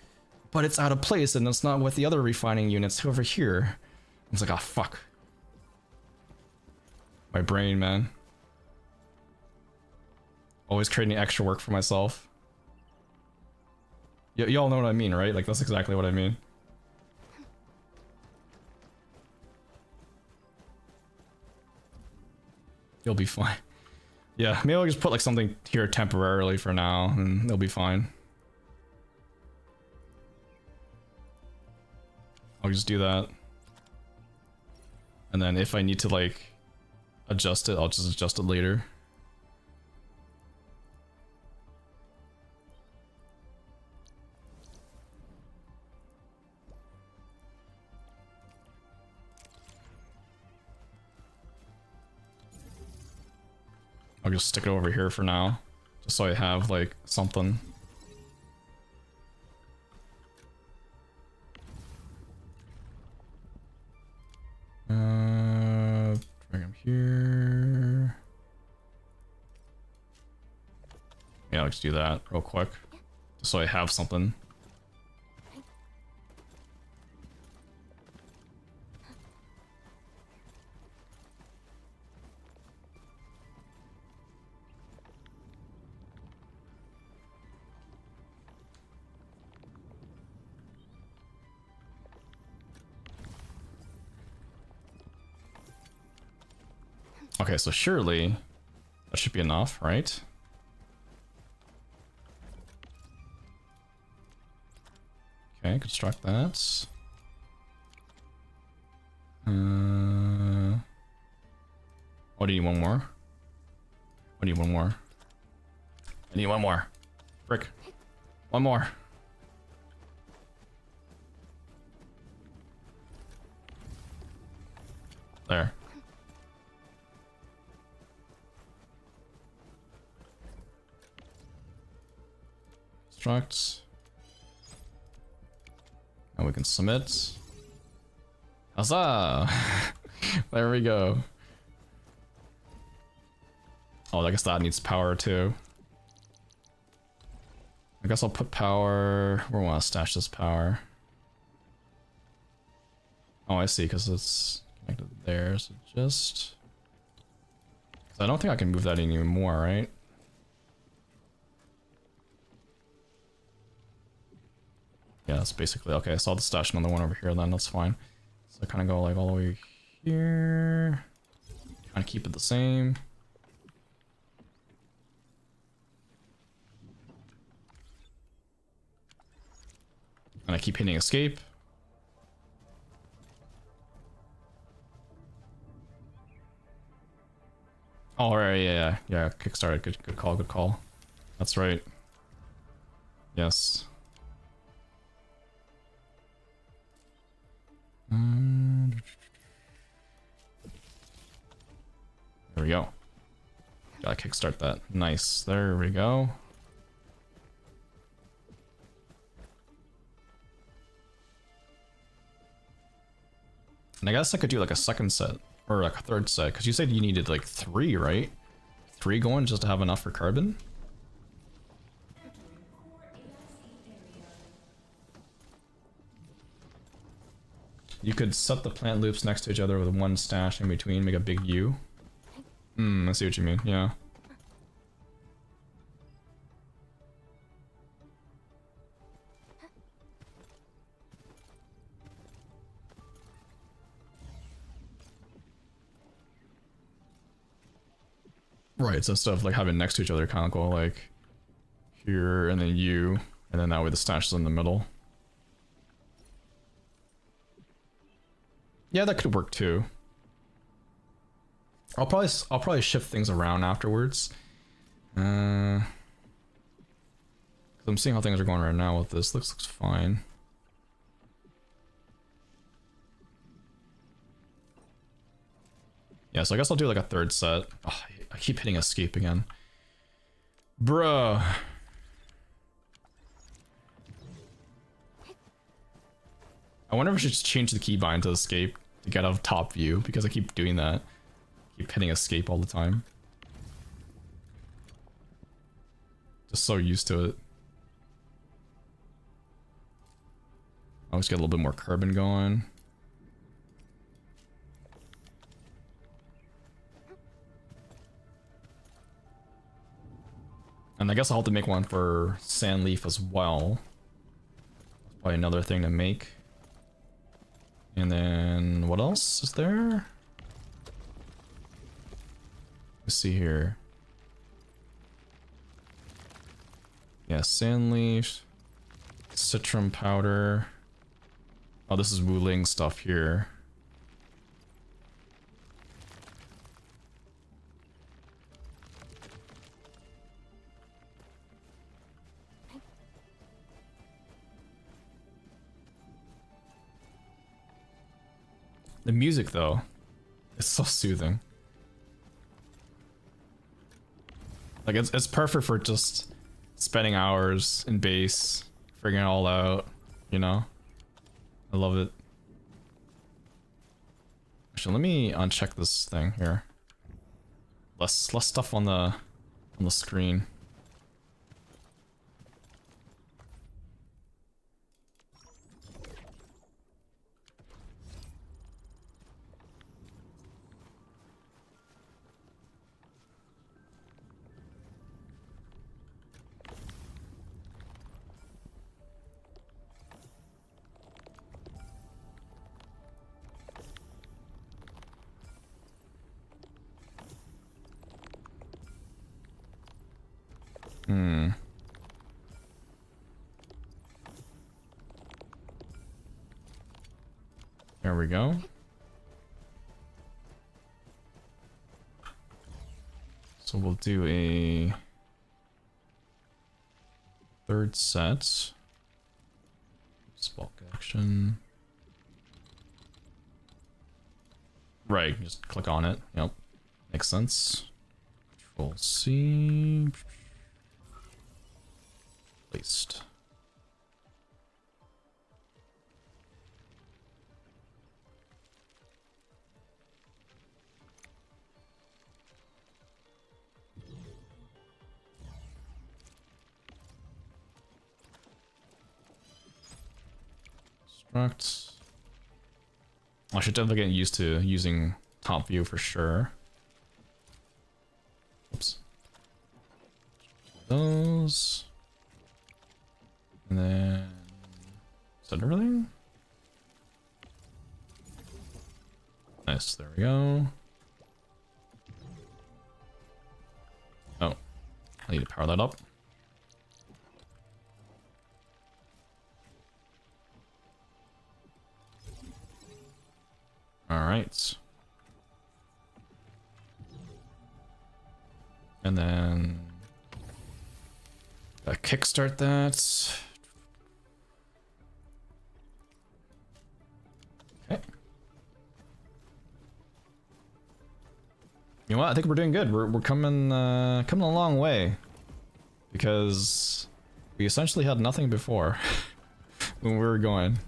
but it's out of place and it's not with the other refining units over here. I was like, oh fuck. My brain, man. Always creating extra work for myself. Y'all know what I mean, right? Like that's exactly what I mean. You'll be fine. Yeah, maybe I'll just put like something here temporarily for now and they'll be fine. I'll just do that. And then if I need to like adjust it, I'll just adjust it later. I'll just stick it over here for now, just so I have like something. Drag him here. Yeah, let's do that real quick, just so I have something. Okay, so surely that should be enough, right? Okay, construct that. Oh, do you need one more? I need one more. I need one more. Frick. One more. There. Construct. Now we can submit. Huzzah! There we go. Oh, I guess that needs power too. I guess I'll put power. Where do I want to stash this power? Oh, I see, because it's connected there. So just. I don't think I can move that anymore, right? Yeah, that's basically okay. So I'll just stash another one over here then, that's fine. So I kind of go like all the way here. Kind of keep it the same. And I keep hitting escape. Oh, right, yeah, kickstarted. Good call, good call. That's right. Yes. There we go. Gotta kickstart that. Nice. There we go. And I guess I could do like a second set or like a third set because you said you needed like 3, right? 3 going just to have enough for carbon. You could set the plant loops next to each other with one stash in between, make a big U. I see what you mean, yeah. Right, so instead of like having next to each other, kind of go like here and then you, and then that way the stash is in the middle. Yeah, that could work too. I'll probably shift things around afterwards. 'Cause I'm seeing how things are going right now with this. Looks fine. Yeah, so I guess I'll do like a third set. Oh, I keep hitting escape again. Bruh. I wonder if I should just change the keybind to escape to get out of top view, because I keep doing that. Keep hitting escape all the time. Just so used to it. I always get a little bit more carbon going. And I guess I'll have to make one for Sandleaf as well. Probably another thing to make. And then what else is there? Let's see here. Yeah, Sandleaf, Citrum powder. Oh, this is Wuling stuff here. The music, though, it's so soothing. Like, it's perfect for just spending hours in base, figuring it all out, you know? I love it. Actually, let me uncheck this thing here. Less stuff on the screen. There we go. So we'll do a third set. Bulk action. Right, just click on it. Yep. Makes sense. Control C. Placed. Construct. I should definitely get used to using top view for sure. Oops. Those. And then... Is that everything? Nice, there we go. Oh. I need to power that up. Alright. And then... kickstart that. Okay. You know what? I think we're doing good. We're coming coming a long way. Because we essentially had nothing before when we were going.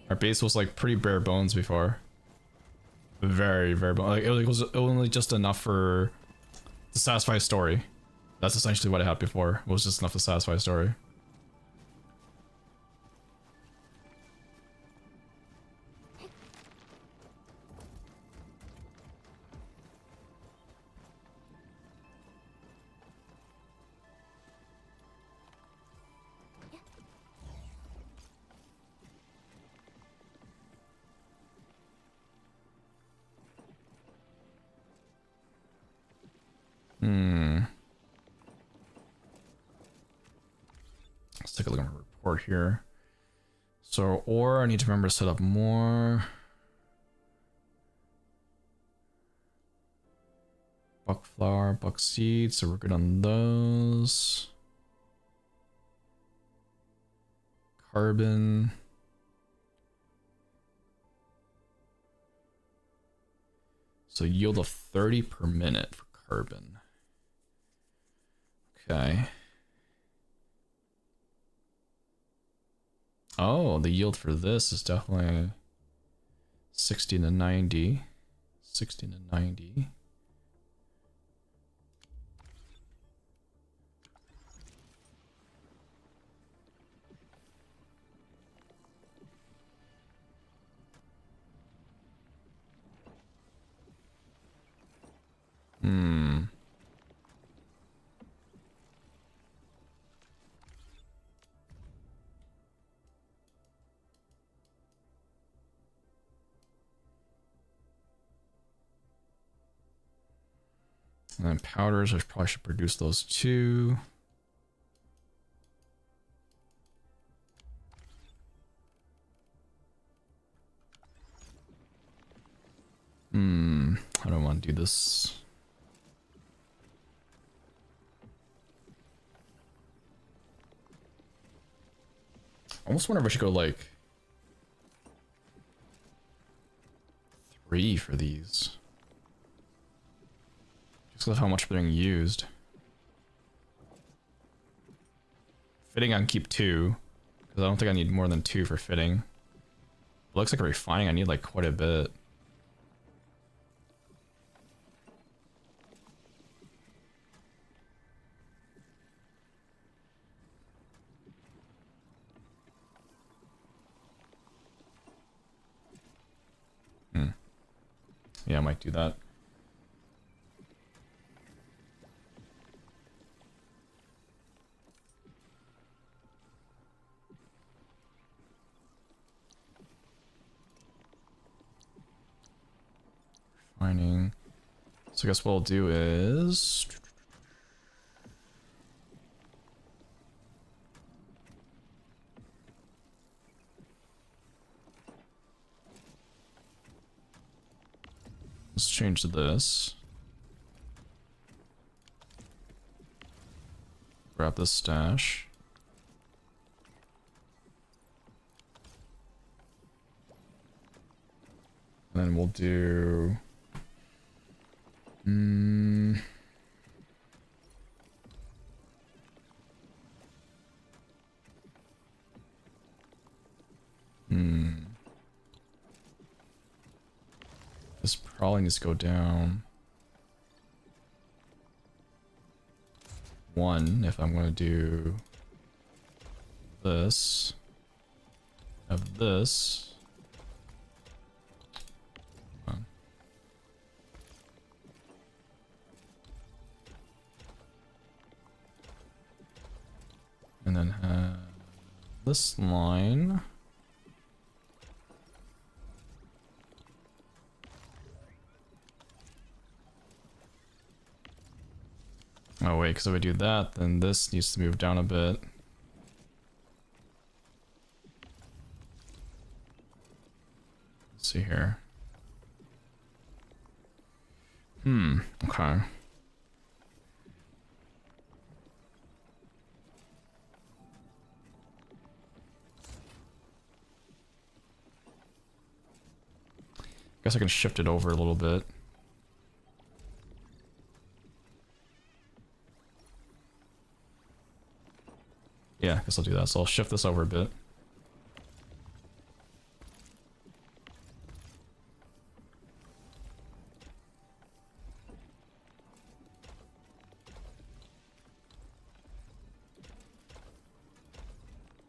Our base was like pretty bare bones before. Very bare bones. Like it was only just enough for to satisfy a story. That's essentially what I had before. It was just enough to satisfy a story. port here. So, or I need to remember to set up more. Buck flour, buck seeds, so we're good on those. Carbon. So yield of 30 per minute for carbon. Okay. Oh, the yield for this is definitely 60 to 90. 60 to 90. Hmm. And then powders, I probably should produce those too. I don't want to do this. I almost wonder if I should go like 3 for these. Just because of how much they're being used. Fitting I can keep 2. Because I don't think I need more than 2 for fitting. It looks like a refining I need like quite a bit. Yeah, I might do that. Refining. So I guess what I'll do is... let's change to this. Grab this stash. And then we'll do... This probably needs to go down 1 if I'm going to do this. Have this. And then have this line. Oh wait, because if I do that, then this needs to move down a bit. Let's see here. Okay. Guess I can shift it over a little bit. Yeah, I guess I'll do that. So I'll shift this over a bit.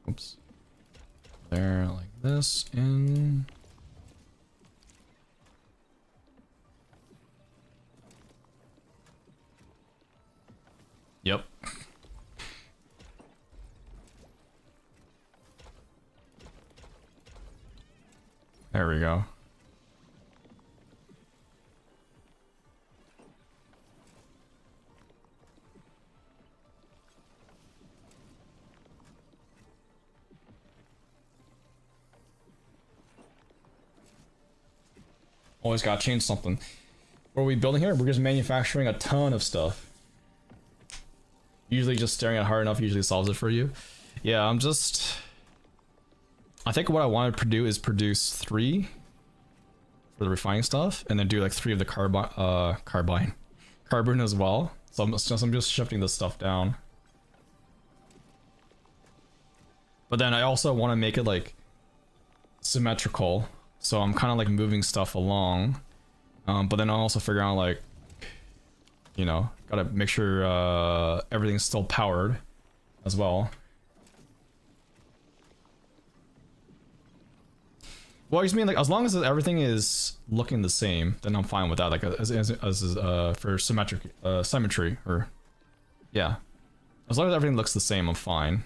Oops. There, like this, in. Yep. There we go. Always gotta change something. What are we building here? We're just manufacturing a ton of stuff. Usually just staring at it hard enough usually solves it for you. Yeah, I think what I want to do is produce 3 for the refining stuff, and then do like 3 of the carbon as well. So I'm just shifting this stuff down. But then I also want to make it like symmetrical, so I'm kind of like moving stuff along. But then I'll also figure out like, you know, gotta make sure everything's still powered as well. Well, I just mean like as long as everything is looking the same, then I'm fine with that. Like for symmetry, or yeah, as long as everything looks the same, I'm fine.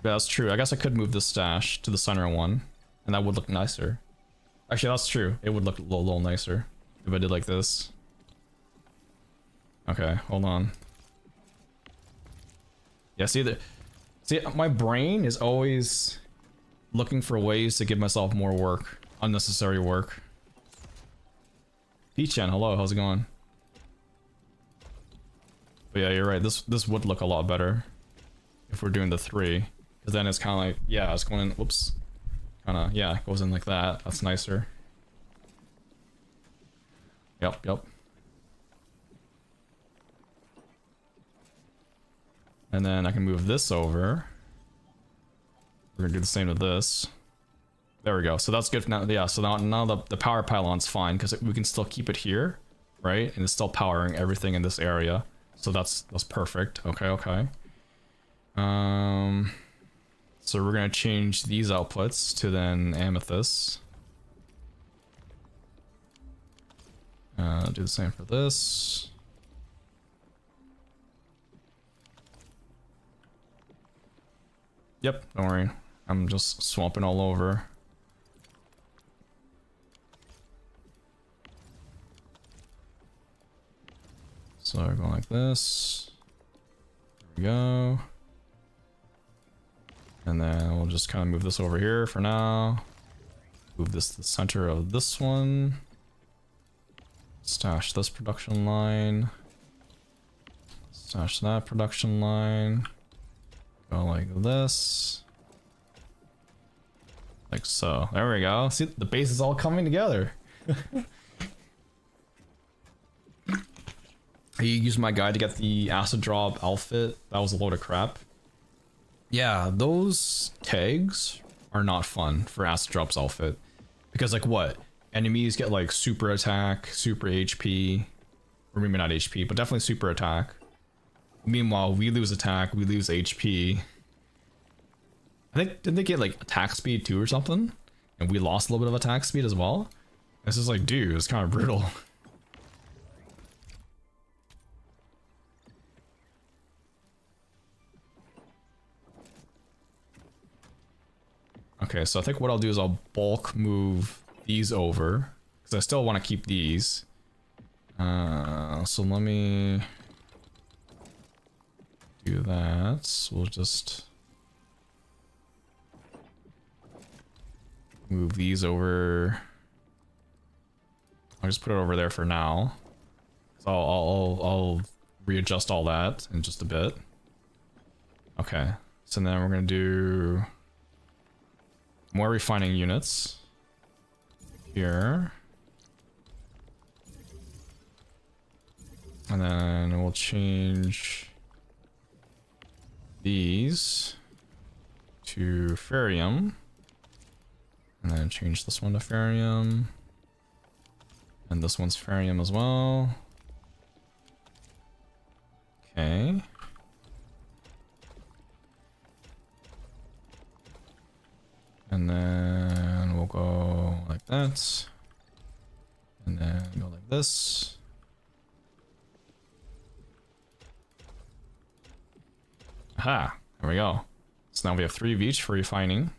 Yeah, that's true. I guess I could move this stash to the center one, and that would look nicer. Actually, that's true. It would look a little nicer if I did like this. Okay, hold on. Yeah, see, my brain is always looking for ways to give myself more work, unnecessary work. P-chan, hello, how's it going? But yeah, you're right. This would look a lot better if we're doing the 3. Because then it's kind of like, yeah, it's going in, whoops. Kind of, yeah, it goes in like that. That's nicer. Yep. And then I can move this over. We're gonna do the same to this. There we go. So that's good for now. Yeah, so now the power pylon's fine because we can still keep it here, right? And it's still powering everything in this area. So that's perfect. Okay. So we're gonna change these outputs to then amethyst. Do the same for this. Yep, don't worry. I'm just swamping all over. So we're going like this. There we go. And then we'll just kind of move this over here for now. Move this to the center of this one. Stash this production line. Stash that production line. Go like this. Like so. There we go. See, the base is all coming together. I used my guide to get the acid drop outfit. That was a load of crap. Yeah, those tags are not fun for acid drop's outfit. Because like what? Enemies get like super attack, super HP. Or maybe not HP, but definitely super attack. Meanwhile, we lose attack, we lose HP. I think, didn't they get like attack speed too or something? And we lost a little bit of attack speed as well? It's just like, dude, it's kind of brutal. Okay, so I think what I'll do is I'll bulk move these over. Because I still want to keep these. So let me do that. We'll just move these over. I'll just put it over there for now. So I'll readjust all that in just a bit. Okay, so then we're gonna do more refining units here. And then we'll change these to ferrium. And then change this one to ferrium. And this one's ferrium as well. Okay. And then we'll go like that. And then go like this. Aha, there we go. So now we have 3 of each for refining.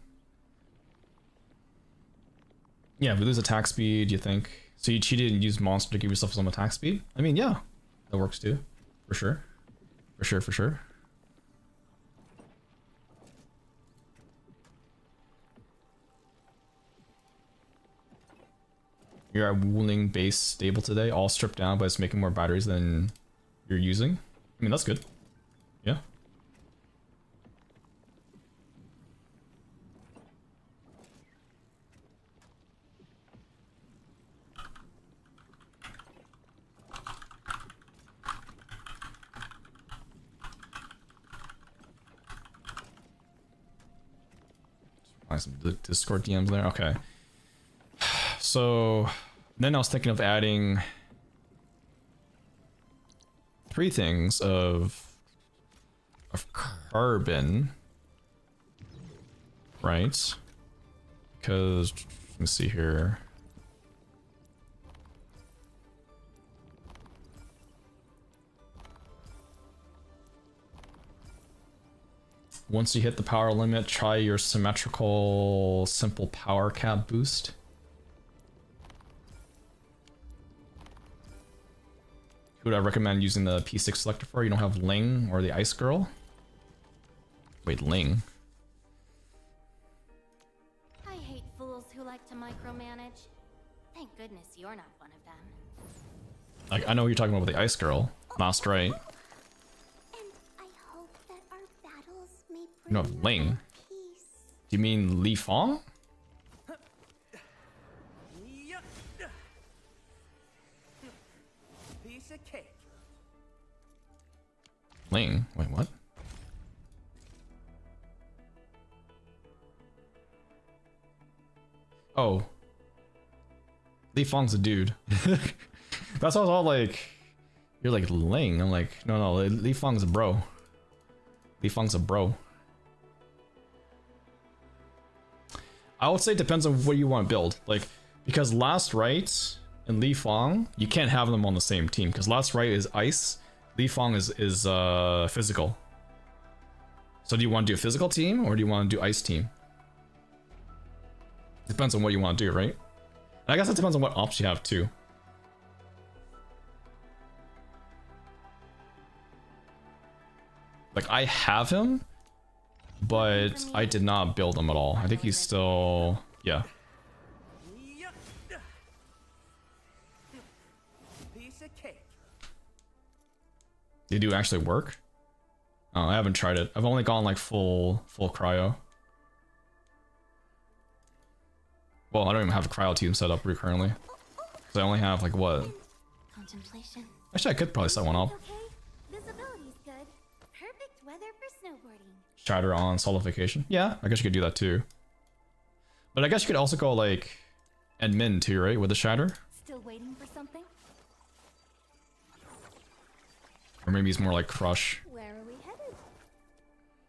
Yeah, if we lose attack speed, you think So you cheated and used monster to give yourself some attack speed? I mean, yeah, that works too, for sure, for sure, for sure. You're at Wuling base stable today, all stripped down, but it's making more batteries than you're using. I mean, that's good. Yeah. Find some Discord DMs there. Okay. So then I was thinking of adding 3 things of carbon, right? Because let me see here. Once you hit the power limit, try your symmetrical simple power cap boost. Who would I recommend using the P6 selector for? You don't have Ling or the Ice Girl? Wait, Ling. I hate fools who like to micromanage. Thank goodness you're not one of them. Like, I know you're talking about the Ice Girl. Last right. And I hope that our battles may You bring don't have Ling. peace. Do you mean Li Fong? Piece of cake. Ling? Wait, what? Oh. Li Fong's a dude. That's why I was all like, you're like Ling. I'm like, no, Li Fong's a bro. Li Fong's a bro. I would say it depends on what you want to build. Like, because Last Right and Li Fong, you can't have them on the same team. Because Last Right is ice, Li Fong is physical. So do you want to do a physical team or do you want to do ice team? Depends on what you want to do, right? And I guess it depends on what ops you have too. Like, I have him, but I did not build him at all. I think he's still, yeah. Piece of cake. They do actually work. Oh, I haven't tried it. I've only gone like full cryo. Well, I don't even have a cryo team set up currently. So I only have like what? Contemplation. Actually, I could probably set one up. Okay, visibility's good. Perfect weather for snowboarding. Shatter on solidification. Yeah, I guess you could do that too. But I guess you could also go like admin too, right? With the shatter. Still waiting for something? Or maybe it's more like crush. Where are we headed?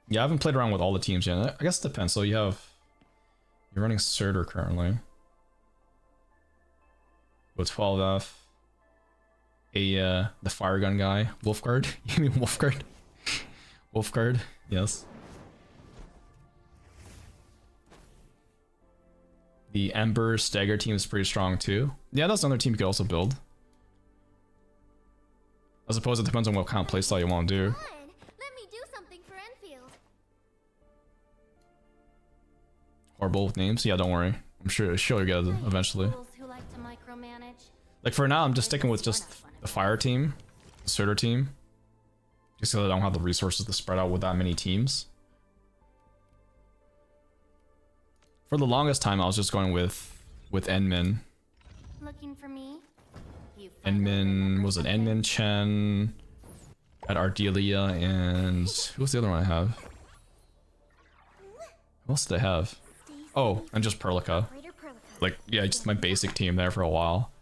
Yeah, I haven't played around with all the teams yet. I guess it depends. So you're running Surtur currently. With 12F. The fire gun guy. Wolfguard? You mean Wolfguard? Wolfguard, yes. The Ember Stagger team is pretty strong too. Yeah, that's another team you could also build. I suppose it depends on what kind of playstyle you want to do. Fun. Let me do something for Enfield. Horrible with names? Yeah, don't worry. I'm sure she'll get it eventually. Fools who like to micromanage. Like for now, I'm just sticking with just the fire team, the Surtur team. Just because I don't have the resources to spread out with that many teams. For the longest time, I was just going with Enmin. Looking for me? You finally Enmin, remember was it something? Enmin, Chen, at Ardelia, and who's the other one I have? Who else did I have? Oh, and just Perlica. Greater Perlica. Like, yeah, just my basic team there for a while.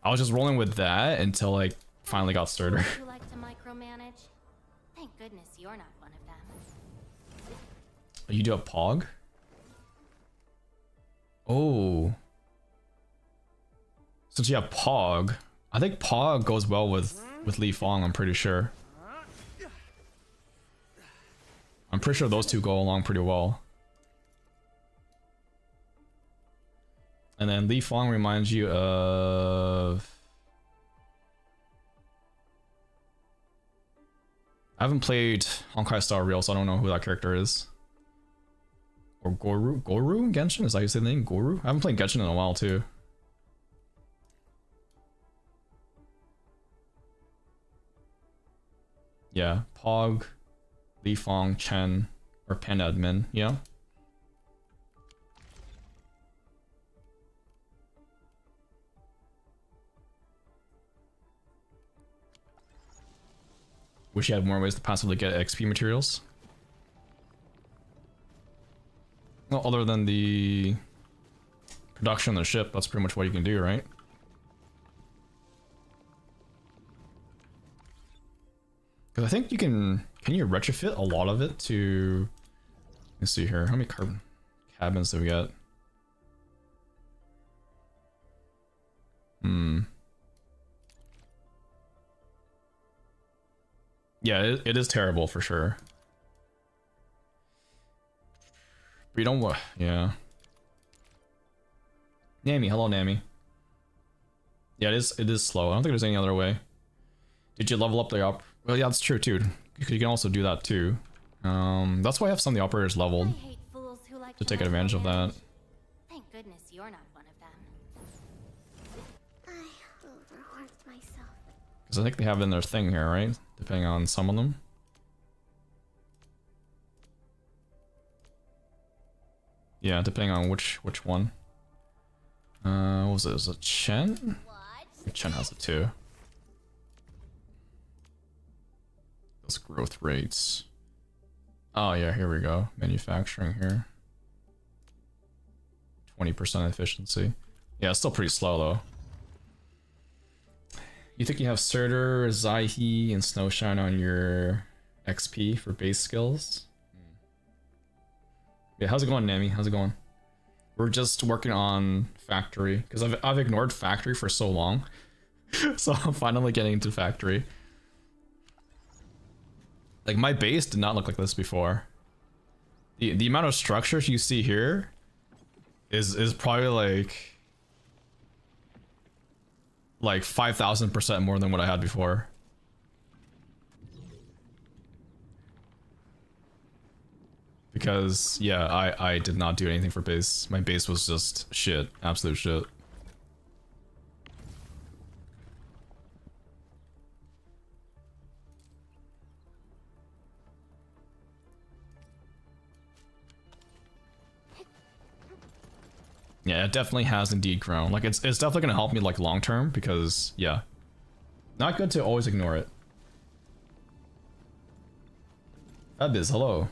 I was just rolling with that until I finally got Surtur. Who like to micromanage? Thank goodness you're not one of them. You do a Pog? Oh. Since you have Pog, I think Pog goes well with Li Fong, I'm pretty sure. I'm pretty sure those two go along pretty well. And then Li Fong reminds you of... I haven't played Honkai Star Rail, so I don't know who that character is. Or Goru? Goru Genshin? Is that how you say the name? Goru? I haven't played Genshin in a while too. Yeah, Pog, Li Fong, Chen, or Pen Admin, yeah. Wish you had more ways to passively get XP materials. Well, other than the production of the ship, that's pretty much what you can do, right? Because I think you can you retrofit a lot of it to... Let's see here, how many carbon cabins do we get? Yeah, it is terrible for sure. But you don't want... Yeah. Nami, hello Nami. Yeah, it is slow. I don't think there's any other way. Did you level up the op... Well, yeah, that's true too. You can also do that too. That's why I have some of the operators leveled. I hate fools who like To take advantage of that. Thank goodness you're not one of them. I overworked myself. Because I think they have in their thing here, right? Depending on some of them. Yeah, depending on which one. What was it? Was it Chen? Chen has it too. Those growth rates. Oh yeah, here we go. Manufacturing here. 20% efficiency. Yeah, it's still pretty slow though. You think you have Surtur, Zaihi, and Snowshine on your XP for base skills? Yeah, how's it going, Nami? How's it going? We're just working on factory because I've ignored factory for so long, so I'm finally getting into factory. Like my base did not look like this before. The amount of structures you see here is probably like 5,000% more than what I had before. Because yeah, I did not do anything for base. My base was just shit, absolute shit. Yeah, it definitely has indeed grown. Like it's definitely gonna help me like long term because yeah. Not good to always ignore it. Fabiz, hello.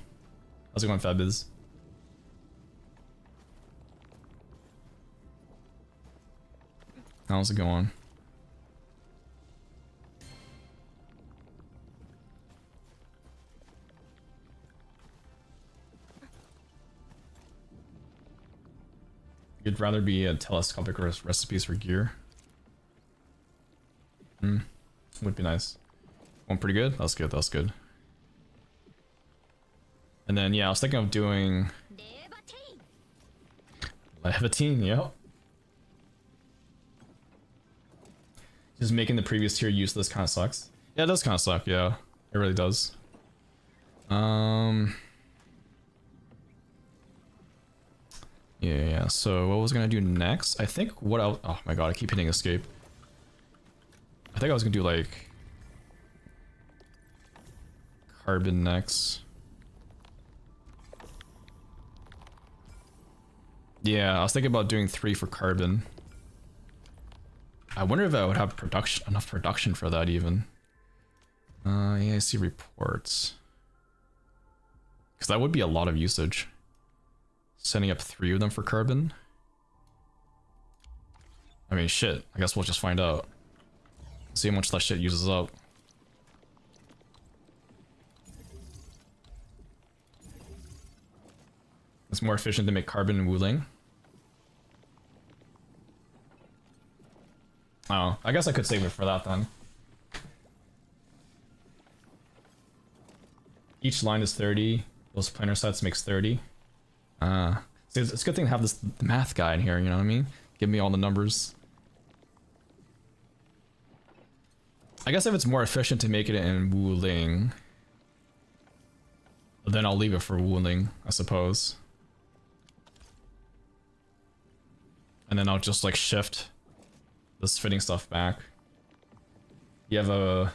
How's it going, Fabiz? How's it going? You'd rather be telescopic recipes for gear? Would be nice. Going pretty good? That's good, that's good. And then, yeah, I was thinking of doing... Levantine, yep. Just making the previous tier useless kind of sucks. Yeah, it does kind of suck, yeah. It really does. Yeah, so what was I gonna do next? I think what else... Oh my god, I keep hitting escape. I think I was gonna do like... Carbon next. Yeah, I was thinking about doing 3 for carbon. I wonder if I would have enough production for that even. Yeah, I see reports. Because that would be a lot of usage. Setting up 3 of them for carbon. I mean, shit. I guess we'll just find out. See how much that shit uses up. It's more efficient to make carbon and Wuling. Oh, I guess I could save it for that then. Each line is 30. Those planar sets makes 30. See, it's a good thing to have this math guy in here, you know what I mean? Give me all the numbers. I guess if it's more efficient to make it in Wuling, then I'll leave it for Wuling, I suppose. And then I'll just like shift this fitting stuff back. You have a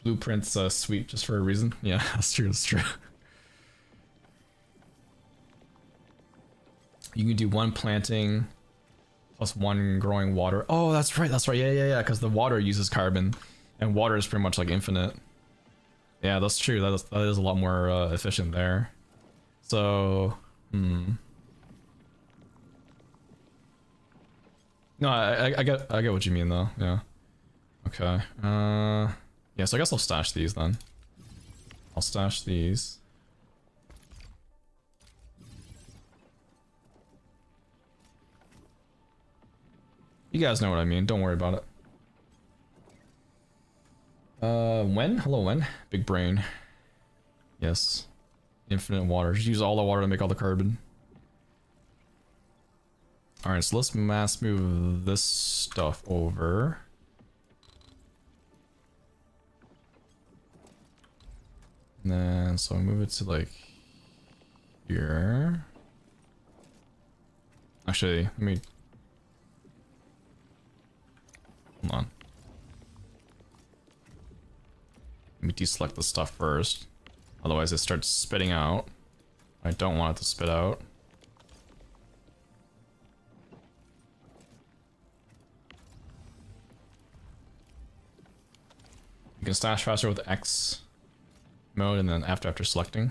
blueprints sweep just for a reason. Yeah, that's true, that's true. You can do 1 planting plus 1 growing water. Oh, that's right, yeah, because the water uses carbon, and water is pretty much like infinite. Yeah, that's true, that is a lot more efficient there. So, No, I get what you mean though, yeah. Okay, yeah, so I guess I'll stash these then. I'll stash these. You guys know what I mean, don't worry about it. Wen? Hello, Wen. Big brain. Yes. Infinite water. Just use all the water to make all the carbon. Alright, so let's mass move this stuff over. And then, so move it to like here. Actually, let me... Hold on. Let me deselect the stuff first. Otherwise it starts spitting out. I don't want it to spit out. You can stash faster with X mode and then after selecting.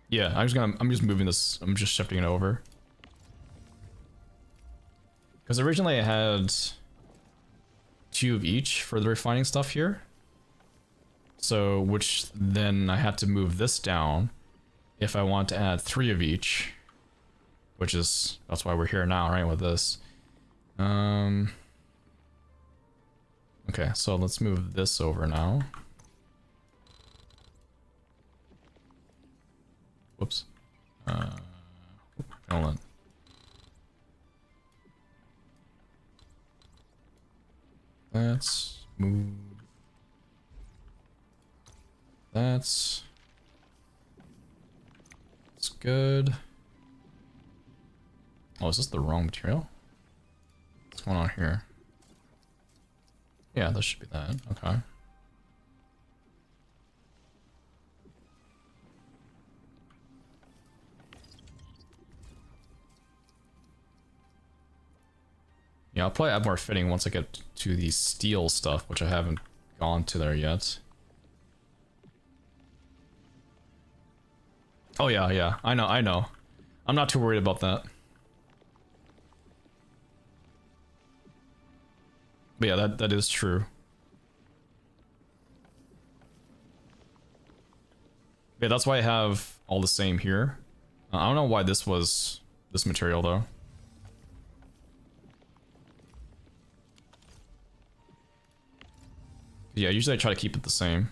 Yeah, I'm just moving this, I'm just shifting it over. Because originally I had 2 of each for the refining stuff here. So, which then I had to move this down if I want to add 3 of each. Which is, that's why we're here now, right, with this. Okay, so let's move this over now. Whoops. Hold on. Let's move. That's good. Oh, is this the wrong material? What's going on here? Yeah, this should be that. Okay. Yeah, I'll probably add more fitting once I get to the steel stuff, which I haven't gone to there yet. Oh yeah, I know. I'm not too worried about that. But yeah, that is true. Yeah, that's why I have all the same here. I don't know why this was this material though. Yeah, usually I try to keep it the same.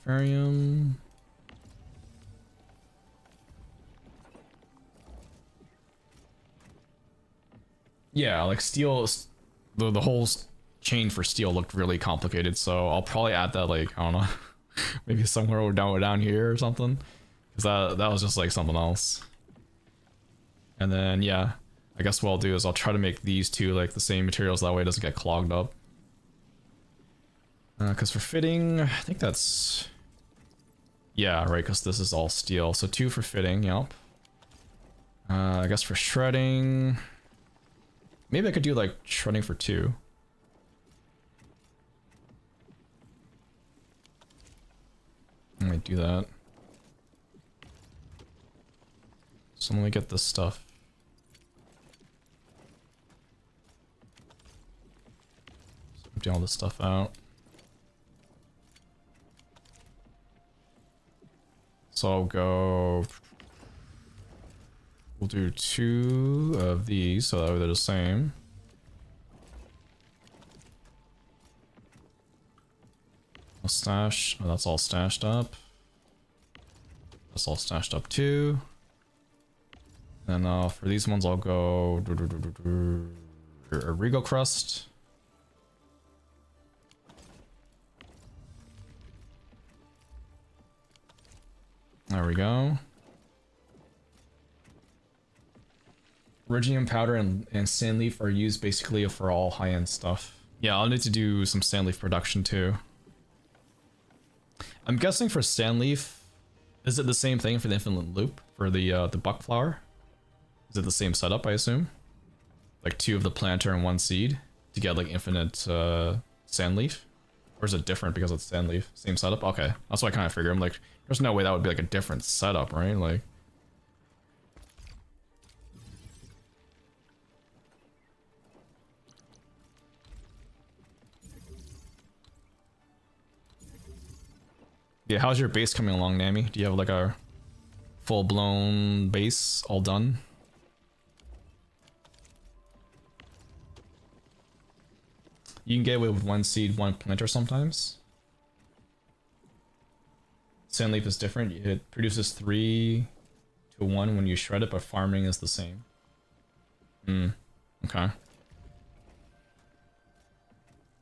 Ferrium. Yeah, like steel, the whole chain for steel looked really complicated, so I'll probably add that, like, I don't know, maybe somewhere down here or something, because that was just like something else. And then yeah, I guess what I'll do is I'll try to make these two like the same materials, that way it doesn't get clogged up. Because for fitting, I think that's, yeah, right, because this is all steel, so 2 for fitting, yep. I guess for shredding, maybe I could do like shredding for 2. I might do that. So let me get this stuff. Empty all this stuff out. So I'll go... We'll do 2 of these, so that way they're the same. I'll stash... Oh, that's all stashed up. That's all stashed up too. And for these ones, I'll go a Regal Crust. There we go. Iridium powder and sandleaf are used basically for all high-end stuff. Yeah, I'll need to do some sandleaf production too. I'm guessing for sandleaf, is it the same thing for the infinite loop for the buck flower? Is it the same setup, I assume? Like 2 of the planter and 1 seed to get like infinite sandleaf? Or is it different because it's sandleaf? Same setup? Okay, that's what I kind of figured. I'm like, there's no way that would be like a different setup, right? Like, yeah, how's your base coming along, Nami? Do you have like a full-blown base all done? You can get away with 1 seed, 1 planter sometimes. Sandleaf is different. It produces 3 to 1 when you shred it, but farming is the same. Okay.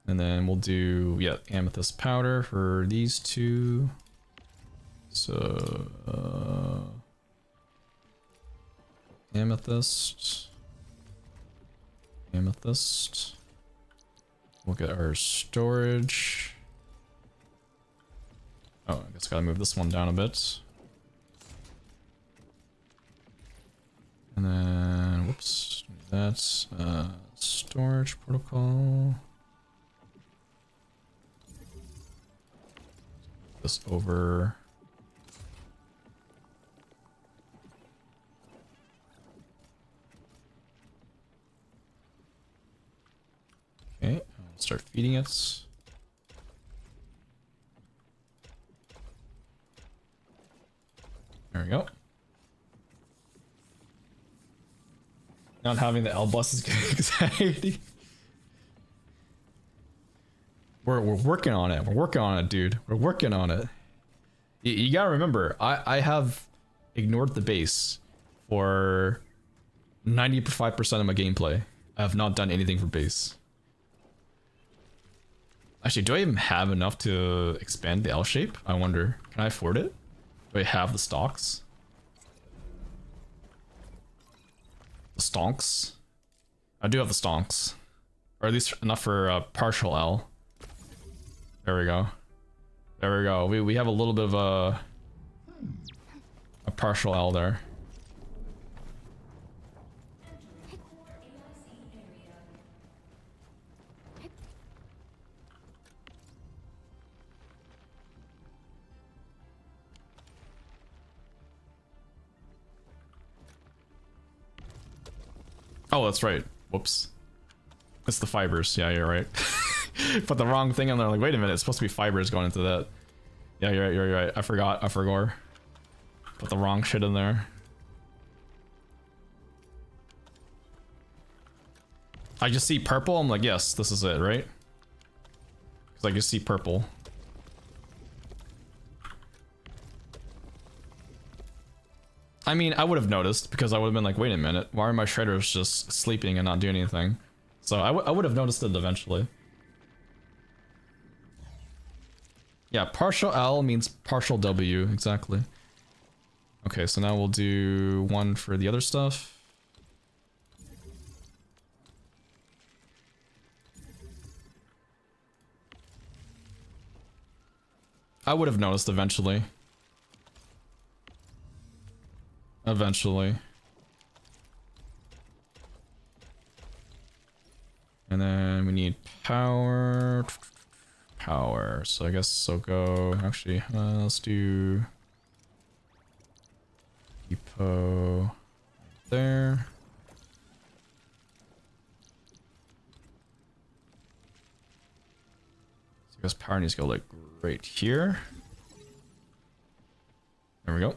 And then we'll do, yeah, amethyst powder for these 2. So, amethyst. Amethyst. We'll get our storage. Oh, I guess gotta move this one down a bit. And then, whoops, that's storage protocol. This over. Okay, I'll start feeding it. There we go. Not having the L bus is giving anxiety. We're working on it. We're working on it, dude. We're working on it. You gotta remember, I have ignored the base for 95% of my gameplay. I have not done anything for base. Actually, do I even have enough to expand the L shape? I wonder. Can I afford it? Do I have the stocks? The stonks? I do have the stonks. Or at least enough for partial L. There we go. There we go. We have a little bit of a partial L there. Oh, that's right. Whoops. It's the fibers. Yeah, you're right. Put the wrong thing in there. Like, wait a minute. It's supposed to be fibers going into that. Yeah, you're right. You're right. I forgot. I forgot. Put the wrong shit in there. I just see purple. I'm like, yes, this is it, right? Because I just see purple. I mean, I would have noticed because I would have been like, wait a minute, why are my shredders just sleeping and not doing anything? So I would have noticed it eventually. Yeah, partial L means partial W, exactly. Okay, so now we'll do 1 for the other stuff. I would have noticed eventually. Eventually. And then we need power. Power. So I guess I'll go. Actually, let's do depot there. So I guess power needs to go like right here. There we go.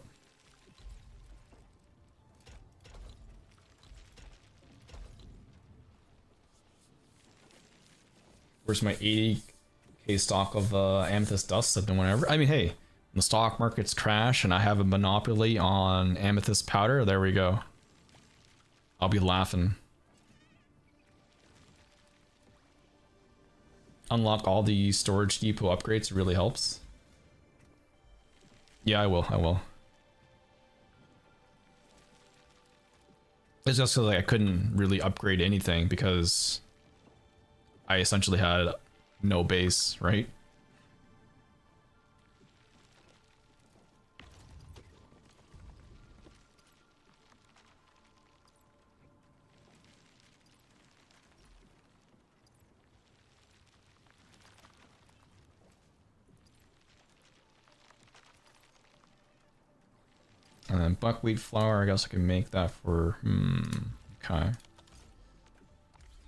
Where's my 80k stock of amethyst dust that no one ever... I mean, hey, The stock market's crash and I have a monopoly on amethyst powder. There we go. I'll be laughing. Unlock all the storage depot upgrades really helps. Yeah, I will. It's just like I couldn't really upgrade anything because I essentially had no base, right? And then buckwheat flour, I guess I can make that for, okay.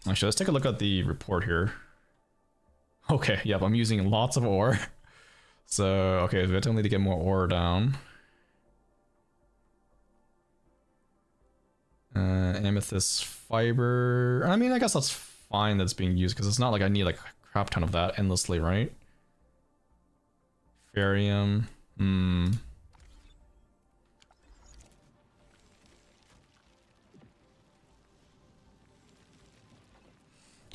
Actually, let's take a look at the report here. Okay, yep, I'm using lots of ore. So, okay, we definitely need to get more ore down. Amethyst fiber, I mean, I guess that's fine that's being used, because it's not like I need like a crap ton of that endlessly, right? Ferrium,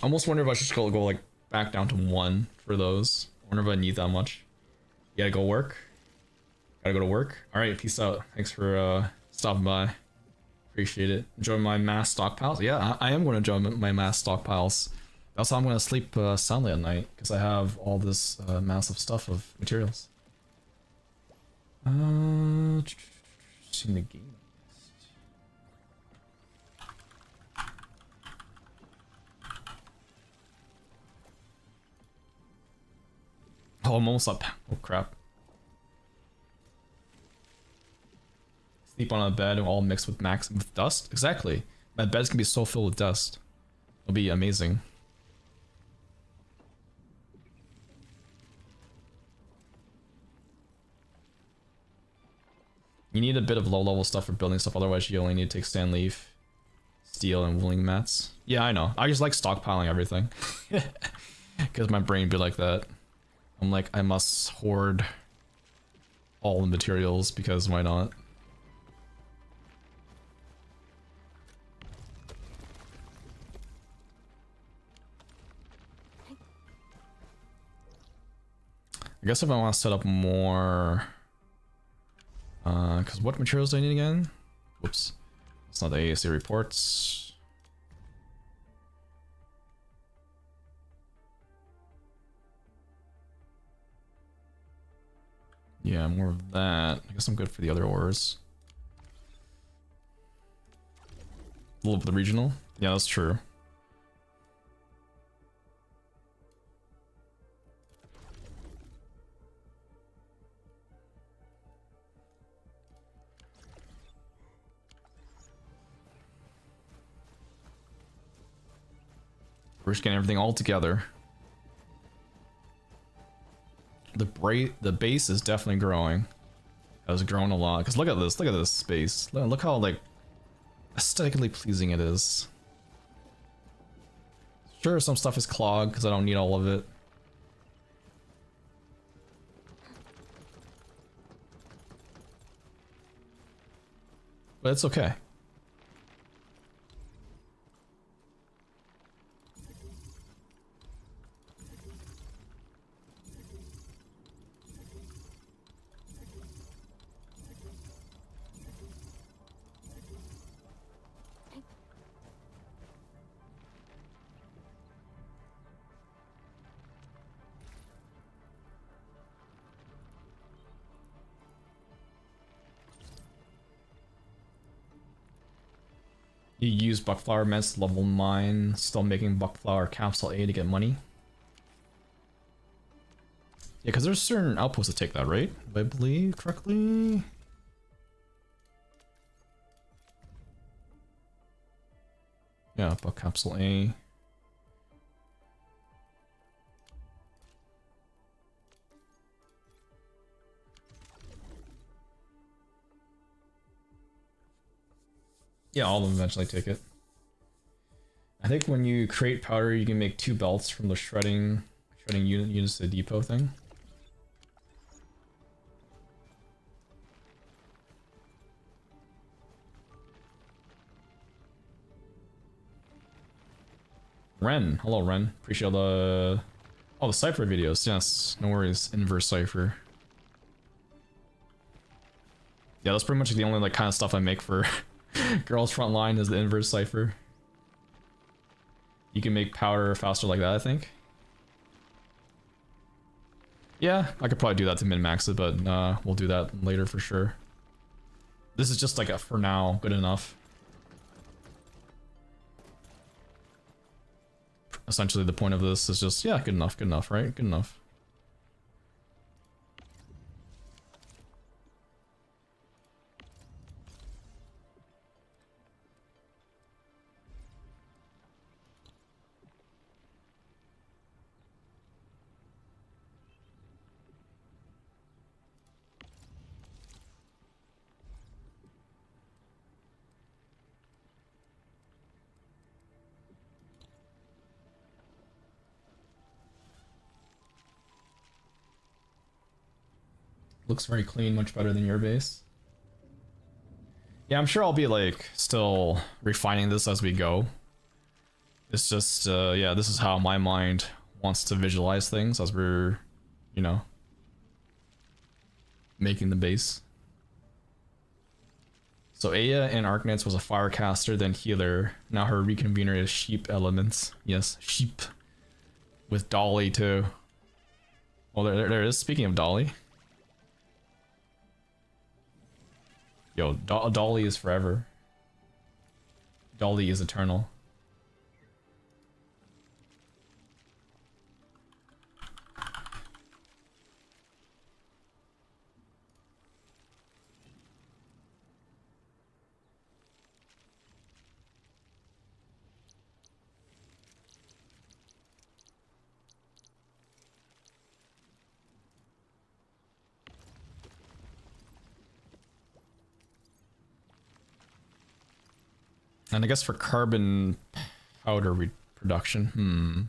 I almost wonder if I should just go like back down to 1 for those. I wonder if I need that much. You gotta go work. Gotta go to work. All right, peace out. Thanks for stopping by. Appreciate it. Enjoy my mass stockpiles. Yeah, I am going to enjoy my mass stockpiles. That's how I'm going to sleep soundly at night because I have all this massive stuff of materials. Seen the game. Oh, I'm almost up. Oh, crap. Sleep on a bed all mixed with with dust? Exactly. My bed's gonna be so filled with dust. It'll be amazing. You need a bit of low-level stuff for building stuff, otherwise you only need to take sand leaf, steel, and wooling mats. Yeah, I know. I just like stockpiling everything. Because my brain be like that. I'm like, I must hoard all the materials because why not? I guess if I want to set up more, because what materials do I need again? Whoops, it's not the AAC reports. Yeah, more of that. I guess I'm good for the other ores. A little bit of the regional. Yeah, that's true. We're just getting everything all together. The base is definitely growing. It has grown a lot. Because look at this space. Look how like aesthetically pleasing it is. Sure, some stuff is clogged because I don't need all of it. But it's okay. You use buckflower mess level 9, still making buckflower capsule A to get money. Yeah, because there's certain outposts that take that, right? If I believe correctly. Yeah, buck capsule A. Yeah, all of them eventually take it. I think when you create powder, you can make 2 belts from the shredding units to the depot thing. Ren, hello Ren. Appreciate the cipher videos. Yes, no worries. Inverse cipher. Yeah, that's pretty much the only like kind of stuff I make for Girls Frontline is the inverse cipher. You can make powder faster like that, I think. Yeah, I could probably do that to min-max it, but we'll do that later for sure. This is just like a for now, good enough. Essentially the point of this is just, yeah, good enough, right? Good enough. Looks very clean, much better than your base. Yeah, I'm sure I'll be like still refining this as we go. It's just, yeah, this is how my mind wants to visualize things as we're, you know, making the base. So Aya in Arknights was a firecaster, then healer. Now her reconvener is sheep elements. Yes, sheep. With Dolly too. Oh, there it is. Speaking of Dolly. Yo, Dolly is forever. Dolly is eternal. And I guess for carbon powder production,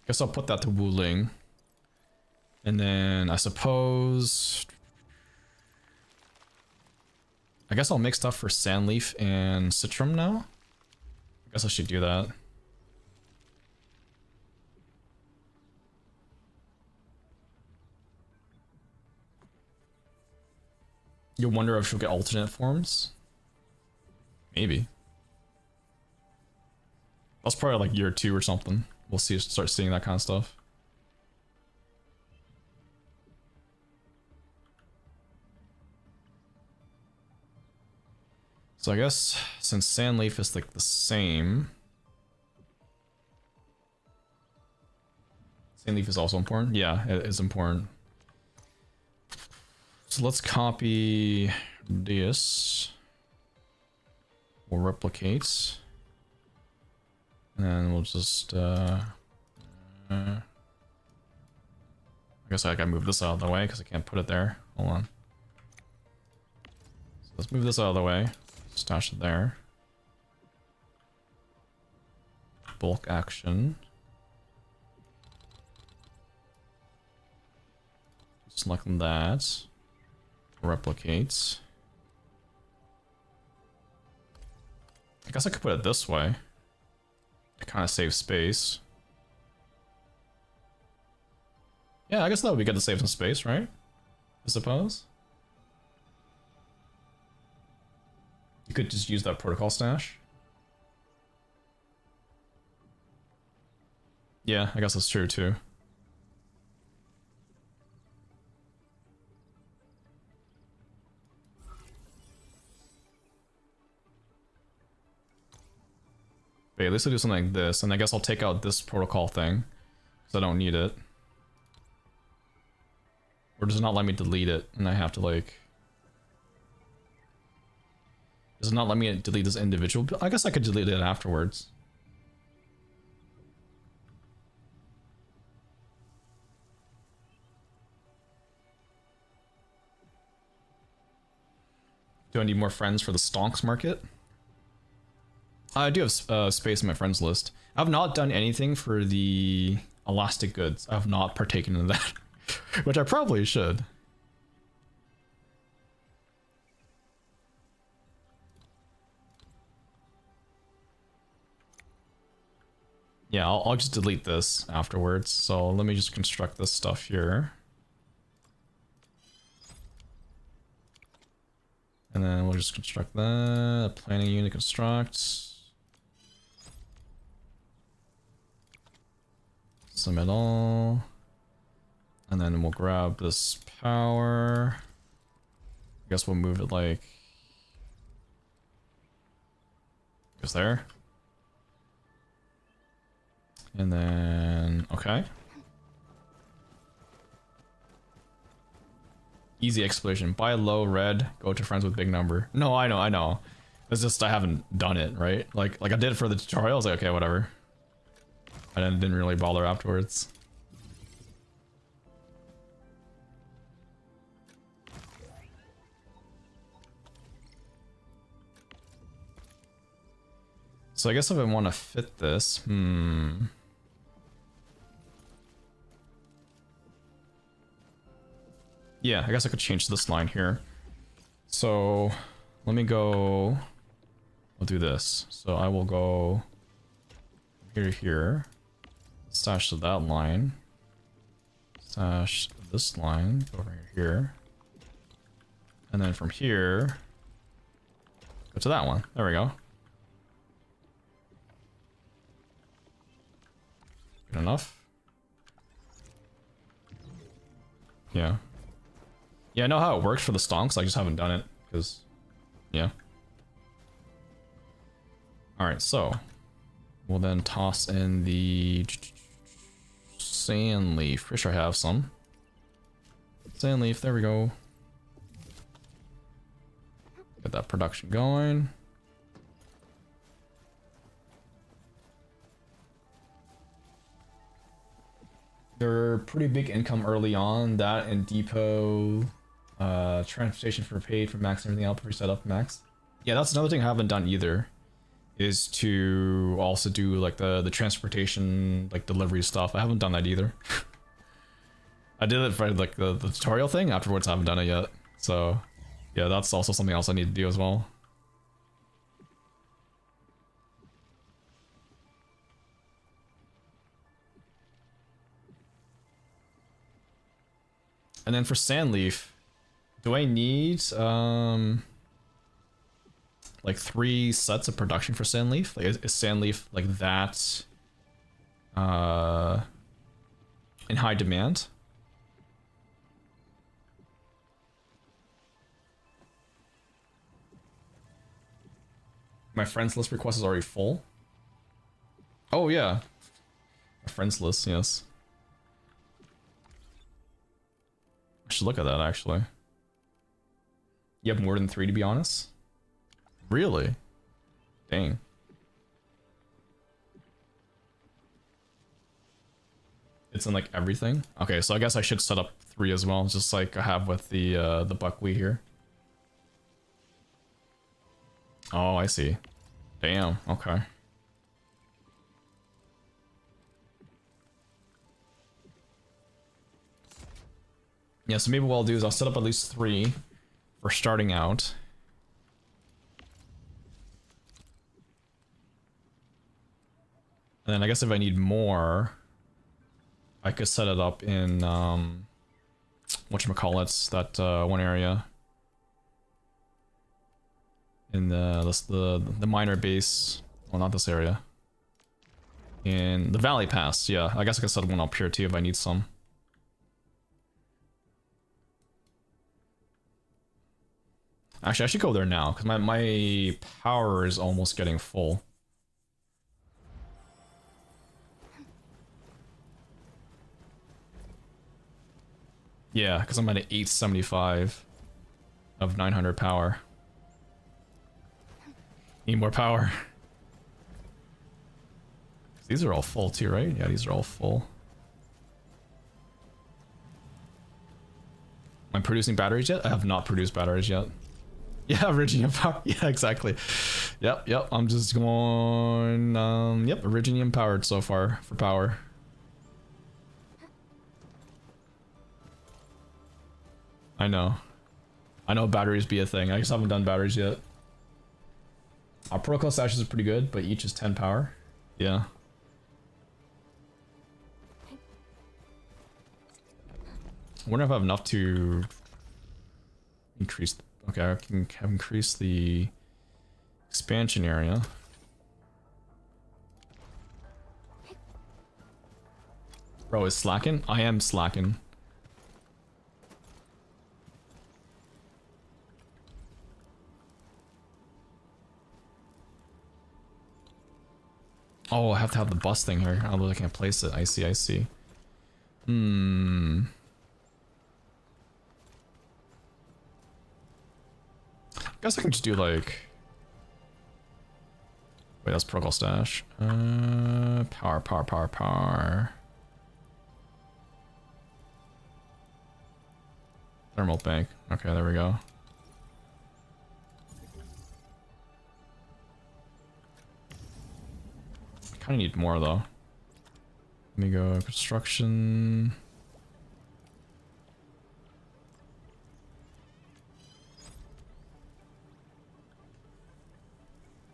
guess I'll put that to Wu Ling. And then I suppose... I guess I'll make stuff for Sandleaf and Citrum now. I guess I should do that. You'll wonder if she'll get alternate forms? Maybe. That's probably like year 2 or something. We'll see, start seeing that kind of stuff. So I guess since Sandleaf is like the same. Sandleaf is also important? Yeah, it is important. So let's copy this. We'll replicate. And then we'll just I guess I gotta move this out of the way because I can't put it there. Hold on. So let's move this out of the way. Stash it there. Bulk action. Select that. Replicates. I guess I could put it this way. It kind of saves space. Yeah, I guess that would be good to save some space, right? I suppose. You could just use that protocol stash. Yeah, I guess that's true too. But at least I'll do something like this, and I guess I'll take out this protocol thing, because I don't need it. Or does it not let me delete it, and I have to like... Does it not let me delete this individual? I guess I could delete it afterwards. Do I need more friends for the stonks market? I do have space in my friends list. I've not done anything for the elastic goods. I have not partaken in that, which I probably should. Yeah, I'll just delete this afterwards. So let me just construct this stuff here. And then we'll just construct that. Planning unit construct. Submit all. And then we'll grab this power. I guess we'll move it like... goes there. And then... okay. Easy exploration. Buy low, red, go to friends with big number. No, I know. It's just I haven't done it, right? Like I did it for the tutorial, I was like, okay, whatever. I didn't really bother afterwards. So I guess if I want to fit this, yeah, I guess I could change this line here. So let me go, I'll do this. So I will go here to here, stash to that line, stash this line, go over here, and then from here, go to that one. There we go. Good enough. Yeah. Yeah, I know how it works for the stonks, I just haven't done it, because, yeah. Alright, so, we'll then toss in the sand leaf. Pretty sure I have some. Sand leaf, there we go. Get that production going. They're pretty big income early on, that and depot. Transportation for paid for max and everything else pre-set up max. Yeah, that's another thing I haven't done either, is to also do like the transportation, like delivery stuff. I haven't done that either. I did it for like the tutorial thing. Afterwards I haven't done it yet. So yeah, that's also something else I need to do as well. And then for Sandleaf, do I need like 3 sets of production for Sandleaf? Like is Sandleaf like that in high demand? My friends list request is already full. Oh yeah, my friends list, yes. I should look at that actually. You have more than 3 to be honest? Really? Dang. It's in like everything? Okay, so I guess I should set up 3 as well, just like I have with the buckwheat here. Oh, I see. Damn, okay. Yeah, so maybe what I'll do is I'll set up at least 3 for starting out. And then I guess if I need more, I could set it up in, whatchamacallits, that one area. In the minor base, well not this area. In the Valley Pass, yeah. I guess I could set one up here too if I need some. Actually, I should go there now, because my power is almost getting full. Yeah, because I'm at 875 of 900 power. Need more power. These are all full too, right? Yeah, these are all full. Am I producing batteries yet? I have not produced batteries yet. Yeah, Originium power. Yeah, exactly. Yep. I'm just going, yep, Originium powered so far for power. I know batteries be a thing. I just haven't done batteries yet. Our protocol stashes are pretty good, but each is 10 power. Yeah. I wonder if I have enough to increase. Okay, I can have increased the expansion area. Bro, is slacking? I am slacking. Oh, I have to have the bus thing here. Although I can't place it. I see, I see. Guess I can just do like... Wait, that's protocol stash. Power. Thermal bank. Okay, there we go. I kind of need more though. Let me go construction.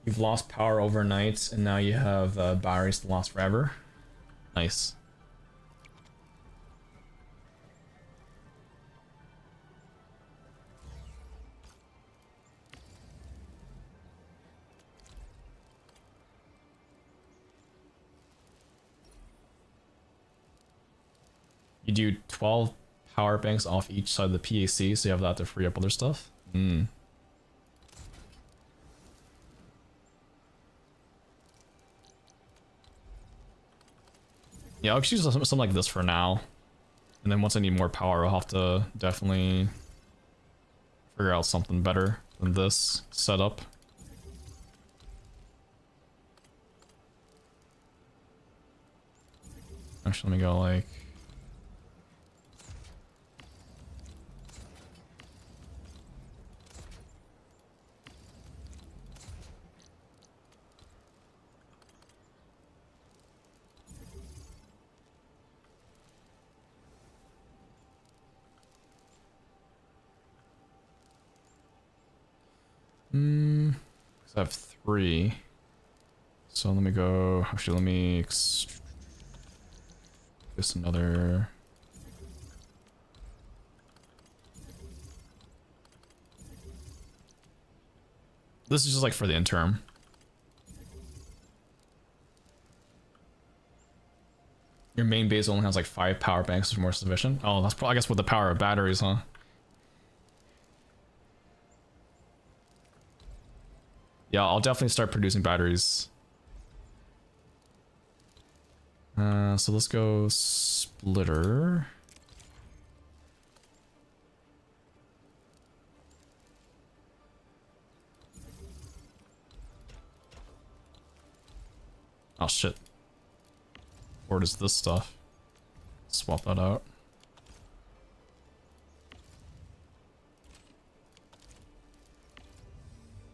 You've lost power overnight, and now you have batteries to last forever. Nice. You do 12 power banks off each side of the PAC, so you have that to free up other stuff. Yeah, I'll just use something like this for now. And then once I need more power, I'll have to definitely figure out something better than this setup. Actually, let me go like... I have 3. So let me go... Actually, let me... This another... This is just like for the interim. Your main base only has like 5 power banks, which is more sufficient. Oh, that's probably, I guess, with the power of batteries, huh? Yeah, I'll definitely start producing batteries. So let's go splitter. Oh shit. Or does this stuff? Swap that out.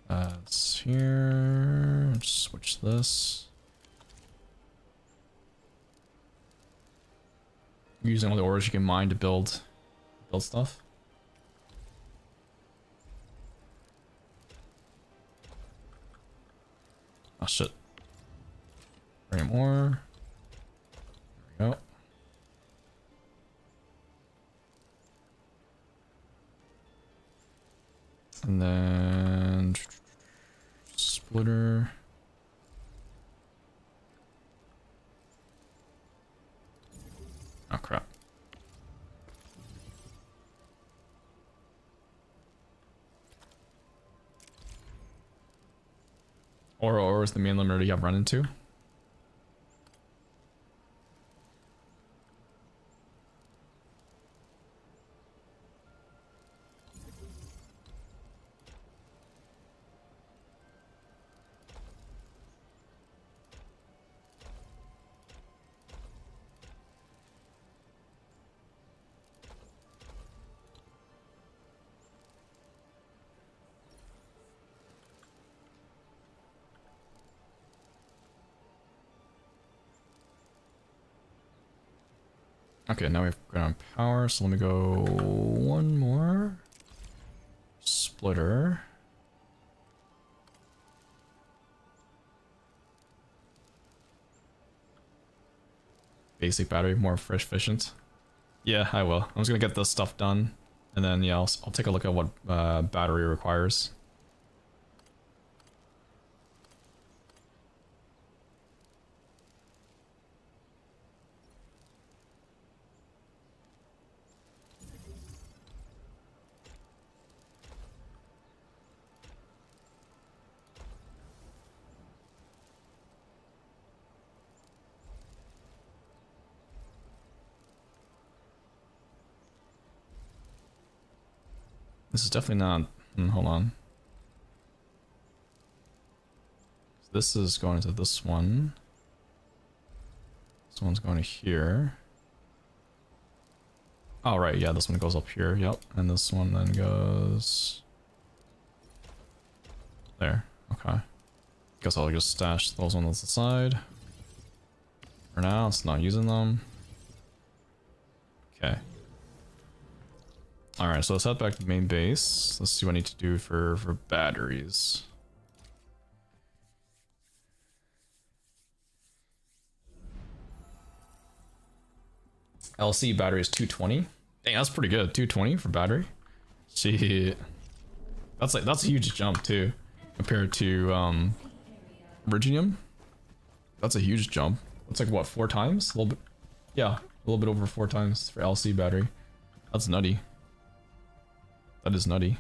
That's here. Just switch this. Using all the ores you can mine to build stuff. Oh shit. Three more. There we go. And then splitter. Oh crap. Or is the main limiter you have run into? Okay, now we've got on power, so let me go one more. Splitter. Basic battery, more fresh efficient. Yeah, I will. I'm just gonna get this stuff done, and then yeah, I'll take a look at what battery requires. This is definitely not... hold on. This is going to this one. This one's going to here. Oh, right, yeah, this one goes up here, yep. And this one then goes... there, okay. Guess I'll just stash those ones on the side. For now, it's not using them. Okay. Alright, so let's head back to the main base. Let's see what I need to do for batteries. LC battery is 220. Dang, that's pretty good. 220 for battery. Shit. That's a huge jump too. Compared to Virginium. That's a huge jump. It's like what, 4 times? A little bit, yeah, a little bit over 4 times for LC battery. That's nutty. That is nutty.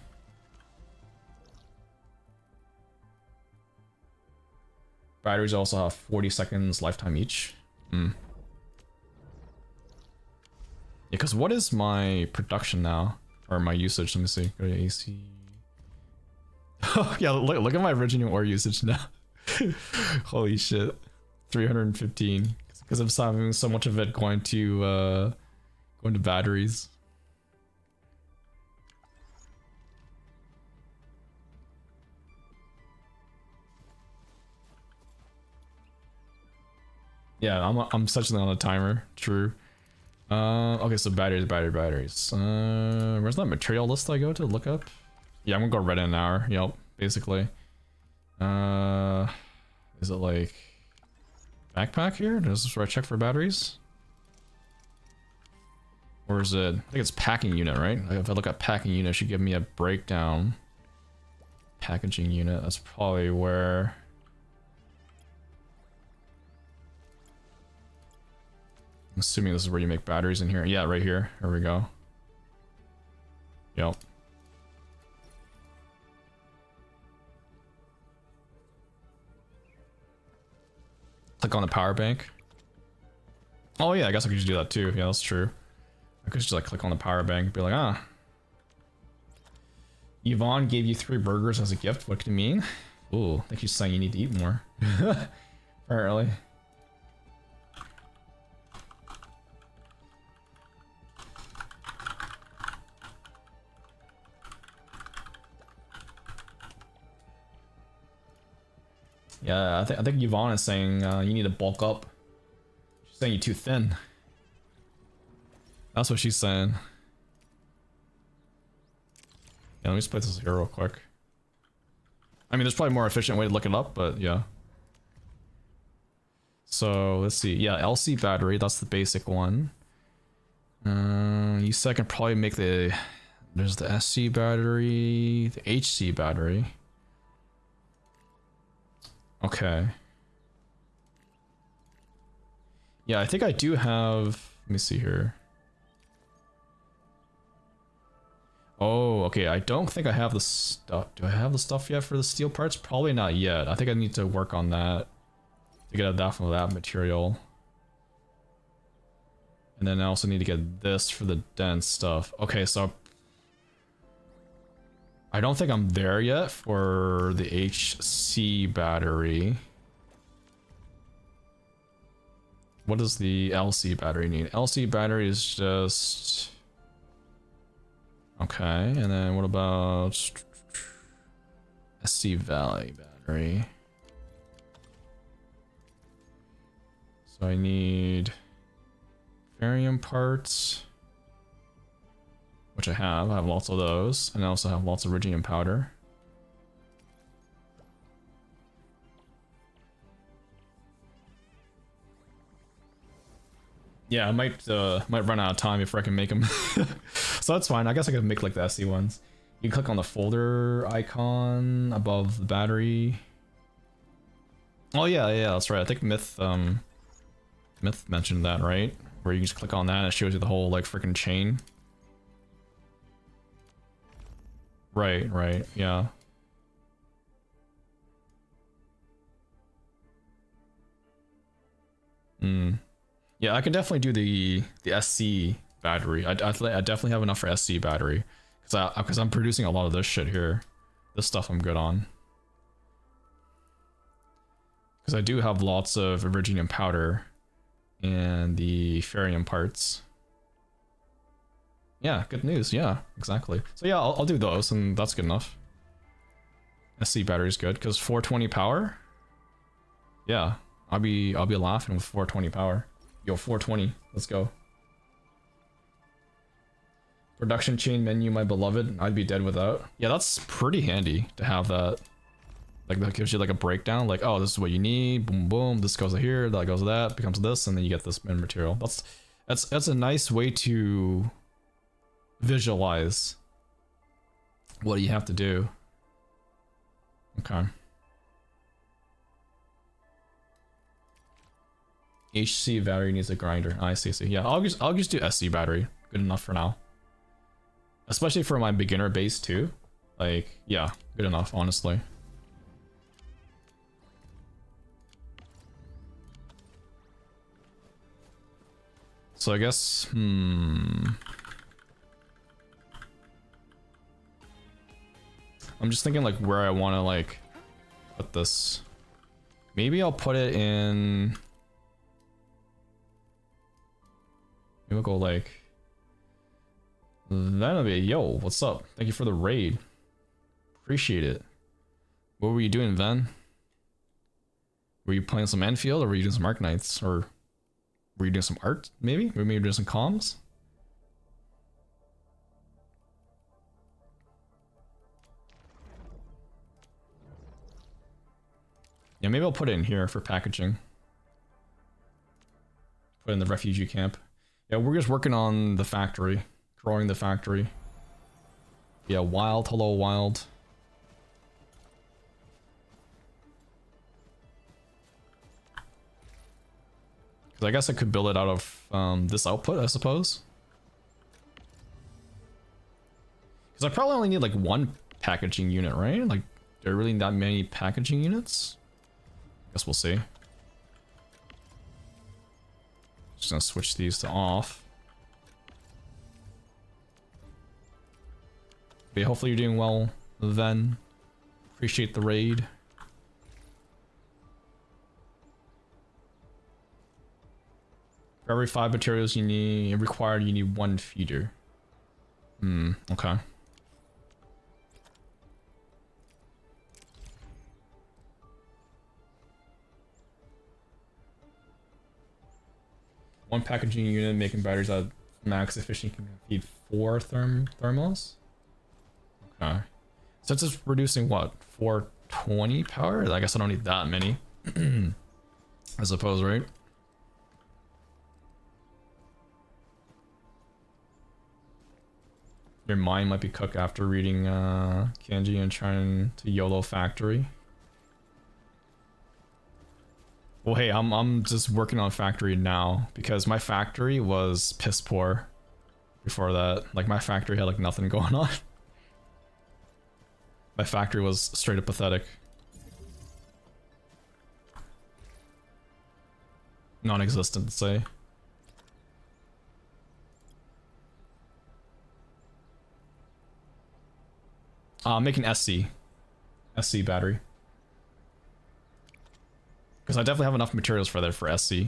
Batteries also have 40 seconds lifetime each. Yeah, because what is my production now? Or my usage? Let me see. Go to AC. Oh, yeah, look at my Virginium ore usage now. Holy shit. 315. Because I'm having so much of it going to batteries. Yeah, I'm such on a timer. True. Okay, so batteries. Where's that material list I go to look up? Yeah, I'm gonna go right in an hour. Yep, basically. Is it like backpack here? Is this where I check for batteries? Or is it? I think it's packing unit, right? Like if I look at packing unit, it should give me a breakdown. Packaging unit. That's probably where. I'm assuming this is where you make batteries in here. Yeah, right here. Here we go. Yep. Click on the power bank. Oh yeah, I guess I could just do that too. Yeah, that's true. I could just like click on the power bank and be like, ah. Yvonne gave you 3 burgers as a gift. What could it mean? Ooh, I think she's saying you need to eat more. Apparently. Yeah, I think Yvonne is saying you need to bulk up. She's saying you're too thin. That's what she's saying. Yeah, let me just play this here real quick. I mean, there's probably a more efficient way to look it up, but yeah. So, let's see. Yeah, LC battery, that's the basic one. You said I can probably make the... There's the SC battery, the HC battery. Okay. Yeah, I think I do have... Let me see here. Oh, okay. I don't think I have the stuff. Do I have the stuff yet for the steel parts? Probably not yet. I think I need to work on that to get that from that material. And then I also need to get this for the dense stuff. Okay, so I don't think I'm there yet for the HC battery. What does the LC battery need? LC battery is just... Okay, and then what about SC Valley battery? So I need barium parts, which I have. I have lots of those, and I also have lots of iridium powder. Yeah, I might run out of time before I can make them. So that's fine. I guess I could make like the SC ones. You can click on the folder icon above the battery. Oh yeah, that's right. I think Myth mentioned that, right? Where you just click on that and it shows you the whole like freaking chain. Right, yeah. Yeah, I can definitely do the SC battery. I definitely have enough for SC battery because I'm producing a lot of this shit here. This stuff I'm good on. Because I do have lots of Iridium powder and the Ferrium parts. Yeah, good news. Yeah, exactly. So yeah, I'll do those, and that's good enough. SC battery is good because 420 power. Yeah, I'll be laughing with 420 power. Yo, 420. Let's go. Production chain menu, my beloved. I'd be dead without. Yeah, that's pretty handy to have that. Like that gives you like a breakdown. Like, oh, this is what you need. Boom, boom. This goes here. That goes to that. Becomes this, and then you get this material. That's a nice way to visualize what you have to do. Okay. HC battery needs a grinder. I see. Yeah, I'll just do SC battery. Good enough for now. Especially for my beginner base too. Like, yeah, good enough, honestly. So I guess, I'm just thinking like where I want to like put this. Maybe I'll put it in. Maybe we'll go like. That'll be, yo, what's up? Thank you for the raid. Appreciate it. What were you doing, Ven? Were you playing some Enfield or were you doing some Arknights? Or were you doing some art, maybe? Were you maybe doing some comms? Yeah, maybe I'll put it in here for packaging. Put it in the refugee camp. Yeah, we're just working on the factory. Growing the factory. Yeah, wild. Hello, wild. Because I guess I could build it out of this output, I suppose. Because I probably only need like one packaging unit, right? Like, there are really that many packaging units? Guess we'll see. Just gonna switch these to off. But yeah, hopefully you're doing well, then. Appreciate the raid. For every 5 materials you need required, you need 1 feeder. Okay. One packaging unit making batteries at max efficient can feed 4 thermals. Okay. So it's just reducing what? 420 power? I guess I don't need that many. I suppose, right? Your mind might be cooked after reading Kanji and trying to YOLO factory. Well, hey, I'm just working on factory now because my factory was piss poor before that. Like my factory had like nothing going on. My factory was straight up pathetic. Non-existent, say. Making SC battery. Because I definitely have enough materials for that for SC.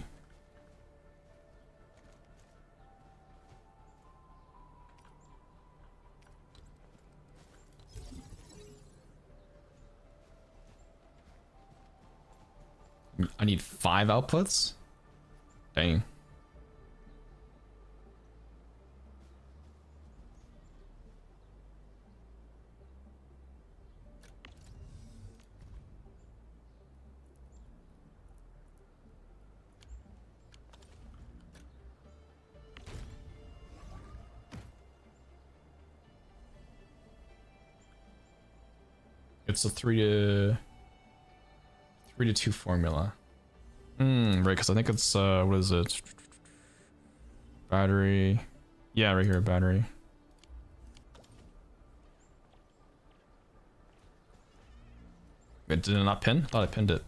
I need 5 outputs? Dang. It's a 3 to 2 formula. Right, because I think it's what is it? Battery. Yeah, right here, battery. Wait, did it not pin? I thought I pinned it.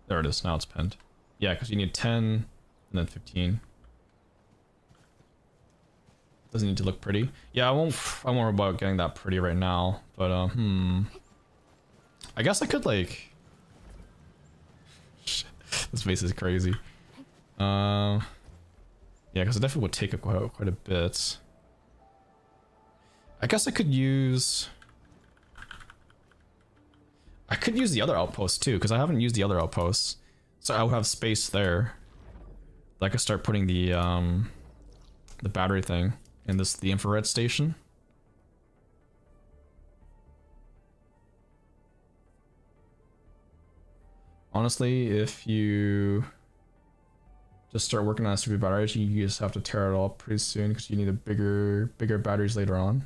There it is, now it's pinned. Yeah, because you need 10 and then 15. Doesn't need to look pretty. Yeah, I won't worry about getting that pretty right now, but I guess I could like this face is crazy. Yeah, because it definitely would take quite a bit. I guess I could use the other outpost too, because I haven't used the other outposts. So I would have space there. I could start putting the battery thing in the infrared station. Honestly, if you just start working on super batteries, you just have to tear it all up pretty soon because you need a bigger batteries later on.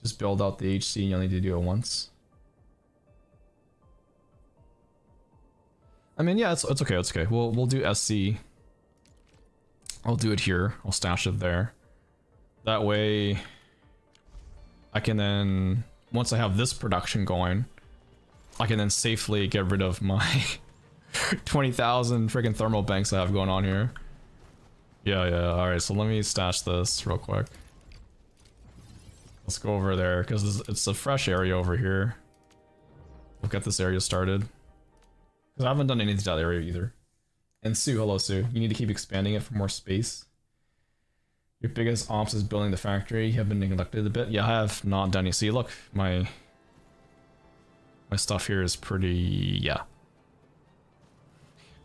Just build out the HC and you'll need to do it once. I mean, yeah, it's okay, it's okay. We'll do SC. I'll do it here. I'll stash it there. That way, I can then, once I have this production going, I can then safely get rid of my 20,000 freaking thermal banks I have going on here. Yeah. All right. So let me stash this real quick. Let's go over there because it's a fresh area over here. We'll get this area started. Because I haven't done anything to that area either. And Sue, hello Sue. You need to keep expanding it for more space. Your biggest ops is building the factory. You have been neglected a bit. Yeah, I have not done it. See, look, my stuff here is pretty, yeah.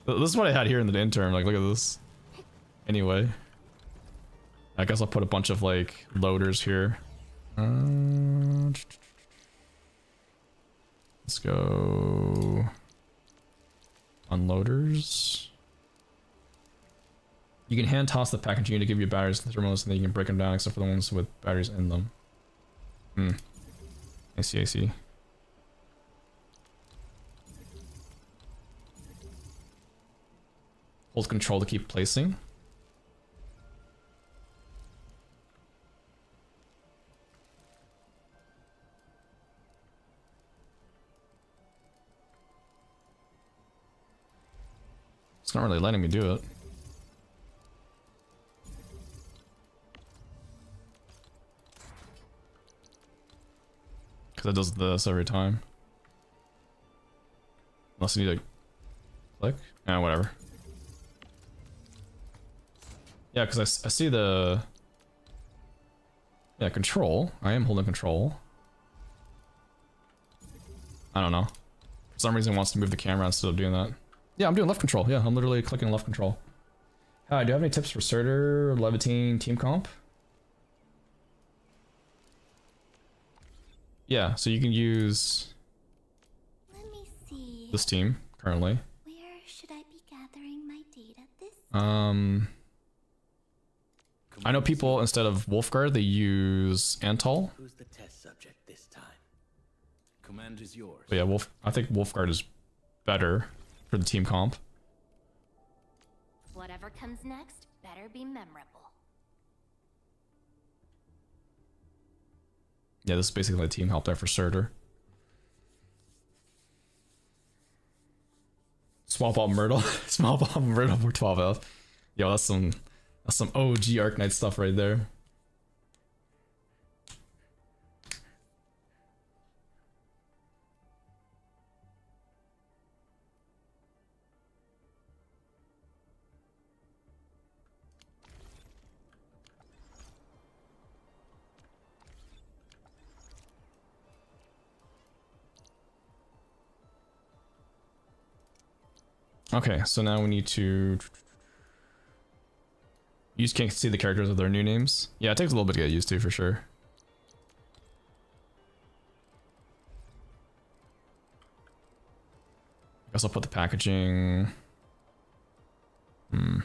This is what I had here in the intern. Like, look at this. Anyway, I guess I'll put a bunch of like loaders here. Let's go unloaders. You can hand toss the packaging to give you batteries and thermals, and then you can break them down, except for the ones with batteries in them. I see. Hold control to keep placing. It's not really letting me do it. Because it does this every time. Unless you need to click. Whatever. Yeah, because I see the... Yeah, control. I am holding control. I don't know. For some reason it wants to move the camera instead of doing that. Yeah, I'm doing left control. Yeah, I'm literally clicking left control. Hi, do you have any tips for Surtur, Levitine, Team Comp? Yeah, so you can use Let me see. this team currently. Where should I be gathering my data this I know people instead of Wolfguard they use Antol. Who's the test subject this time? Command is yours. But yeah, I think Wolfguard is better for the team comp. Whatever comes next better be memorable. Yeah, this is basically a team help there for Surtur. Swap out Myrtle. Swap out Myrtle for 12 health. Yo, that's some OG Arknight stuff right there. Okay, so now we need to... You just can't see the characters with their new names. Yeah, it takes a little bit to get used to, for sure. I guess I'll put the packaging...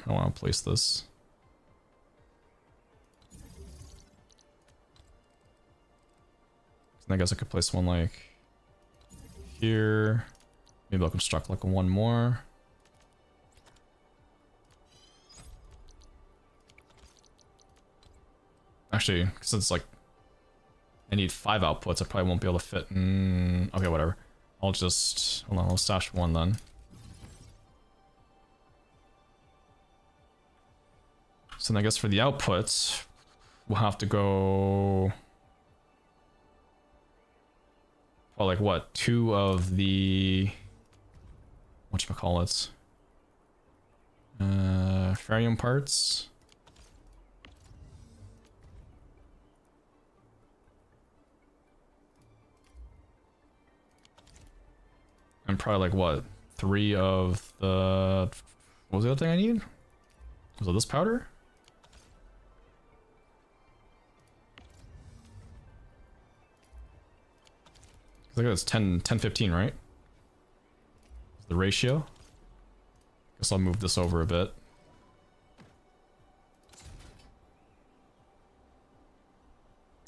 I want to place this. I guess I could place one like here. Maybe I'll construct like one more. Actually, since like I need 5 outputs, I probably won't be able to fit in... Okay, whatever. I'll just... Hold on, I'll stash one then. So then I guess for the outputs, we'll have to go... Well, like what? 2 of the... Whatchamacallits? Ferrium parts? And probably like what? 3 of the... What was the other thing I need? Was it this powder? I think it's 10, 15, right? The ratio. Guess I'll move this over a bit.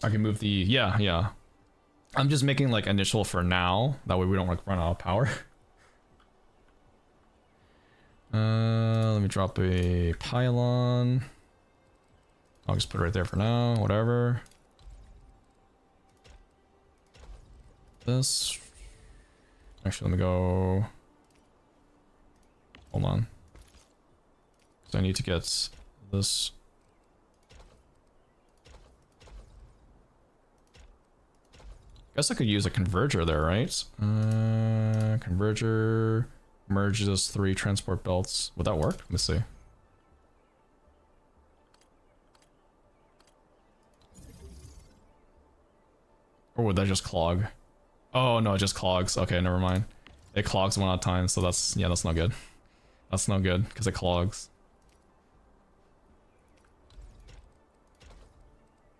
I can move the... Yeah. I'm just making like initial for now. That way we don't like run out of power. Let me drop a pylon. I'll just put it right there for now. Whatever. This. Actually, let me go. Hold on. So I need to get this. Guess I could use a converger there, right? Converger merges 3 transport belts. Would that work? Let me see. Or would that just clog? Oh no, it just clogs. Okay, never mind. It clogs one at a time, so that's... Yeah, that's not good. That's not good, because it clogs.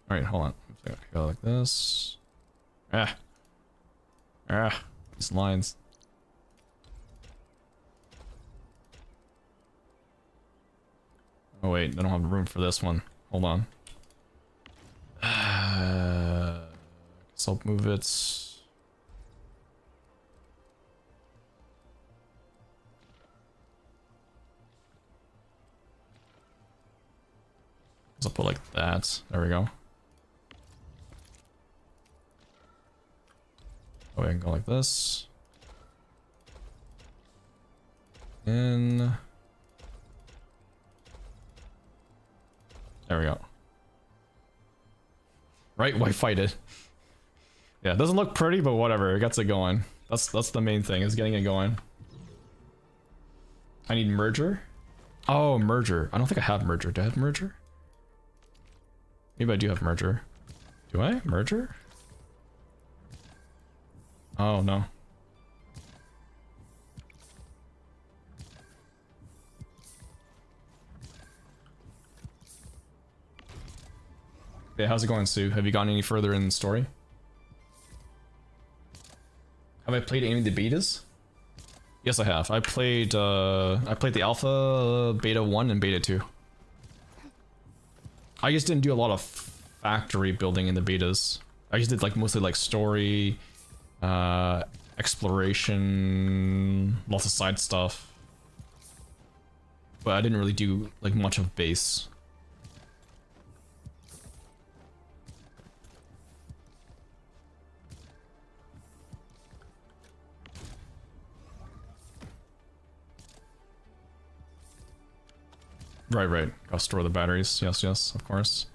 Alright, hold on. Go like this. These lines. Oh wait, I don't have room for this one. Hold on. Guess I'll move it. I'll put like that. There we go. Oh, I can go like this. In. There we go. Right? Why fight it? Yeah, it doesn't look pretty, but whatever. It gets it going. That's the main thing, is getting it going. I need merger. Oh, merger. I don't think I have merger. Do I have merger? Maybe I do have merger. Do I? Merger? Oh, no. Yeah, how's it going, Sue? Have you gone any further in the story? Have I played any of the betas? Yes, I have. I played the alpha, beta 1, and beta 2. I just didn't do a lot of factory building in the betas. I just did like mostly like story, exploration, lots of side stuff. But I didn't really do like much of base. Right. I'll store the batteries. Yes, of course.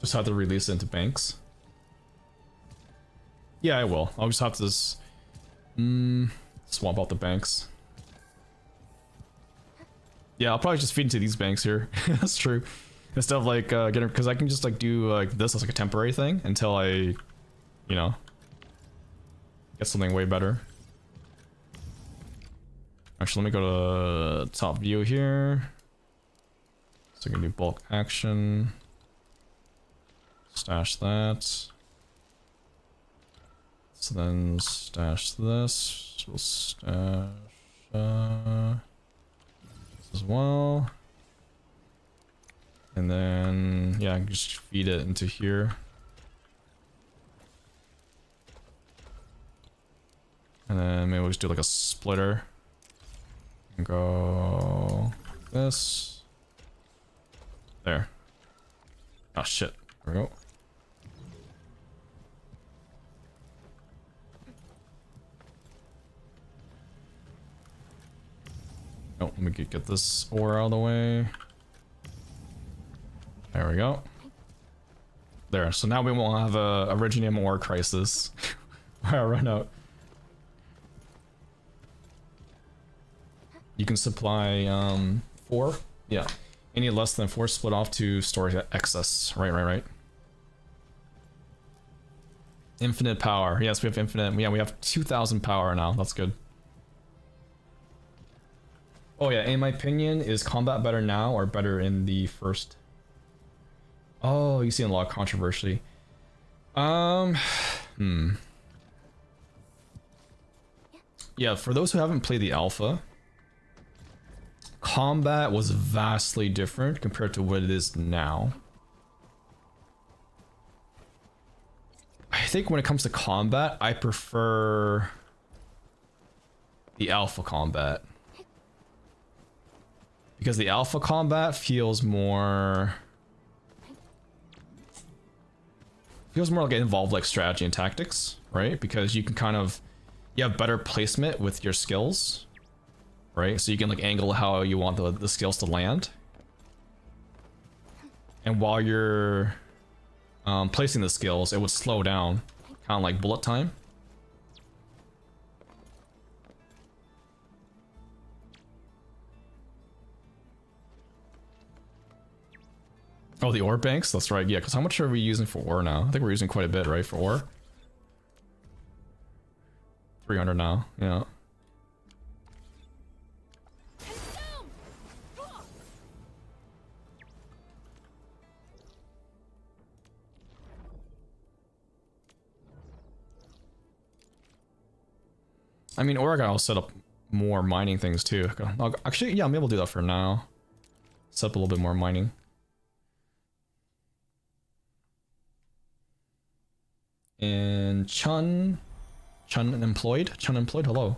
Just have to release it into banks. Yeah, I will. I'll just have to swap out the banks. Yeah, I'll probably just feed into these banks here. That's true. Instead of like getting, because I can just like do like this as like a temporary thing until I, you know, get something way better. Actually, let me go to top view here. So we can do bulk action. Stash that. So then stash this. We'll stash this as well. And then, yeah, just feed it into here. And then maybe we'll just do like a splitter. And go this. There. Oh shit. There we go. Oh, let me get this ore out of the way. There we go. There, so now we won't have a Originium ore crisis. Where I run out. You can supply 4? Yeah. Any less than 4 split off to store excess. Right. Infinite power. Yes, we have infinite. Yeah, we have 2,000 power now. That's good. Oh yeah, in my opinion, is combat better now or better in the first? Oh, you see a lot of controversy. Yeah, for those who haven't played the alpha, combat was vastly different compared to what it is now. I think when it comes to combat, I prefer the alpha combat. Because the alpha combat feels more like it involved like strategy and tactics, right? Because you can kind of, you have better placement with your skills, right? So you can like angle how you want the skills to land. And while you're placing the skills, it would slow down, kind of like bullet time. Oh, the ore banks? That's right, yeah, because how much are we using for ore now? I think we're using quite a bit, right, for ore? 300 now, yeah. I mean, Oregon will set up more mining things too. Actually, yeah, I'm able to do that for now. Set up a little bit more mining. And Chun employed, hello.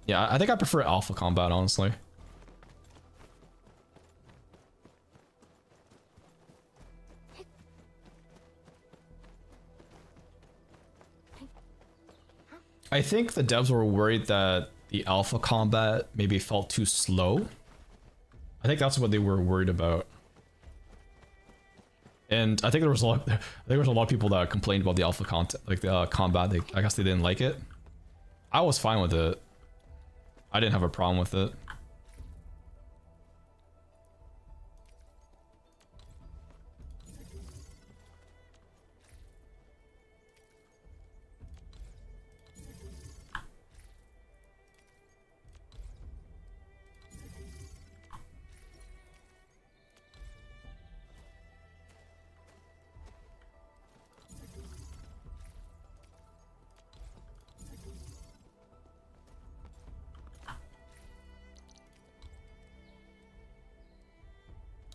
Yeah, I think I prefer alpha combat, honestly. I think the devs were worried that the alpha combat maybe felt too slow. I think that's what they were worried about. And I think there was a lot of people that complained about the alpha content, like the combat. I guess they didn't like it. I was fine with it. I didn't have a problem with it.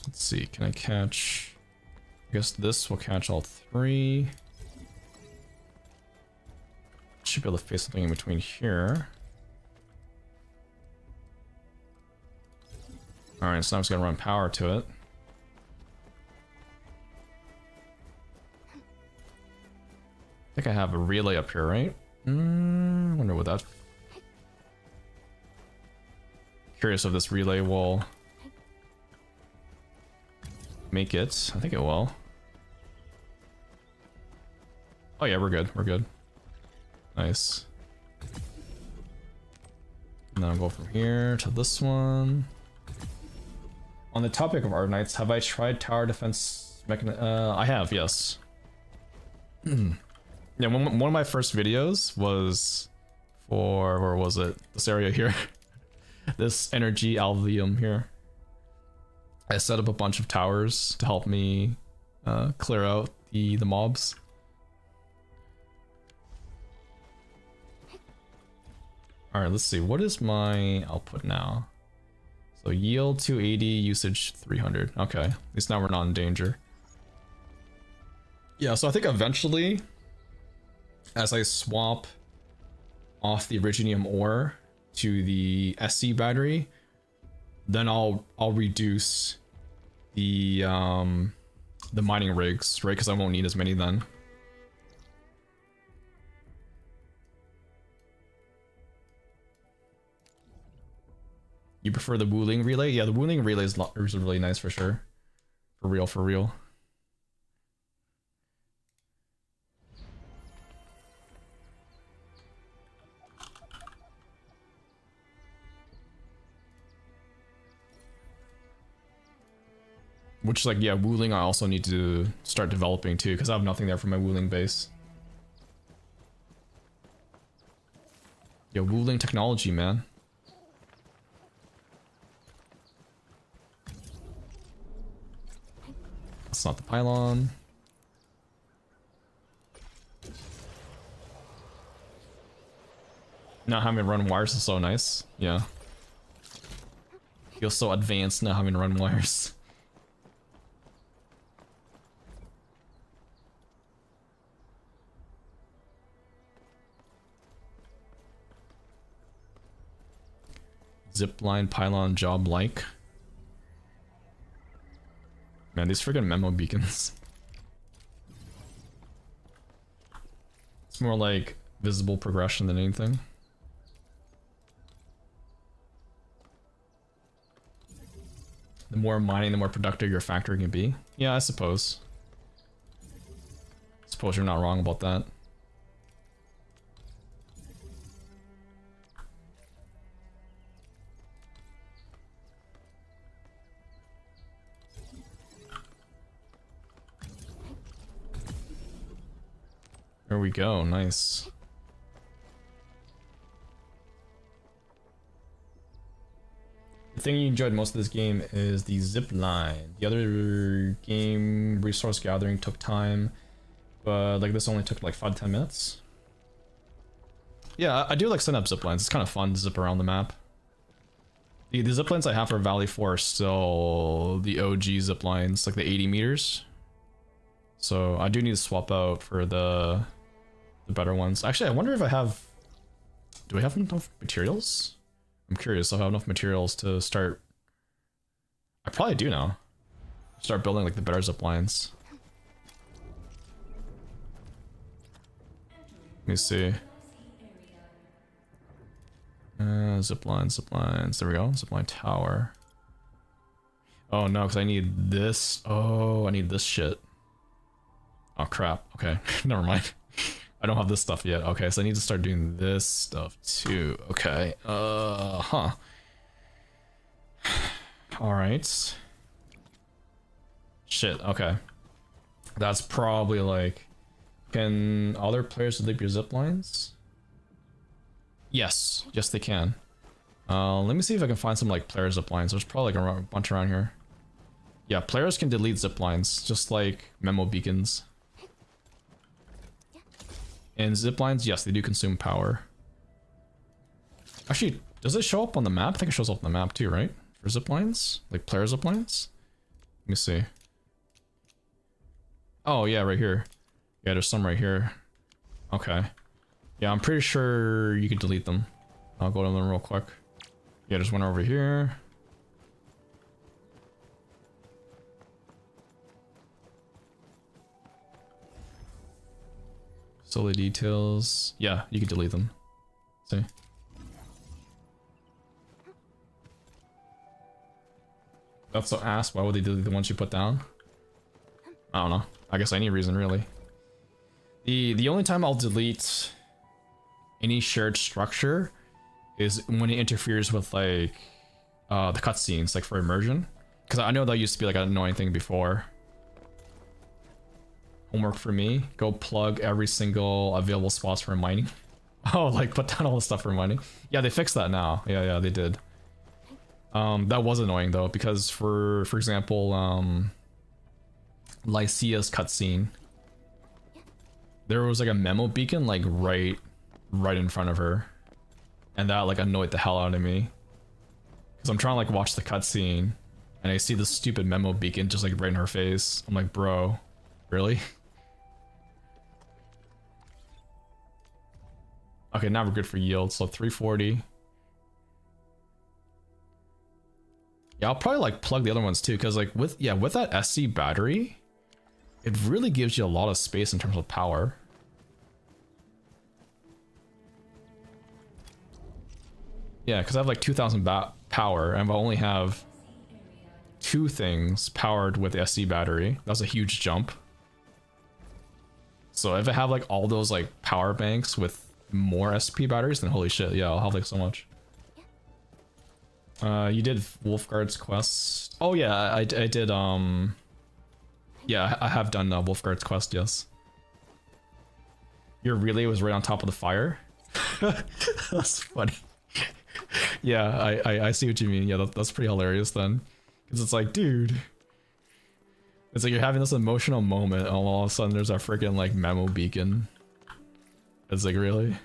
Let's see, can I catch... I guess this will catch all 3. Should be able to face something in between here. Alright, so now I'm just gonna run power to it. I think I have a relay up here, right? Wonder what that... Curious if this relay will... make it. I think it will. Oh yeah, we're good. Nice. And then I'll go from here to this one. On the topic of Arknights, have I tried tower defense mechanism? I have, yes. Yeah, one of my first videos was for, where was it? This area here. This energy alveum here. I set up a bunch of towers to help me clear out the mobs. Alright, let's see. What is my output now? So yield 280, usage 300. Okay, at least now we're not in danger. Yeah, so I think eventually, as I swap off the Iridium ore to the SC battery, then I'll reduce the mining rigs, right? Because I won't need as many then. You prefer the Wuling relay? Yeah, the Wuling relay is really nice for sure. For real, for real. Which is like, yeah, Wuling I also need to start developing too, because I have nothing there for my Wuling base. Yeah, Wuling technology, man. That's not the pylon. Not having to run wires is so nice. Yeah. Feels so advanced not having to run wires. Zipline pylon job like. Man, these friggin' memo beacons. It's more like visible progression than anything. The more mining, the more productive your factory can be. Yeah, I suppose. Suppose you're not wrong about that. There we go, nice. The thing you enjoyed most of this game is the zip line. The other game, resource gathering, took time, but like this only took like 5-10 minutes. Yeah, I do like setting up zip lines. It's kind of fun to zip around the map. The zip lines I have for Valley 4 are still the OG zip lines, like the 80 meters. So I do need to swap out for the better ones. Actually, I wonder if I have... Do I have enough materials? I'm curious if I have enough materials to start... I probably do now. Start building like the better zip lines. Let me see. Zip lines. There we go. Zipline tower. Oh no, because I need this. Oh, I need this shit. Oh crap. Okay, never mind. I don't have this stuff yet. Okay, so I need to start doing this stuff too. Okay. Huh. All right. Shit. Okay. That's probably like. Can other players delete your zip lines? Yes. Yes, they can. Let me see if I can find some like player zip lines. There's probably like a bunch around here. Yeah, players can delete zip lines, just like memo beacons. And zip lines, yes, they do consume power. Actually, does it show up on the map? I think it shows up on the map too, right? For zip lines? Like player zip lines? Let me see. Oh, yeah, right here. Yeah, there's some right here. Okay. Yeah, I'm pretty sure you could delete them. I'll go to them real quick. Yeah, there's one over here. Solely details. Yeah, you can delete them. See? That's so ass. Why would they delete the ones you put down? I don't know. I guess any reason really. The only time I'll delete any shared structure is when it interferes with like the cutscenes, like for immersion. Because I know that used to be like an annoying thing before. Homework for me, go plug every single available spots for mining. Oh, like put down all the stuff for money. Yeah, they fixed that now. Yeah, they did. That was annoying though, because for example, Lycia's cutscene, there was like a memo beacon like right in front of her, and that like annoyed the hell out of me. Cause I'm trying to like watch the cutscene, and I see this stupid memo beacon just like right in her face. I'm like, bro, really? Okay, now we're good for yield. So 340. Yeah, I'll probably like plug the other ones too, because like with that SC battery, it really gives you a lot of space in terms of power. Yeah, because I have like 2,000 power, and I only have 2 things powered with the SC battery. That's a huge jump. So if I have like all those like power banks with more SP batteries, then holy shit, yeah, I'll have like so much. You did Wolfguard's quest. Oh yeah, I did, yeah, I have done Wolfguard's quest, yes. Your relay was right on top of the fire? That's funny. Yeah, I see what you mean. Yeah, that's pretty hilarious then. Because it's like, dude. It's like you're having this emotional moment, and all of a sudden there's a freaking like memo beacon. It's like, really?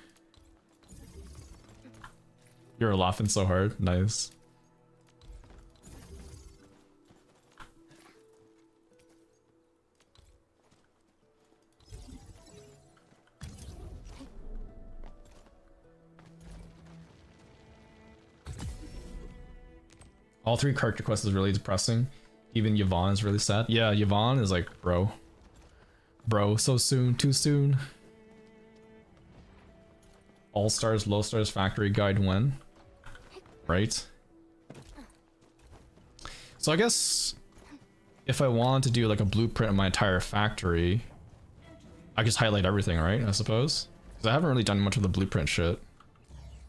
You're laughing so hard. Nice. All 3 character quests is really depressing. Even Yvonne is really sad. Yeah, Yvonne is like, bro. Bro, so soon, too soon. All stars, low stars, factory guide when. Right? So I guess if I wanted to do like a blueprint of my entire factory, I just highlight everything, right? I suppose. Because I haven't really done much of the blueprint shit.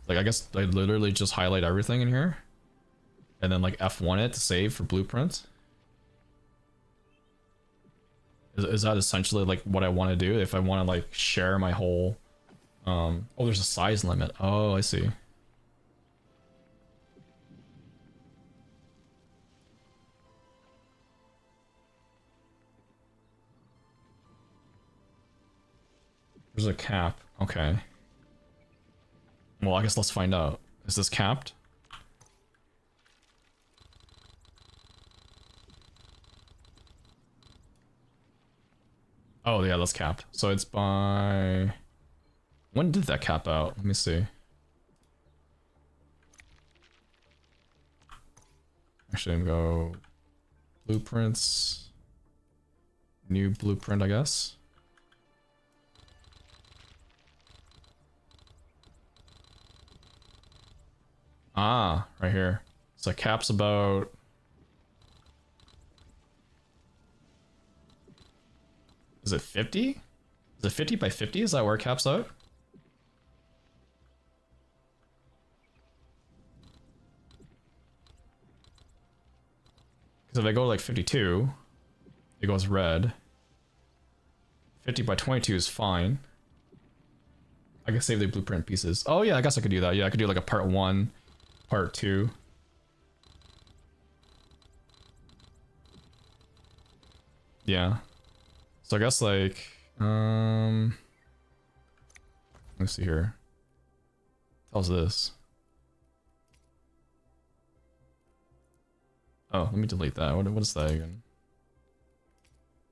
Like I guess I literally just highlight everything in here. And then like F1 it to save for blueprint. Is that essentially like what I want to do if I want to like share my whole oh, there's a size limit. Oh, I see. There's a cap. Okay. Well, I guess let's find out. Is this capped? Oh yeah, that's capped. So it's by... When did that cap out? Let me see. Actually, I'm gonna go... Blueprints. New blueprint, I guess. Ah, right here. So cap's about... Is it 50? Is it 50 by 50? Is that where it caps out? Because if I go to like 52, it goes red. 50 by 22 is fine. I can save the blueprint pieces. Oh yeah, I guess I could do that. Yeah, I could do like a part 1, part 2. Yeah. So I guess like, let's see here. How's this? Oh, let me delete that. What is that again?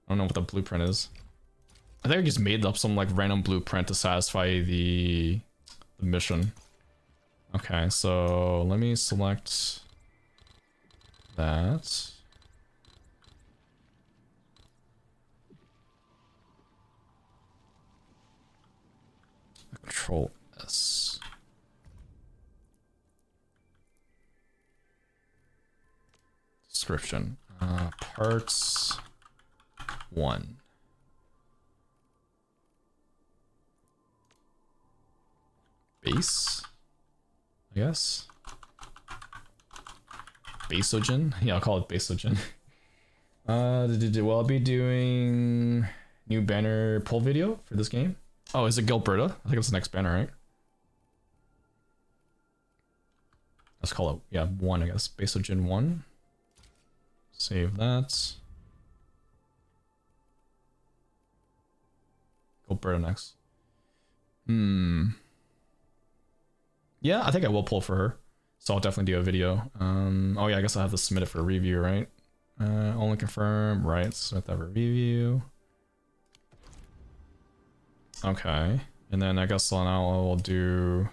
I don't know what the blueprint is. I think I just made up some like random blueprint to satisfy the mission. Okay, so let me select that. Control S. Description. Parts 1. Base, I guess. Basogen? Yeah, I'll call it Basogen. Well, I'll be doing new banner pull video for this game. Oh, is it Gilberta? I think it's the next banner, right? Let's call it, yeah, 1, I guess. Basogen 1. Save that. Go Berta next. Yeah, I think I will pull for her. So I'll definitely do a video. Oh yeah, I guess I'll have to submit it for a review, right? Only confirm, right, submit that for review. Okay, and then I guess now I will do...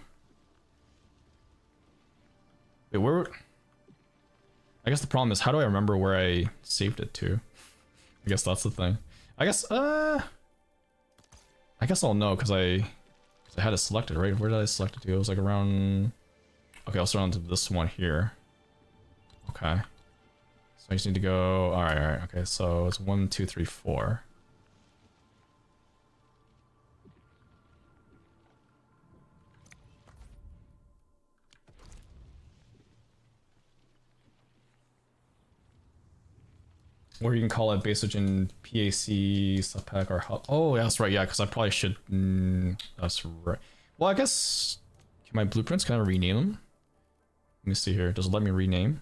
Wait, where... I guess the problem is, how do I remember where I saved it to? I guess that's the thing. I guess I'll know, because I had it selected, right? Where did I select it to? It was like around... Okay, I'll start on to this one here. Okay. So I just need to go... Alright, okay, so it's 1, 2, 3, 4. Or you can call it Basogen PAC subpack or hub. Oh, yeah, that's right. Yeah, because I probably should. That's right. Well, I guess. Can my blueprints, can I rename them? Let me see here. Does it let me rename?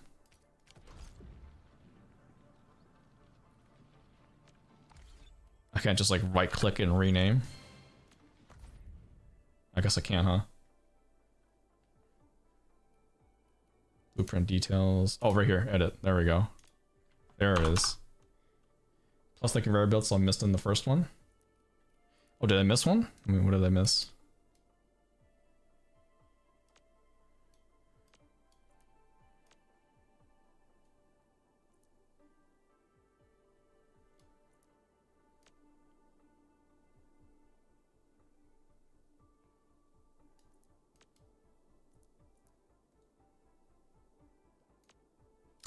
I can't just like right click and rename. I guess I can, huh? Blueprint details. Oh, right here. Edit. There we go. There it is. Plus the conveyor belts I missed in the first one. Oh, did I miss one? I mean, what did I miss?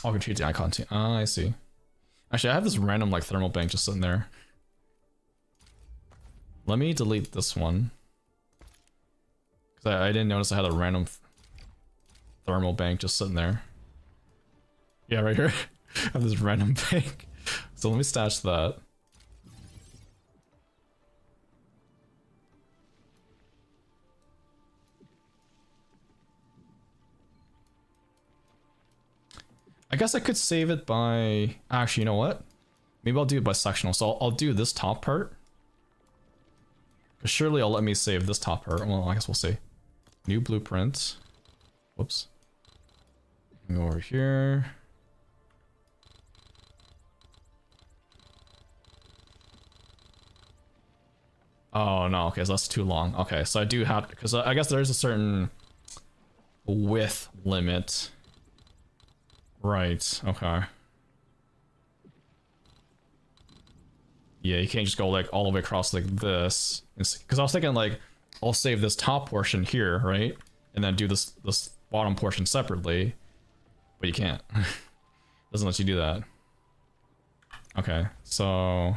Oh, I can change the icon too. Ah, I see. Actually, I have this random like thermal bank just sitting there. Let me delete this one. Because I didn't notice I had a random thermal bank just sitting there. Yeah, right here. I have this random bank. So let me stash that. I guess I could save it by... Actually, you know what? Maybe I'll do it by sectional. So I'll do this top part. Because surely I'll let me save this top part. Well, I guess we'll see. New blueprint. Whoops. Go over here. Oh, no. Okay, so that's too long. Okay, so I do have... Because I guess there's a certain width limit. Right, okay. Yeah, you can't just go like all the way across like this. Because I was thinking like, I'll save this top portion here, right? And then do this bottom portion separately. But you can't. Doesn't let you do that. Okay, so...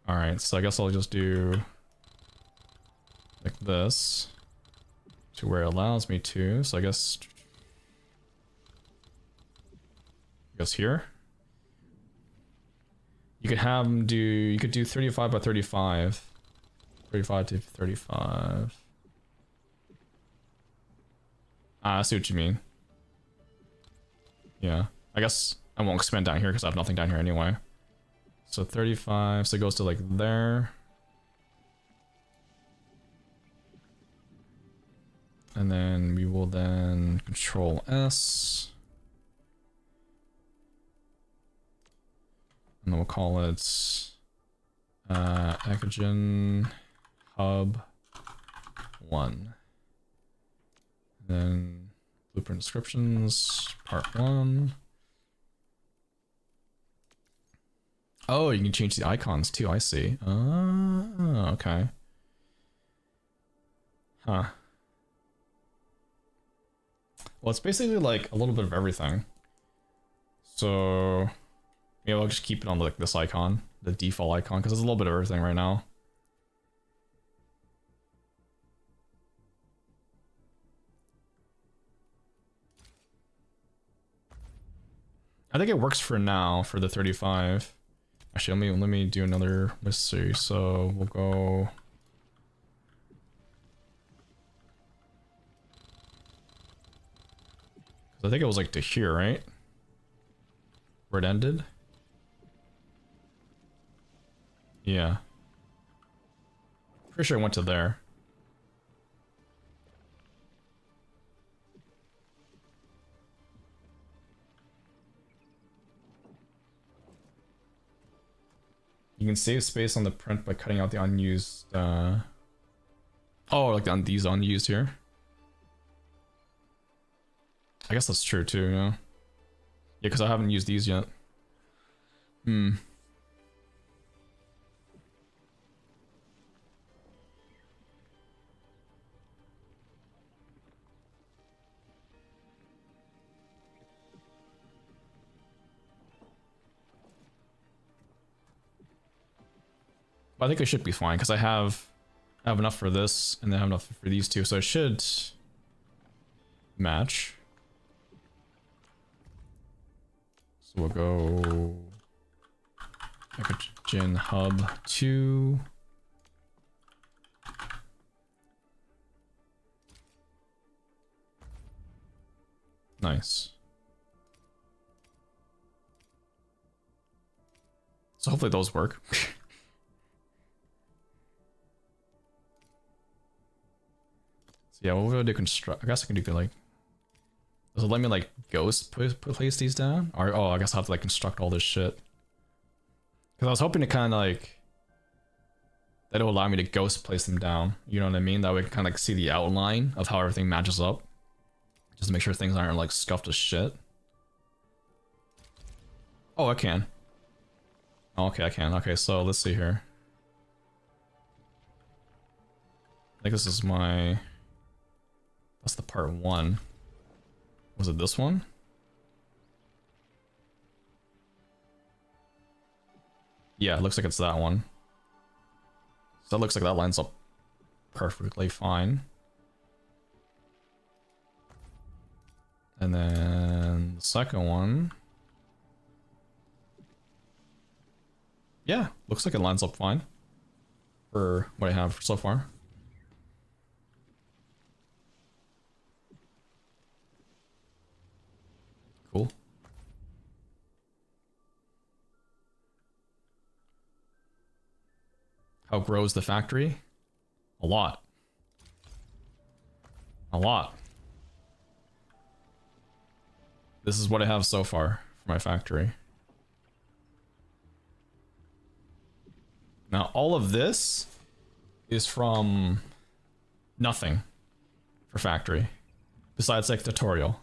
Alright, so I guess I'll just do... like this. To where it allows me to, so I guess... here. You could have them do, you could do 35 by 35. 35 to 35. Ah, I see what you mean. Yeah. I guess I won't expand down here because I have nothing down here anyway. So 35, so it goes to like there. And then we will then Control S. And then we'll call it Ecogen Hub 1. And then blueprint descriptions, part 1. Oh, you can change the icons too, I see. Oh, okay. Huh. Well, it's basically like a little bit of everything. So... yeah, I'll just keep it on like this icon, the default icon, because there's a little bit of everything right now. I think it works for now for the 35. Actually, let me do another. Let's see. So we'll go. I think it was like to here, right? Where it ended? Yeah. Pretty sure it went to there. You can save space on the print by cutting out the unused, oh, like these unused here. I guess that's true too, yeah. Yeah, because I haven't used these yet. Hmm. But I think I should be fine because I have enough for this and then I have enough for these two, so it should match. So we'll go Ecogen Hub 2. Nice. So hopefully those work. Yeah, what would I do? Construct. I guess I can do like. Does it let me like ghost place these down? Or oh, I guess I have to like construct all this shit. Because I was hoping to kind of like that will allow me to ghost place them down. You know what I mean? That way I can kind of like see the outline of how everything matches up, just to make sure things aren't like scuffed as shit. Oh, I can. Oh, okay, I can. Okay, so let's see here. I think this is my. That's the part 1. Was it this one? Yeah, it looks like it's that one. So that looks like that lines up perfectly fine. And then the second one. Yeah, looks like it lines up fine for what I have so far. Cool. How grows the factory? A lot. A lot. This is what I have so far for my factory. Now, all of this is from nothing for factory, besides like tutorial.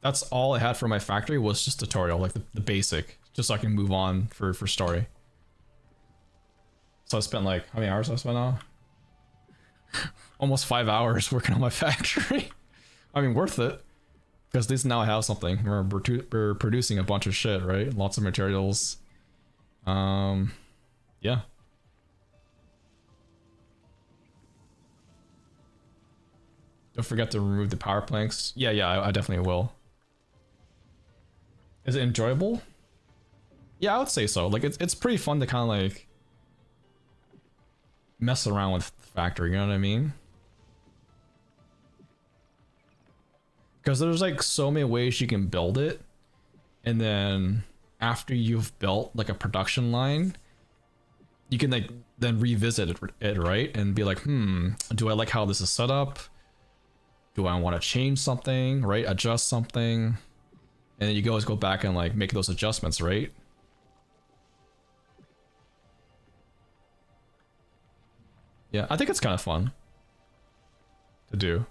That's all I had for my factory was just tutorial, like the basic, just so I can move on for story. So I spent like, how many hours I spent now? Almost 5 hours working on my factory. I mean, worth it. Because at least now I have something. We're producing a bunch of shit, right? Lots of materials. Yeah. Don't forget to remove the power planks. Yeah, I definitely will. Is it enjoyable? Yeah, I would say so. Like, it's pretty fun to kind of like mess around with the factory, you know what I mean? Because there's like so many ways you can build it, and then after you've built like a production line, you can like then revisit it, right? And be like, do I like how this is set up? Do I want to change something, right? Adjust something? And then you always go back and like make those adjustments, right? Yeah, I think it's kind of fun to do.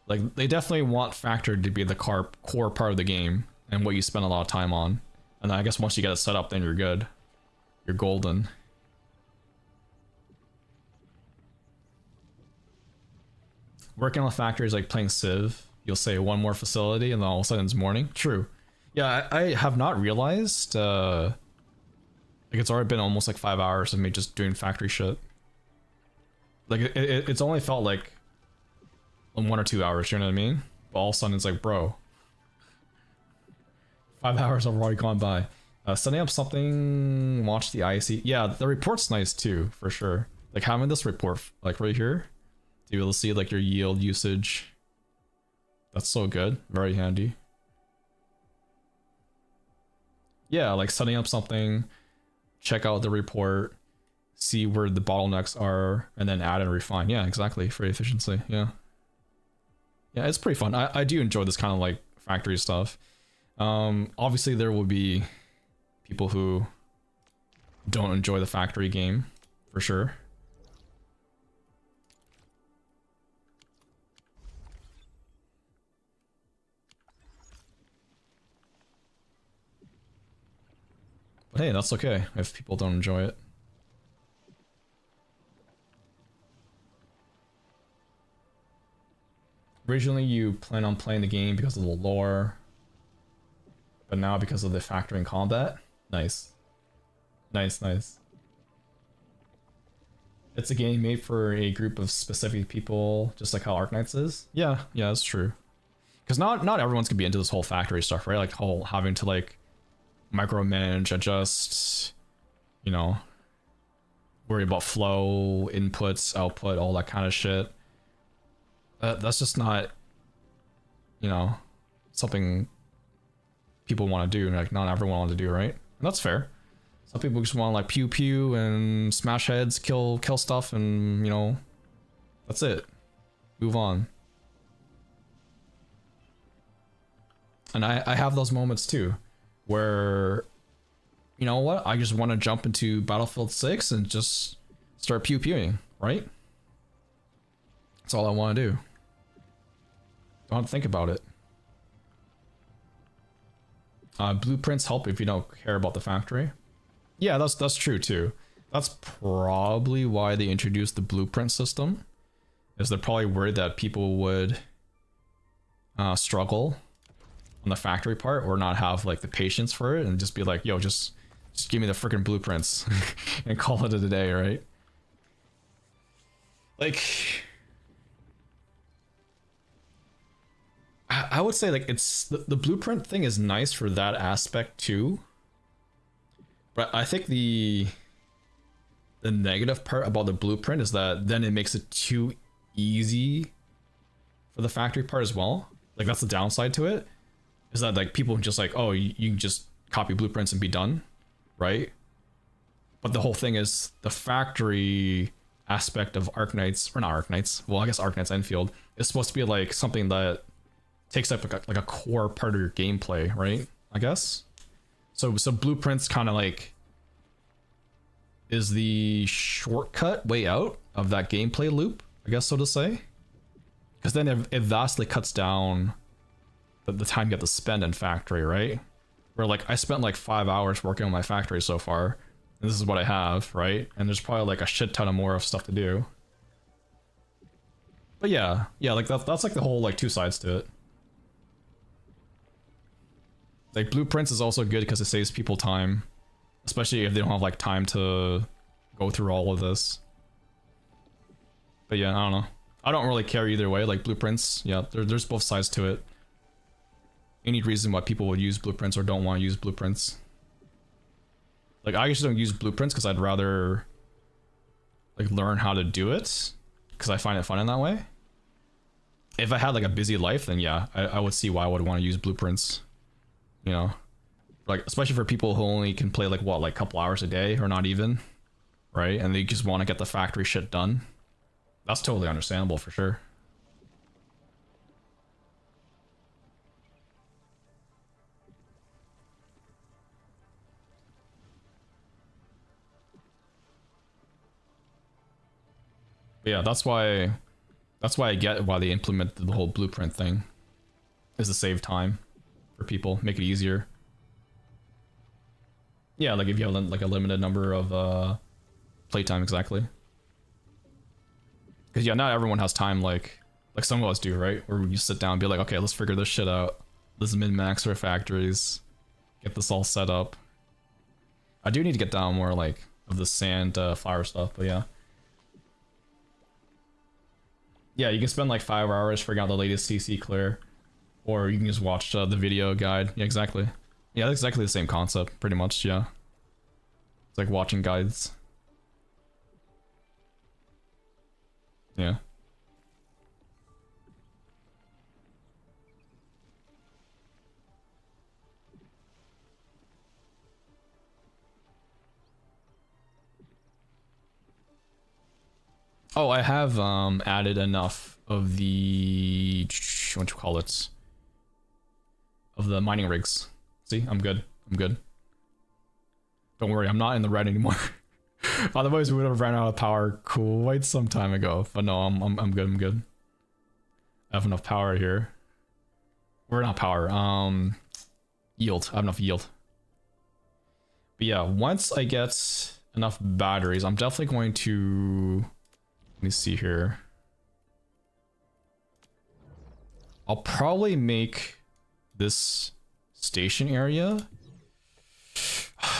Like, they definitely want factory to be the core part of the game and what you spend a lot of time on. And I guess once you get it set up, then you're good. You're golden. Working on a factory is like playing Civ. You'll say one more facility and then all of a sudden it's morning. True. Yeah, I have not realized, like it's already been almost like 5 hours of me just doing factory shit. Like it's only felt like 1 or 2 hours, you know what I mean? But all of a sudden it's like, bro, 5 hours have already gone by. Setting up something, watch the IC. Yeah, the report's nice too, for sure. Like having this report like right here, to be able to see like your yield usage. That's so good. Very handy. Yeah, like setting up something, check out the report, see where the bottlenecks are, and then add and refine. Yeah, exactly, for efficiency. Yeah. Yeah, it's pretty fun. I do enjoy this kind of like factory stuff. Obviously there will be people who don't enjoy the factory game, for sure. But hey, that's okay if people don't enjoy it. Originally you plan on playing the game because of the lore, but now because of the factoring combat? Nice. Nice, nice. It's a game made for a group of specific people, just like how Arknights is. Yeah, yeah, that's true. Because not everyone's gonna be into this whole factory stuff, right? Like whole having to like micromanage, adjust, you know, worry about flow, inputs, output, all that kind of shit. That's just not, you know, something people want to do. Like not everyone wants to do, right? And that's fair. Some people just want to like pew pew and smash heads, kill stuff, and you know, that's it. Move on. And I have those moments too, where, you know what, I just want to jump into Battlefield 6 and just start pew pewing, right? That's all I want to do. Don't have to think about it. Blueprints help if you don't care about the factory. Yeah, that's true too. That's probably why they introduced the blueprint system, is they're probably worried that people would struggle on the factory part or not have like the patience for it and just be like, yo, just give me the freaking blueprints and call it a day, right? Like, I would say like it's the blueprint thing is nice for that aspect too, but I think the negative part about the blueprint is that then it makes it too easy for the factory part as well. Like that's the downside to it, is that like people just like, oh, you can just copy blueprints and be done, right? But the whole thing is the factory aspect of Arknights, or not Arknights, well I guess Arknights Enfield, is supposed to be like something that takes up like a core part of your gameplay, right? I guess. So blueprints kind of like is the shortcut way out of that gameplay loop, I guess so to say. Because then it vastly cuts down the time you have to spend in factory, right? Where like I spent like 5 hours working on my factory so far, and this is what I have, right? And there's probably like a shit ton of more of stuff to do. But yeah, like that's like the whole like two sides to it. Like blueprints is also good because it saves people time, especially if they don't have like time to go through all of this. But yeah, I don't know. I don't really care either way. Like blueprints, yeah, there's both sides to it. Any reason why people would use blueprints or don't want to use blueprints. Like I usually don't use blueprints because I'd rather like learn how to do it because I find it fun in that way. If I had like a busy life, then yeah, I would see why I would want to use blueprints. You know, like especially for people who only can play like what, like a couple hours a day or not even, right? And they just want to get the factory shit done. That's totally understandable for sure. But yeah, that's why I get why they implemented the whole blueprint thing, is to save time for people, make it easier. Yeah, like if you have like a limited number of playtime, exactly. Because yeah, not everyone has time like some of us do, right? Where you sit down and be like, okay, let's figure this shit out. Let's min-max our factories, get this all set up. I do need to get down more like of the sand flower stuff, but yeah. Yeah, you can spend like 5 hours figuring out the latest CC clear, or you can just watch the video guide. Yeah, exactly. Yeah, that's exactly the same concept, pretty much, yeah. It's like watching guides. Yeah. Oh, I have added enough of the what you call it, of the mining rigs. See, I'm good. I'm good. Don't worry, I'm not in the red anymore. Otherwise, we would have ran out of power quite some time ago. But no, I'm good. I'm good. I have enough power here. Or not power. Yield. I have enough yield. But yeah, once I get enough batteries, I'm definitely going to. Let me see here. I'll probably make this station area.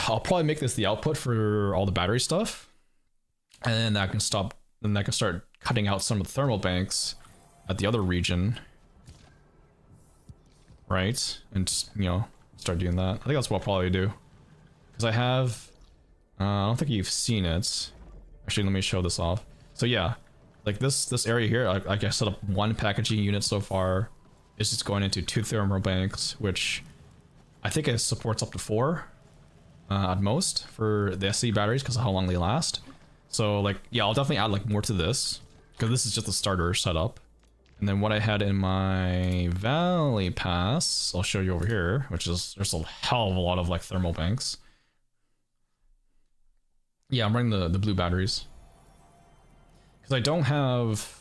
I'll probably make this the output for all the battery stuff, and then that can stop. Then I can start cutting out some of the thermal banks at the other region, right? And just, you know, start doing that. I think that's what I'll probably do, because I have. I don't think you've seen it. Actually, let me show this off. So yeah, like this area here, I set up one packaging unit so far. It's just going into 2 thermal banks, which I think it supports up to 4 at most for the SC batteries because of how long they last. So like, yeah, I'll definitely add like more to this because this is just the starter setup. And then what I had in my Valley Pass, I'll show you over here, which is there's a hell of a lot of like thermal banks. Yeah, I'm running the blue batteries because I don't have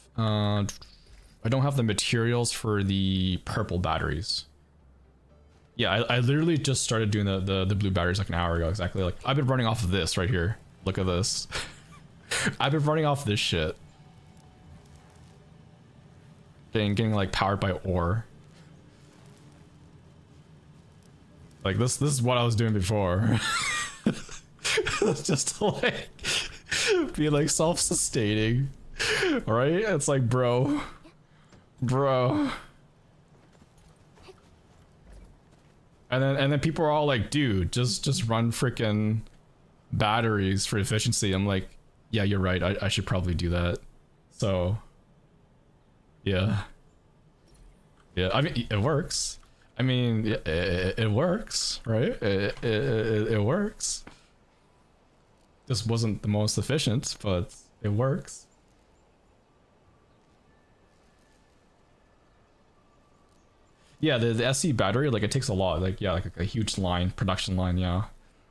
the materials for the purple batteries. Yeah, I literally just started doing the blue batteries like an hour ago, exactly. Like, I've been running off of this right here. Look at this. I've been running off this shit. Getting like powered by ore. Like this is what I was doing before. Just to like be like self-sustaining. Alright? It's like bro. And then people are all like, dude, just run freaking batteries for efficiency. I'm like, yeah, you're right. I should probably do that. So, yeah. Yeah, I mean, it works. I mean, it works, right? It works. This wasn't the most efficient, but it works. Yeah, the SC battery, like it takes a lot, like yeah, like a huge line, production line, yeah.